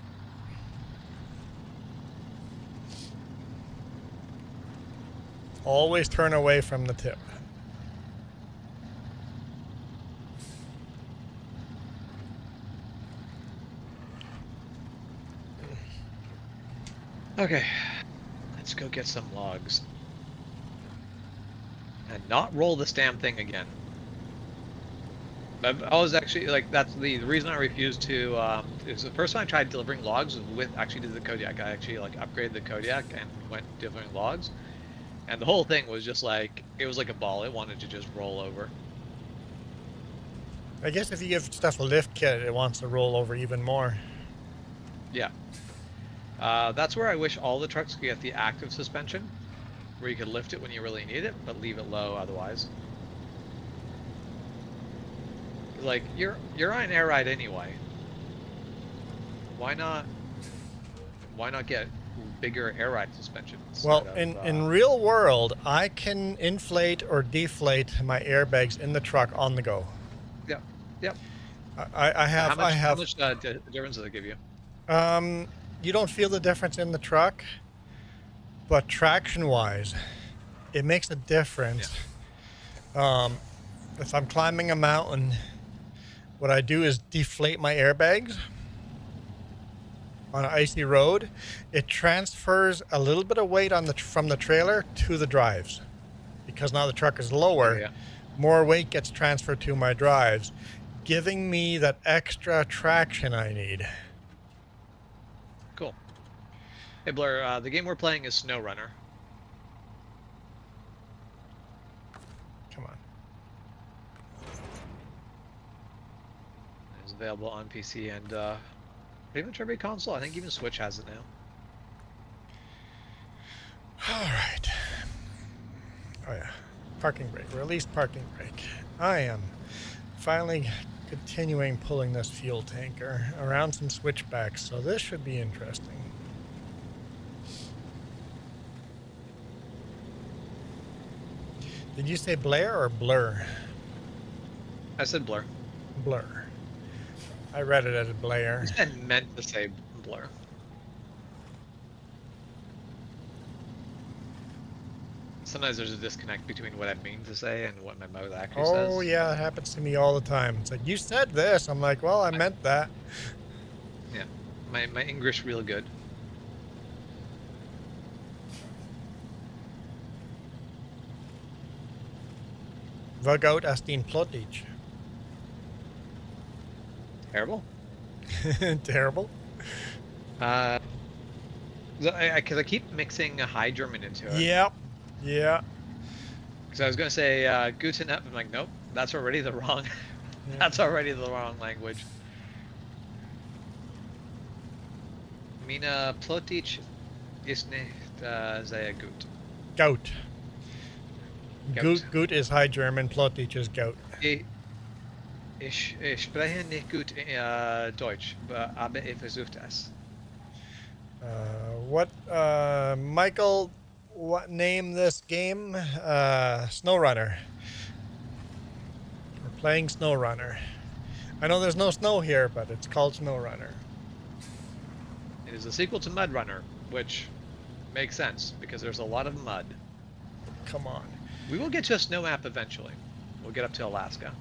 Always turn away from the tip. Okay, let's go get some logs. And not roll this damn thing again. I was actually, like, that's the reason I refused to, is the first time I tried delivering logs with, actually did the Kodiak. I actually, like, upgraded the Kodiak and went delivering logs. And the whole thing was just like, it was like a ball. It wanted to just roll over. I guess if you give stuff a lift kit, it wants to roll over even more. Yeah. That's where I wish all the trucks could get the active suspension, where you could lift it when you really need it, but leave it low otherwise. Like, you're on an air ride anyway. Why not get bigger air ride suspension? Well, in real world, I can inflate or deflate my airbags in the truck on the go. Yep. Yep. I have. How much difference does it give you? You don't feel the difference in the truck, but traction-wise, it makes a difference. Yeah. If I'm climbing a mountain, what I do is deflate my airbags on an icy road. It transfers a little bit of weight from the trailer to the drives, because now the truck is lower. Yeah. More weight gets transferred to my drives, giving me that extra traction I need. Cool. Hey Blair, the game we're playing is Snowrunner. Come on. It's available on PC and pretty much every console. I think even Switch has it now. All right. Oh yeah. Parking brake. Release parking brake. I am finally continuing pulling this fuel tanker around some switchbacks, so this should be interesting. Did you say Blair or Blur? I said Blur. Blur. I read it as Blair. I meant to say Blur. Sometimes there's a disconnect between what I mean to say and what my mouth actually says. Oh yeah, it happens to me all the time. It's like, you said this. I'm like, well, I meant that. Yeah. my English real good. Vad out as din plottage? Terrible. Terrible. Because I keep mixing a High German into it. Yep. Yeah. Because I was gonna say Guten Up. I'm like, nope, that's already the wrong. That's already the wrong language. Mina plotich ist nicht sehr gut. Goat. Gut is High German, plottage is goat. Ich spreche nicht gut Deutsch, aber ich versuche es. Michael, what name this game? Snowrunner. We're playing Snowrunner. I know there's no snow here, but it's called Snowrunner. It is a sequel to Mud Runner, which makes sense because there's a lot of mud. Come on. We will get to a snow map eventually. We'll get up to Alaska.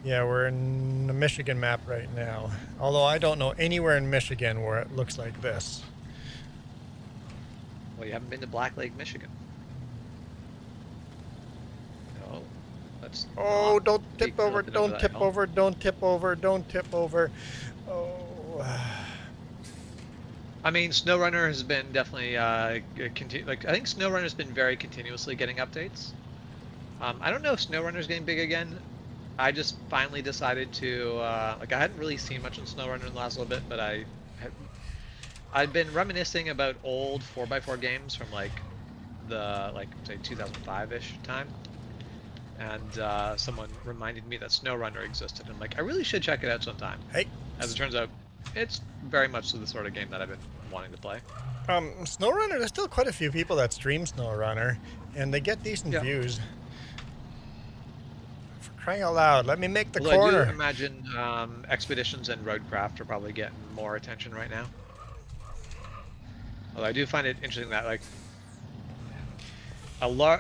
Yeah, we're in the Michigan map right now. Although I don't know anywhere in Michigan where it looks like this. Well, you haven't been to Black Lake, Michigan. No, that's. Oh, don't tip over, don't tip over, don't tip over, don't tip over. Oh. I mean, Snowrunner has been definitely I think Snowrunner's been very continuously getting updates. I don't know if Snowrunner's getting big again. I just finally decided to I hadn't really seen much on Snowrunner in the last little bit, but I'd been reminiscing about old 4x4 games from say 2005-ish time, and someone reminded me that Snowrunner existed. I'm like, I really should check it out sometime. Hey. As it turns out, it's very much the sort of game that I've been wanting to play. Snowrunner, there's still quite a few people that stream Snowrunner, and they get decent views. For crying out loud, let me make the corner. I do imagine Expeditions and Roadcraft are probably getting more attention right now. Although I do find it interesting that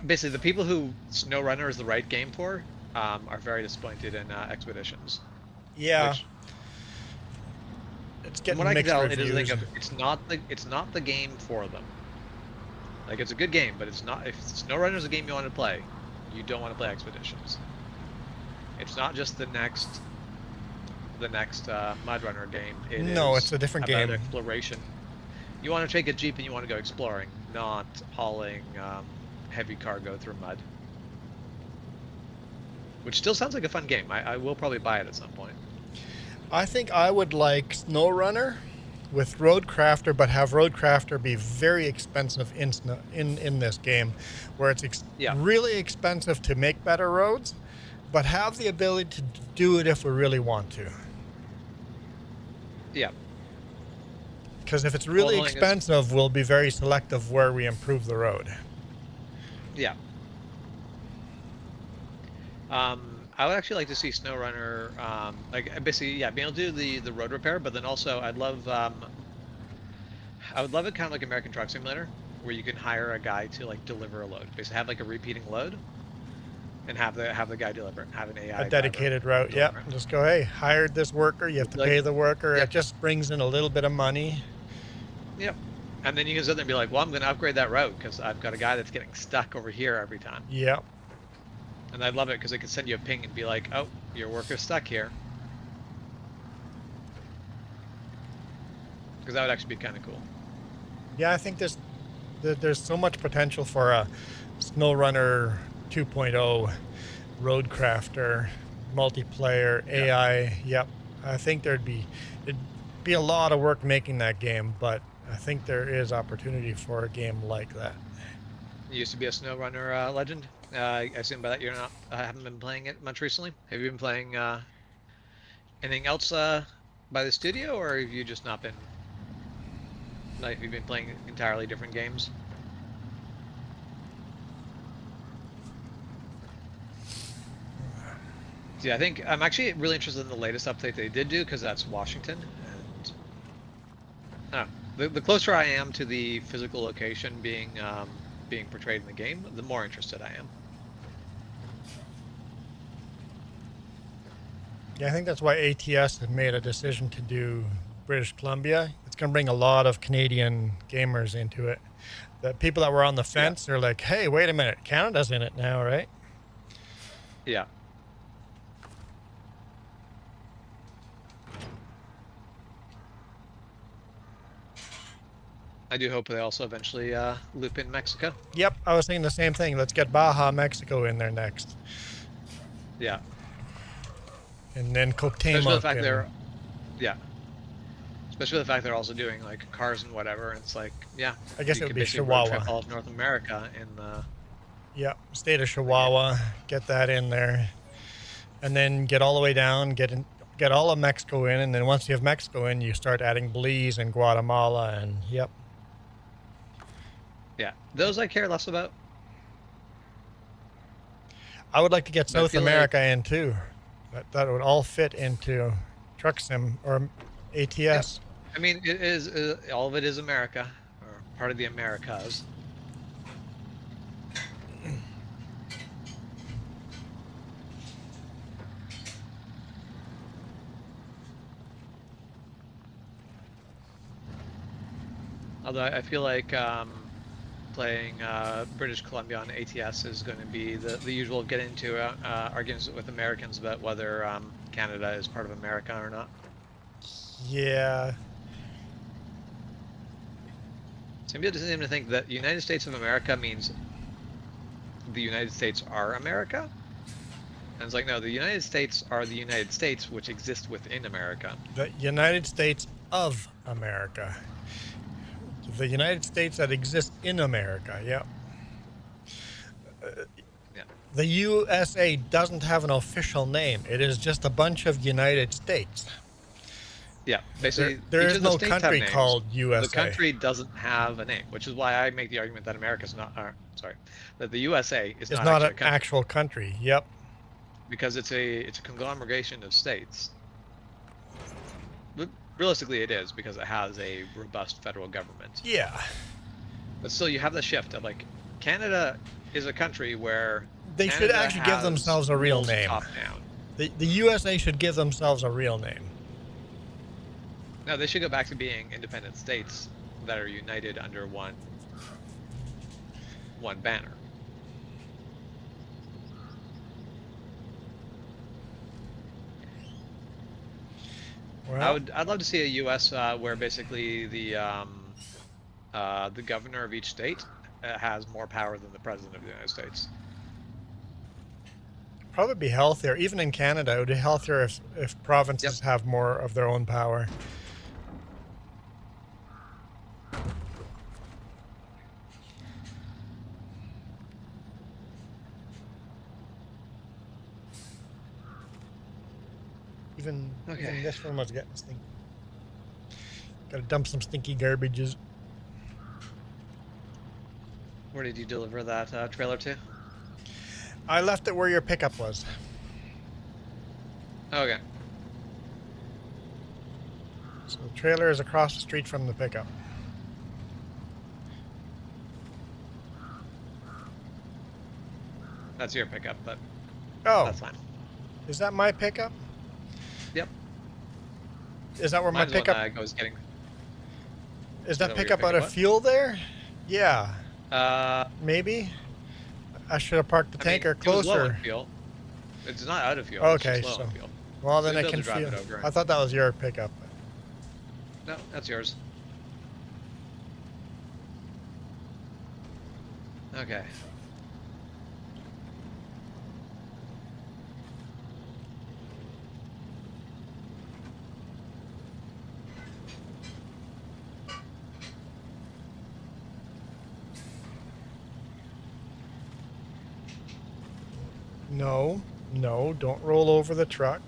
basically the people who Snowrunner is the right game for are very disappointed in Expeditions. Yeah. Which, it's getting from what mixed I can reviews. tell, it's not the game for them. Like, it's a good game, but it's not. If Snowrunner is a game you want to play, you don't want to play Expeditions. It's not just the next Mud Runner game. It's a different game. Exploration. You want to take a Jeep and you want to go exploring, not hauling heavy cargo through mud. Which still sounds like a fun game. I will probably buy it at some point. I think I would like Snowrunner with Roadcrafter, but have Roadcrafter be very expensive in this game, where it's really expensive to make better roads, but have the ability to do it if we really want to. Yeah. Because if it's really expensive, we'll be very selective where we improve the road. Yeah. I would actually like to see Snowrunner, being able to do the road repair, but then also I would love it kind of like American Truck Simulator, where you can hire a guy to deliver a load. Basically, have a repeating load, and have the guy deliver it. Have an AI. A dedicated route. Yep. Just go, hey, hired this worker. You have to pay the worker. It just brings in a little bit of money. Yep. And then you can sit there and be like, well, I'm going to upgrade that route because I've got a guy that's getting stuck over here every time. Yep. And I love it because it can send you a ping and be like, oh, your worker's stuck here. Because that would actually be kind of cool. Yeah, I think there's so much potential for a Snowrunner 2.0 Roadcrafter multiplayer AI. Yep. I think it'd be a lot of work making that game, but I think there is opportunity for a game like that. You used to be a Snowrunner legend. I assume by that you're not haven't been playing it much recently. Have you been playing anything else by the studio, or have you just not been? Like, you've been playing entirely different games? See, I think I'm actually really interested in the latest update they did do, because that's Washington. And the closer I am to the physical location being portrayed in the game, the more interested I am. Yeah, I think that's why ATS had made a decision to do British Columbia, it's going to bring a lot of Canadian gamers into it. The people that were on the fence are like, hey, wait a minute, Canada's in it now, right? Yeah. I do hope they also eventually loop in Mexico. Yep, I was thinking the same thing. Let's get Baja, Mexico in there next. Yeah. And then Especially Cuauhtemoc. the fact they're, yeah. Especially the fact they're also doing like cars and whatever. And it's like, yeah. I guess you it would could be basically road Chihuahua. trip all of North America in the. Yeah, state of Chihuahua. Get that in there, and then get all the way down. Get all of Mexico in, and then once you have Mexico in, you start adding Belize and Guatemala, and yep. Yeah, those I care less about. I would like to get But I South feel America in too. That would all fit into Truck Sim or ATS. I mean, it is all of it is America, or part of the Americas. Although I feel like playing British Columbia on ATS is going to be the usual get into arguments with Americans about whether Canada is part of America or not. Yeah. Some people seem to think that United States of America means the United States are America. And it's like, no, the United States are the United States, which exist within America. The United States of America. The United States that exist in America, yep. Yeah. The USA doesn't have an official name. It is just a bunch of United States. Yeah, basically, there each is of the no states have country names. called USA. The country doesn't have a name, which is why I make the argument that America's not. Sorry, that the USA is It's not not actually an actual country. Yep. because it's a conglomeration of states. But realistically, it is because it has a robust federal government. Yeah. But still, you have the shift of like Canada is a country where they should actually give themselves a real name. Top down. The USA should give themselves a real name. No, they should go back to being independent states that are united under one banner. Well, I'd love to see a U.S. Where basically the governor of each state has more power than the president of the United States. probably be healthier. Even in Canada, it would be healthier if provinces have more of their own power. Even this one was getting stinky. Gotta dump some stinky garbages. Where did you deliver that trailer to? I left it where your pickup was. Okay. So the trailer is across the street from the pickup. That's your pickup, but that's fine. Is that my pickup? Yep. Is that where Mine's my pickup? One that I was getting. Is that where pickup your out of pickup fuel there? Yeah. was? Maybe. I should have parked the tanker It was low closer. in fuel. It's not out of fuel. Okay, it's just low in so- fuel. Well, So then I you'll be can able to drive feel. it over. I thought that was your pickup. No, that's yours. Okay. No, don't roll over the truck.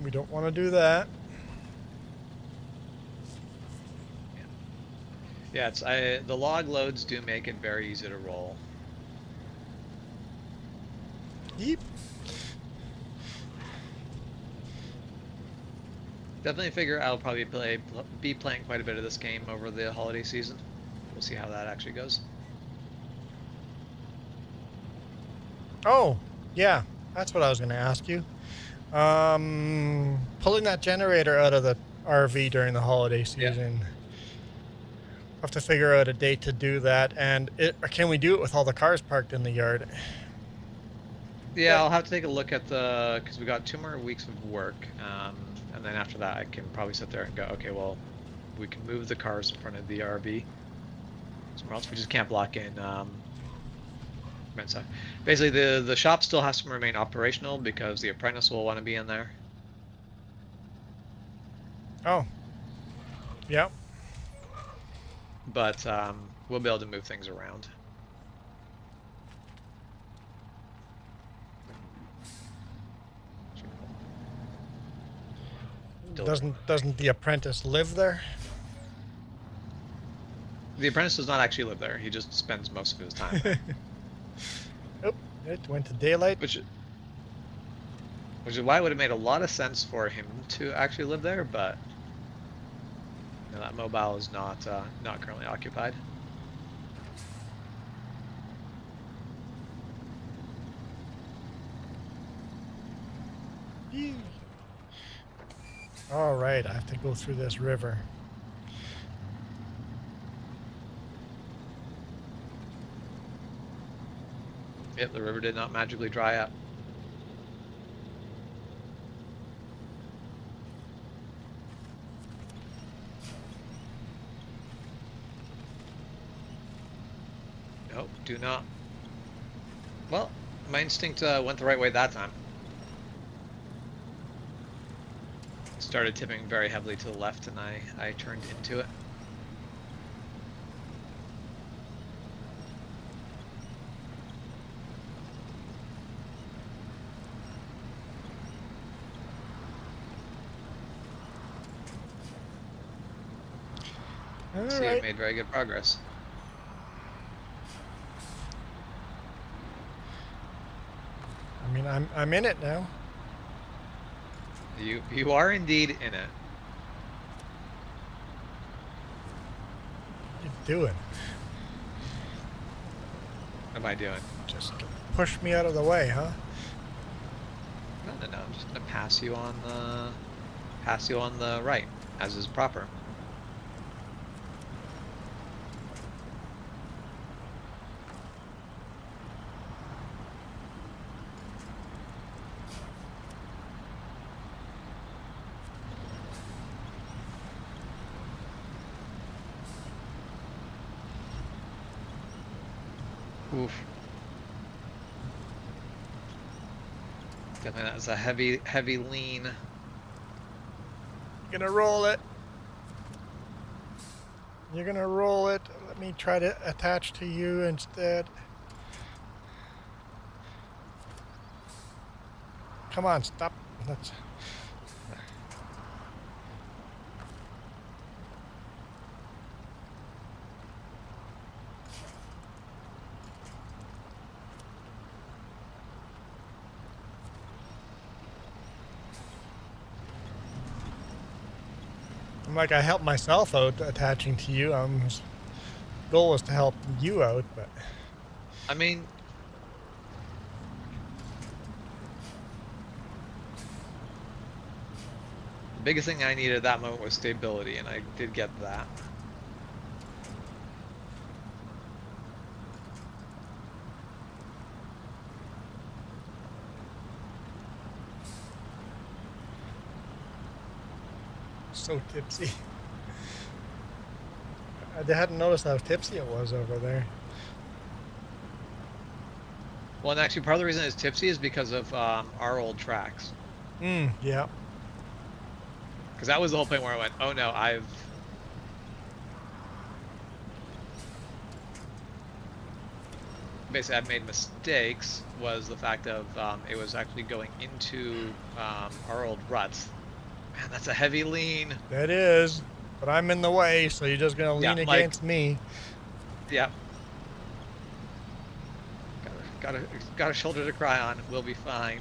We don't want to do that. Yeah, the log loads do make it very easy to roll. Yeep. Definitely figure I'll probably be playing quite a bit of this game over the holiday season. We'll see how that actually goes. Oh, yeah. That's what I was going to ask you. Pulling that generator out of the RV during the holiday season. Have to figure out a date to do that, and can we do it with all the cars parked in the yard? Yeah, I'll have to take a look at because we got 2 more weeks of work, and then after that I can probably sit there and go, okay, well, we can move the cars in front of the RV somewhere else. We just can't block in Mensa. Basically, the shop still has to remain operational because the apprentice will want to be in there. Oh. Yep. But we'll be able to move things around. Doesn't the apprentice live there? The apprentice does not actually live there. He just spends most of his time there. Oh, it went to daylight. Which is why it would have made a lot of sense for him to actually live there, but you know, that mobile is not currently occupied. Yee. All right, I have to go through this river. Yep, the river did not magically dry up. Nope, do not. Well, my instinct went the right way that time. Started tipping very heavily to the left, and I turned into it. All See, right. I made very good progress. I mean, I'm in it now. You are indeed in it. What are you doing? What am I doing? Just push me out of the way, huh? No. I'm just gonna pass you on the right, as is proper. Oof. Definitely that was a heavy lean. Gonna roll it. You're gonna roll it. Let me try to attach to you instead. Come on, stop. Let's. I'm like, I helped myself out attaching to you. Goal was to help you out, but I mean, the biggest thing I needed at that moment was stability, and I did get that. so tipsy. I hadn't noticed how tipsy it was over there. Well, and actually, part of the reason it's tipsy is because of our old tracks. Yeah. Because that was the whole point where I went, oh no, basically I've made mistakes, was the fact of it was actually going into our old ruts. Man, that's a heavy lean. That is, but I'm in the way, so you're just gonna lean against me. Yeah. Got a shoulder to cry on. We'll be fine.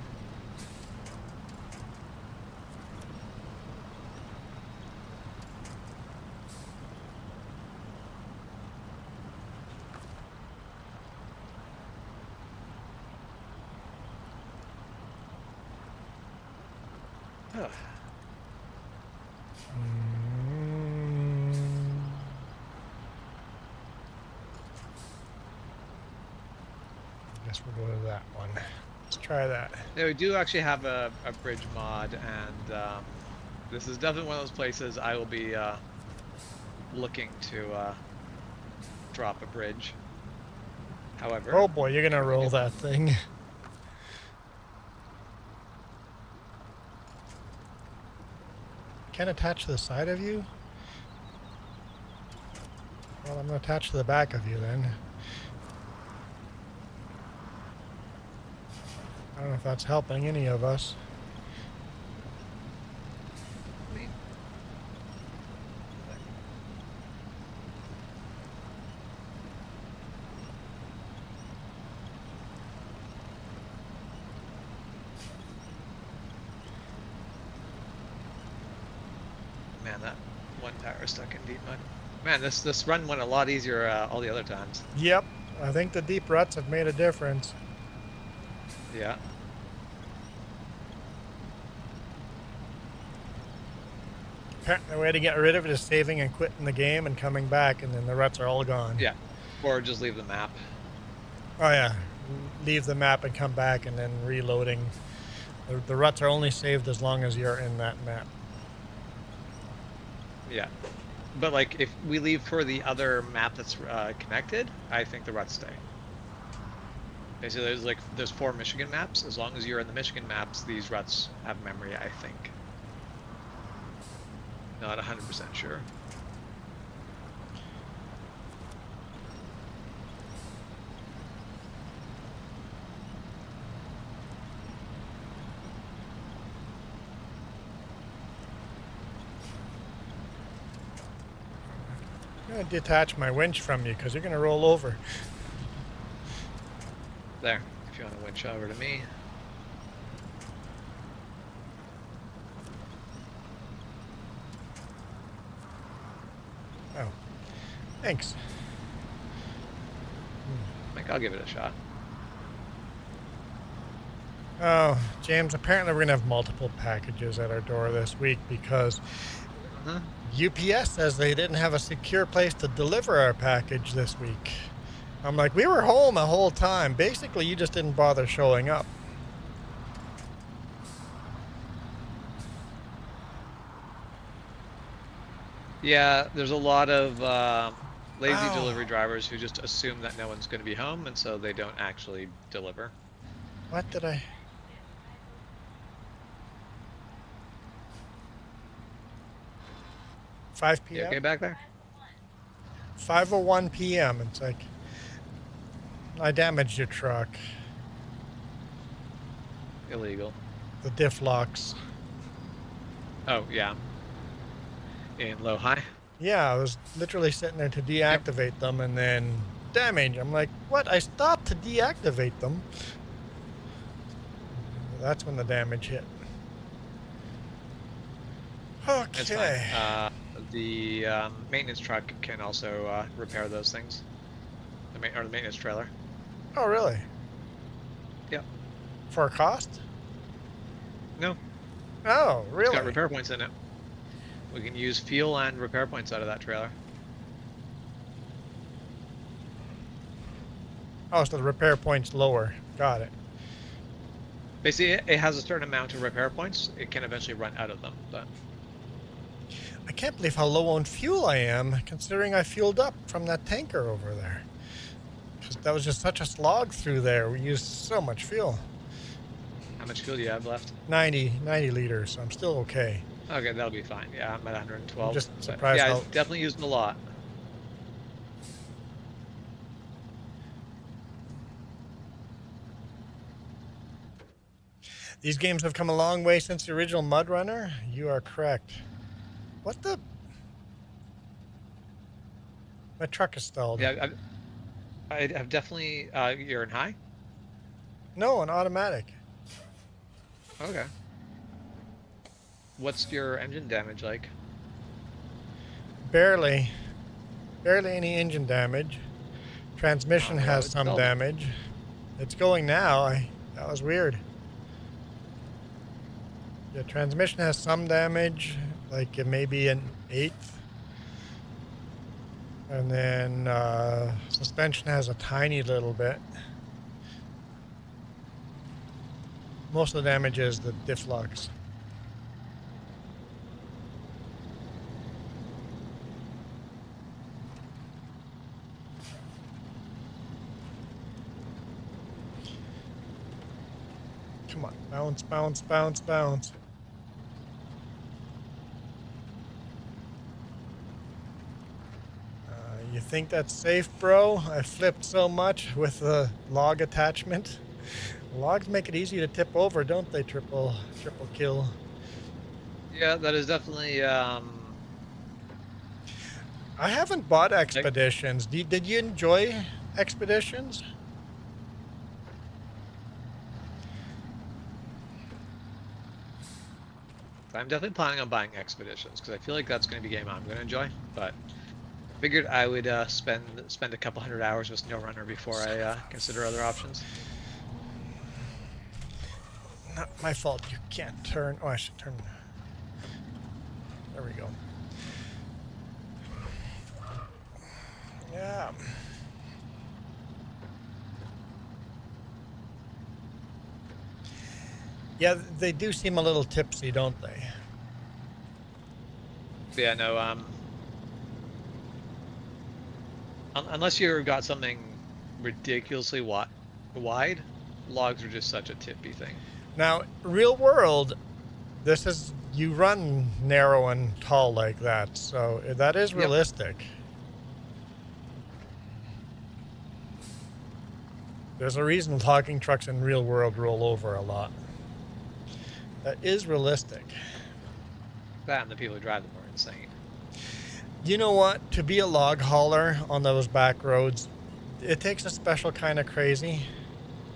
Guess we'll go to that one. Let's try that. Yeah, we do actually have a bridge mod, and this is definitely one of those places I will be looking to drop a bridge. However, Oh boy, you're gonna roll that thing. Can't attach to the side of you? Well, I'm gonna attach to the back of you then. I don't know if that's helping any of us. Man, that one tire stuck in deep mud. Man, this run went a lot easier all the other times. Yep, I think the deep ruts have made a difference. Yeah. Apparently the way to get rid of it is saving and quitting the game and coming back, and then the ruts are all gone. Yeah. Or just leave the map. Oh yeah, leave the map and come back and then reloading. The ruts are only saved as long as you're in that map. Yeah. But like, if we leave for the other map that's connected, I think the ruts stay. Basically, there's 4 Michigan maps. As long as you're in the Michigan maps, these ruts have memory, I think. Not 100% sure. I'm going to detach my winch from you because you're going to roll over. There, if you want to winch over to me. Oh, thanks. I think I'll give it a shot. Oh, James, apparently we're going to have multiple packages at our door this week because UPS says they didn't have a secure place to deliver our package this week. I'm like, we were home the whole time. Basically, you just didn't bother showing up. Yeah, there's a lot of lazy delivery drivers who just assume that no one's going to be home, and so they don't actually deliver. What did I... 5 p.m.? You okay back there? 5:01 p.m. It's like, I damaged your truck. Illegal. The diff locks. Oh, yeah. In low high? Yeah, I was literally sitting there to deactivate them and then damage. I'm like, what? I stopped to deactivate them. That's when the damage hit. That's Okay. fine. The maintenance truck can also repair those things. Or the maintenance trailer. Oh, really? Yep. For a cost? No. Oh, really? It's got repair points in it. We can use fuel and repair points out of that trailer. Oh, so the repair point's lower. Got it. Basically, it has a certain amount of repair points. It can eventually run out of them, but... I can't believe how low on fuel I am, considering I fueled up from that tanker over there. 'Cause that was just such a slog through there. We used so much fuel. How much fuel do you have left? 90 liters. So I'm still okay. Okay, that'll be fine. Yeah, I'm at 112. I'm just but surprised yeah, how... I definitely used a lot. These games have come a long way since the original Mud Runner. You are correct. What the... My truck is stalled. Yeah, I've definitely... you're in high? No, an automatic. Okay. What's your engine damage like? Barely any engine damage. Transmission has some damage. It's going now. That was weird. The transmission has some damage. like maybe an eighth. And then suspension has a tiny little bit. Most of the damage is the diff locks. Come on, bounce, bounce, bounce, bounce. You think that's safe, bro? I flipped so much with the log attachment. Logs make it easy to tip over, don't they? Triple kill. Yeah, that is definitely. I haven't bought Expeditions. Did you enjoy Expeditions? I'm definitely planning on buying Expeditions because I feel like that's going to be a game I'm going to enjoy. But figured I would spend a couple hundred hours with Snowrunner before I consider other options. Not my fault. You can't turn. Oh, I should turn. There we go. Yeah. Yeah, they do seem a little tipsy, don't they? Yeah, no. Unless you've got something ridiculously wide, logs are just such a tippy thing. Now, real world, this is, you run narrow and tall like that, so that is realistic. Yep. There's a reason logging trucks in real world roll over a lot. That is realistic. That and the people who drive them are insane. You know what? To be a log hauler on those back roads, it takes a special kind of crazy.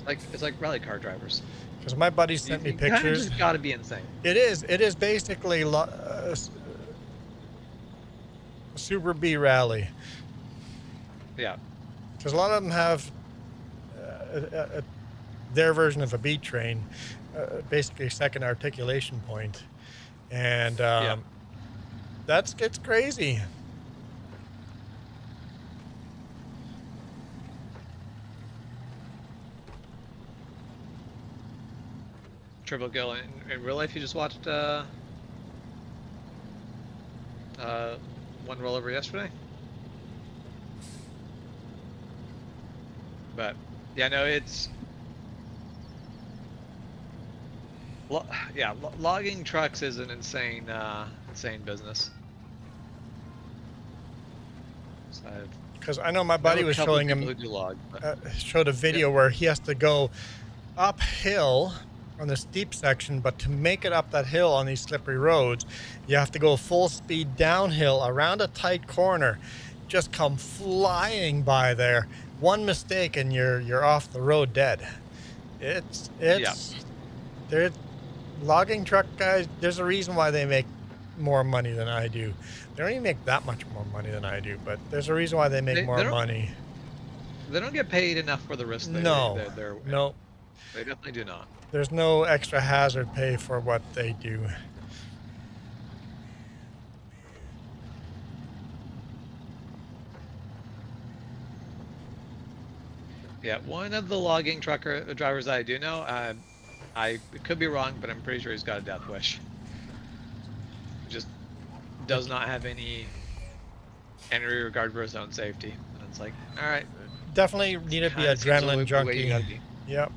It's like rally car drivers. Because my buddy sent me pictures. Kind of just gotta be insane. It is. It is basically Super B rally. Yeah. Because a lot of them have their version of a B train, basically second articulation point, and it's crazy. Triple kill in real life. You just watched one rollover yesterday, but yeah, no, it's logging trucks is an insane business. So because I know my buddy was showing him showed a video where he has to go uphill on the steep section, but to make it up that hill on these slippery roads, you have to go full speed downhill around a tight corner, just come flying by there. One mistake and you're off the road dead. They're logging truck guys. There's a reason why they make more money than I do. They don't even make that much more money than I do, but there's a reason why they make more money. They don't get paid enough for the risk. No, they definitely do not. There's no extra hazard pay for what they do. Yeah, one of the logging trucker drivers I do know, I could be wrong, but I'm pretty sure he's got a death wish. Just does not have any regard for his own safety. And it's like, all right. Definitely need to be adrenaline junkie. Yep. Yeah.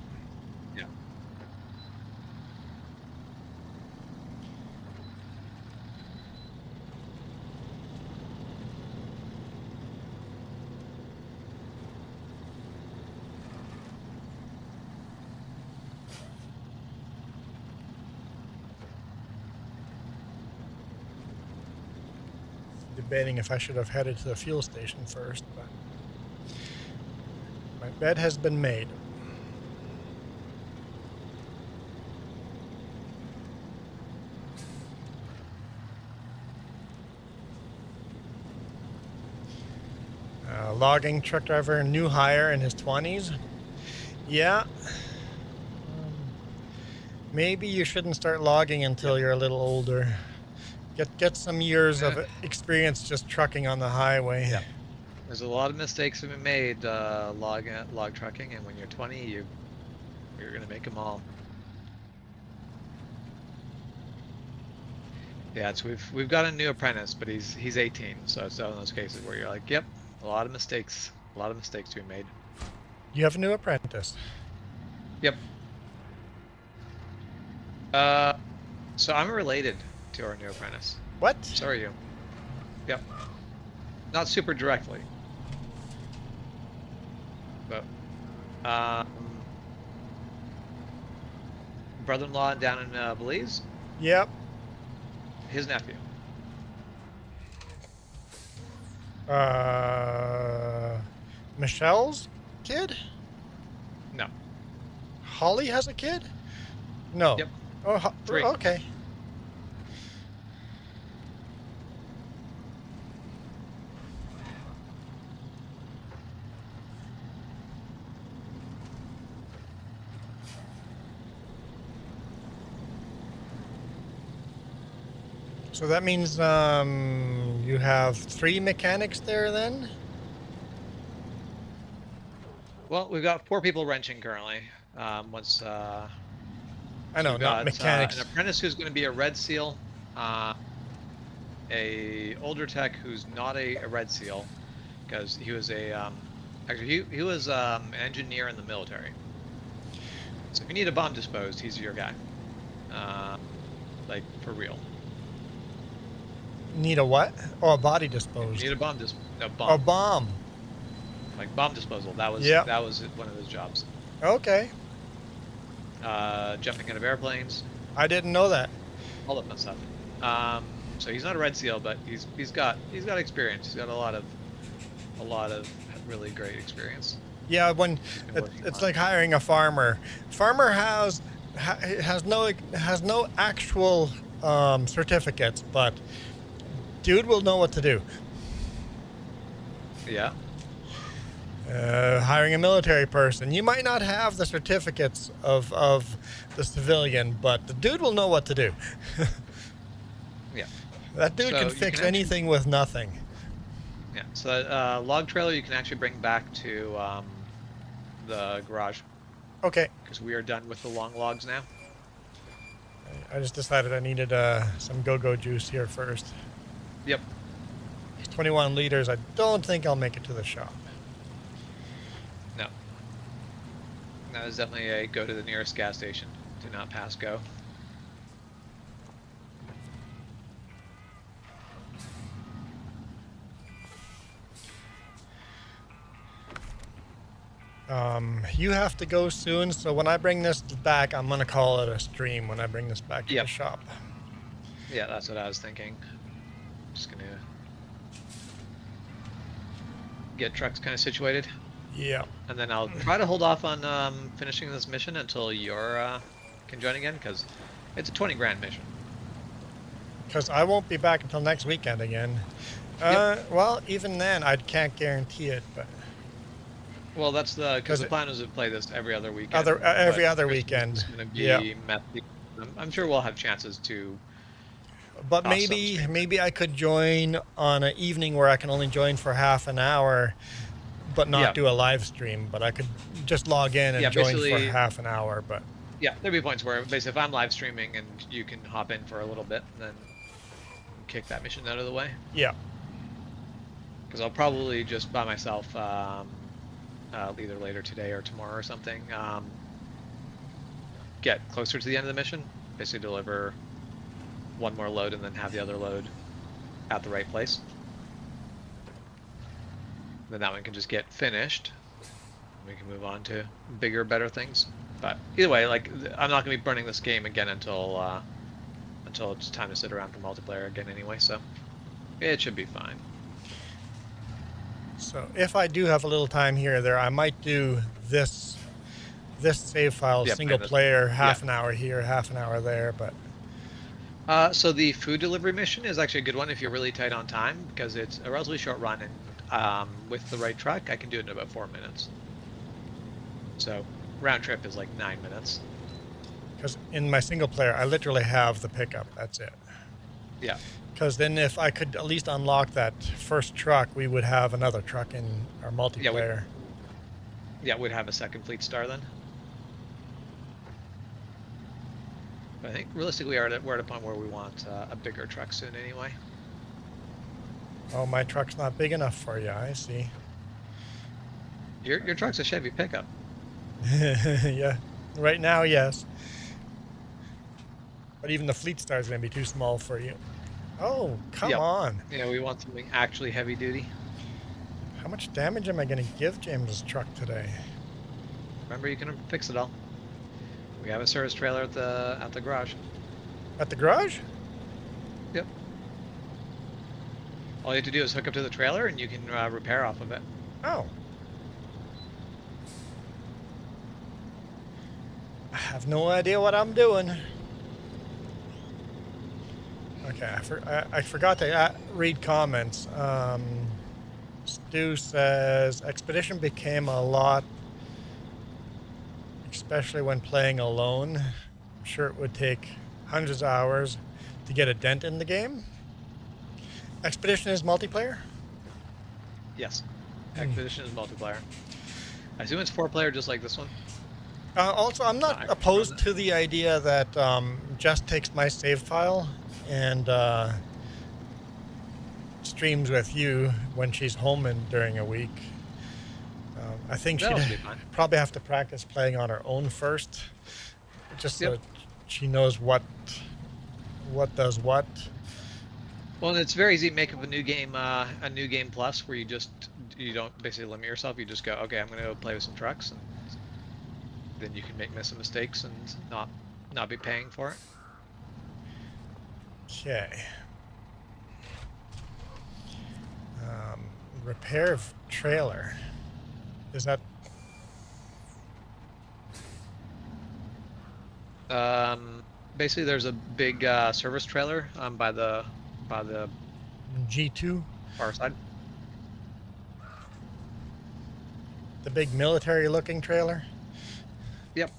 Debating if I should have headed to the fuel station first, but my bed has been made. Logging truck driver, new hire in his 20s. Yeah. Maybe you shouldn't start logging until you're a little older. Get some years of experience just trucking on the highway. Yeah. There's a lot of mistakes have been made log trucking, and when you're 20, you're gonna make them all. Yeah, so we've got a new apprentice, but he's 18, so it's one of those cases where you're like, yep, a lot of mistakes to be made. You have a new apprentice. Yep. So I'm related to our new apprentice. What? So are you. Yep. Not super directly. But, brother-in-law down in Belize, Yep. his nephew. Michelle's kid? No. Holly has a kid? No. Yep. Oh, 3. Okay. So that means you have 3 mechanics there then? Well, we've got 4 people wrenching currently. Once I know, we've not got, mechanics. an apprentice who's going to be a red seal, a older tech who's not a red seal, because he was a actually he was an engineer in the military. So if you need a bomb disposed, he's your guy. Like for real. Need a what? Oh, a body You disposed. need a bomb A bomb. like bomb disposal. That was one of his jobs. Okay. Jumping out of airplanes, I didn't know that. all that fun stuff. So he's not a red seal, but he's got experience. He's got a lot of really great experience. Yeah, when been working it's on like hiring a farmer. Farmer has no actual certificates, but dude will know what to do. Yeah. Hiring a military person, you might not have the certificates of the civilian, but the dude will know what to do. Yeah. That dude So can you fix can anything with nothing. Yeah. So that log trailer you can actually bring back to the garage, Okay. because we are done with the long logs now. I just decided I needed some go-go juice here first. Yep. 21 liters. I don't think I'll make it to the shop. No. That is definitely a go to the nearest gas station. Do not pass go. You have to go soon, so when I bring this back, I'm gonna call it a stream when I bring this back to the shop. Yeah, that's what I was thinking. Just gonna get trucks kind of situated. Yeah. And then I'll try to hold off on finishing this mission until you're can join again, because it's a 20 grand mission. Because I won't be back until next weekend again. Well, even then, I can't guarantee it, but Well, that's because the plan was to play this every other weekend. every other Christmas weekend. is going to be messy. I'm sure we'll have chances to. But Awesome. maybe I could join on an evening where I can only join for half an hour, but not do a live stream. But I could just log in and join for half an hour. But yeah, there'll be points where basically if I'm live streaming and you can hop in for a little bit, and then kick that mission out of the way. Yeah. Because I'll probably just by myself, either later today or tomorrow or something, get closer to the end of the mission, basically deliver one more load and then have the other load at the right place. Then that one can just get finished. We can move on to bigger, better things. But either way, like I'm not going to be burning this game again until it's time to sit around for multiplayer again anyway. So it should be fine. So if I do have a little time here or there, I might do this save file single player, half an hour here, half an hour there, but. So the food delivery mission is actually a good one if you're really tight on time, because it's a relatively short run, and with the right truck, I can do it in about 4 minutes. So round trip is like 9 minutes. Because in my single player, I literally have the pickup. That's it. Yeah. Because then if I could at least unlock that first truck, we would have another truck in our multiplayer. Yeah, we'd have a second fleet star then. But I think realistically we're at a point where we want a bigger truck soon anyway. Oh, my truck's not big enough for you, I see. Your truck's a Chevy pickup. Yeah, right now, yes. But even the fleet star is going to be too small for you. Oh, come on. Yeah, we want something actually heavy duty. How much damage am I going to give James's truck today? Remember, you can fix it all. We have a service trailer at the garage. At the garage? Yep. All you have to do is hook up to the trailer and you can repair off of it. Oh. I have no idea what I'm doing. Okay, I forgot to read comments. Stu says, Expedition became a lot, especially when playing alone. I'm sure it would take hundreds of hours to get a dent in the game. Expedition is multiplayer? Yes. Expedition is multiplayer. I assume it's 4-player just like this one. Also, I'm not opposed to the idea that Jess takes my save file and streams with you when she's home and during a week. I think she'd probably have to practice playing on her own first, just so that she knows what does what. Well, it's very easy to make up a new game plus where you don't basically limit yourself. You just go, okay, I'm going to go play with some trucks, and then you can make some mistakes and not be paying for it. Okay. Repair of trailer. Is that? Basically, there's a big service trailer by the G2 far side. The big military-looking trailer. Yep.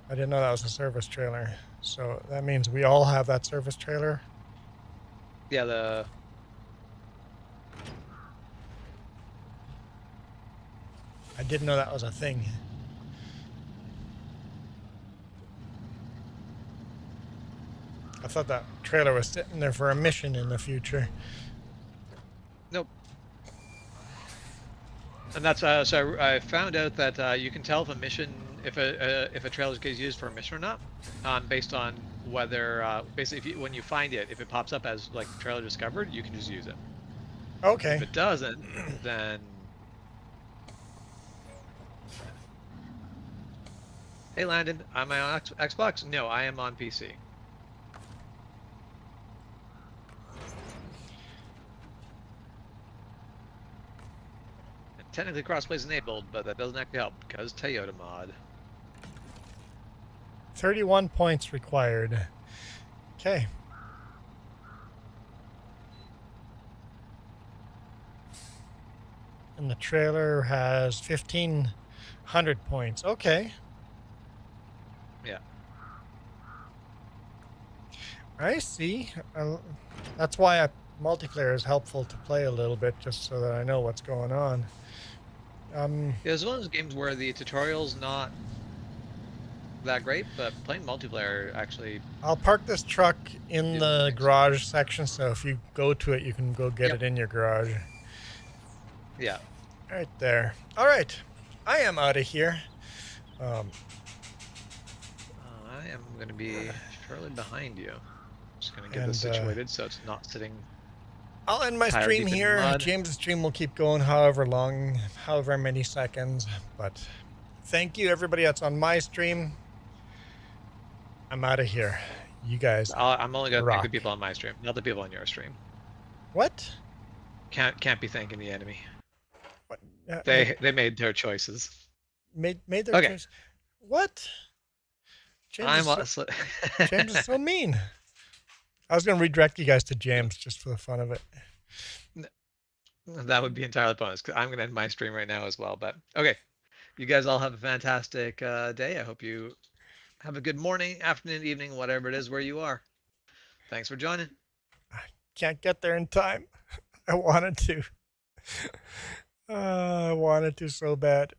I didn't know that was a service trailer. So that means we all have that service trailer. Yeah, I didn't know that was a thing. I thought that trailer was sitting there for a mission in the future. Nope. And that's so I found out that you can tell if a trailer gets used for a mission or not, based on whether basically when you find it, if it pops up as like trailer discovered, you can just use it. Okay. If it doesn't, then hey Landon, am I on Xbox? No, I am on PC. Technically crossplay is enabled, but that doesn't actually help because Toyota mod. 31 points required. Okay. And the trailer has 1,500 points. Okay. Yeah. I see. That's why multiplayer is helpful to play a little bit, just so that I know what's going on. Yeah, it's one of those games where the tutorial's not that great, but playing multiplayer actually. I'll park this truck in the garage section, so if you go to it, you can go get it in your garage. Yeah. Right there. All right. I am out of here. I am going to be shortly behind you. Just going to get this situated so it's not sitting. I'll end my stream here. James' stream will keep going however many seconds. But thank you, everybody that's on my stream. I'm out of here. You guys I'm only going to thank the people on my stream, not the people on your stream. What? Can't be thanking the enemy. What? They made their choices. Made their choices? What? James is so mean. I was going to redirect you guys to James just for the fun of it. That would be entirely bonus, because I'm going to end my stream right now as well. But okay, you guys all have a fantastic day. I hope you have a good morning, afternoon, evening, whatever it is where you are. Thanks for joining. Can't get there in time. I wanted to. I wanted to so bad.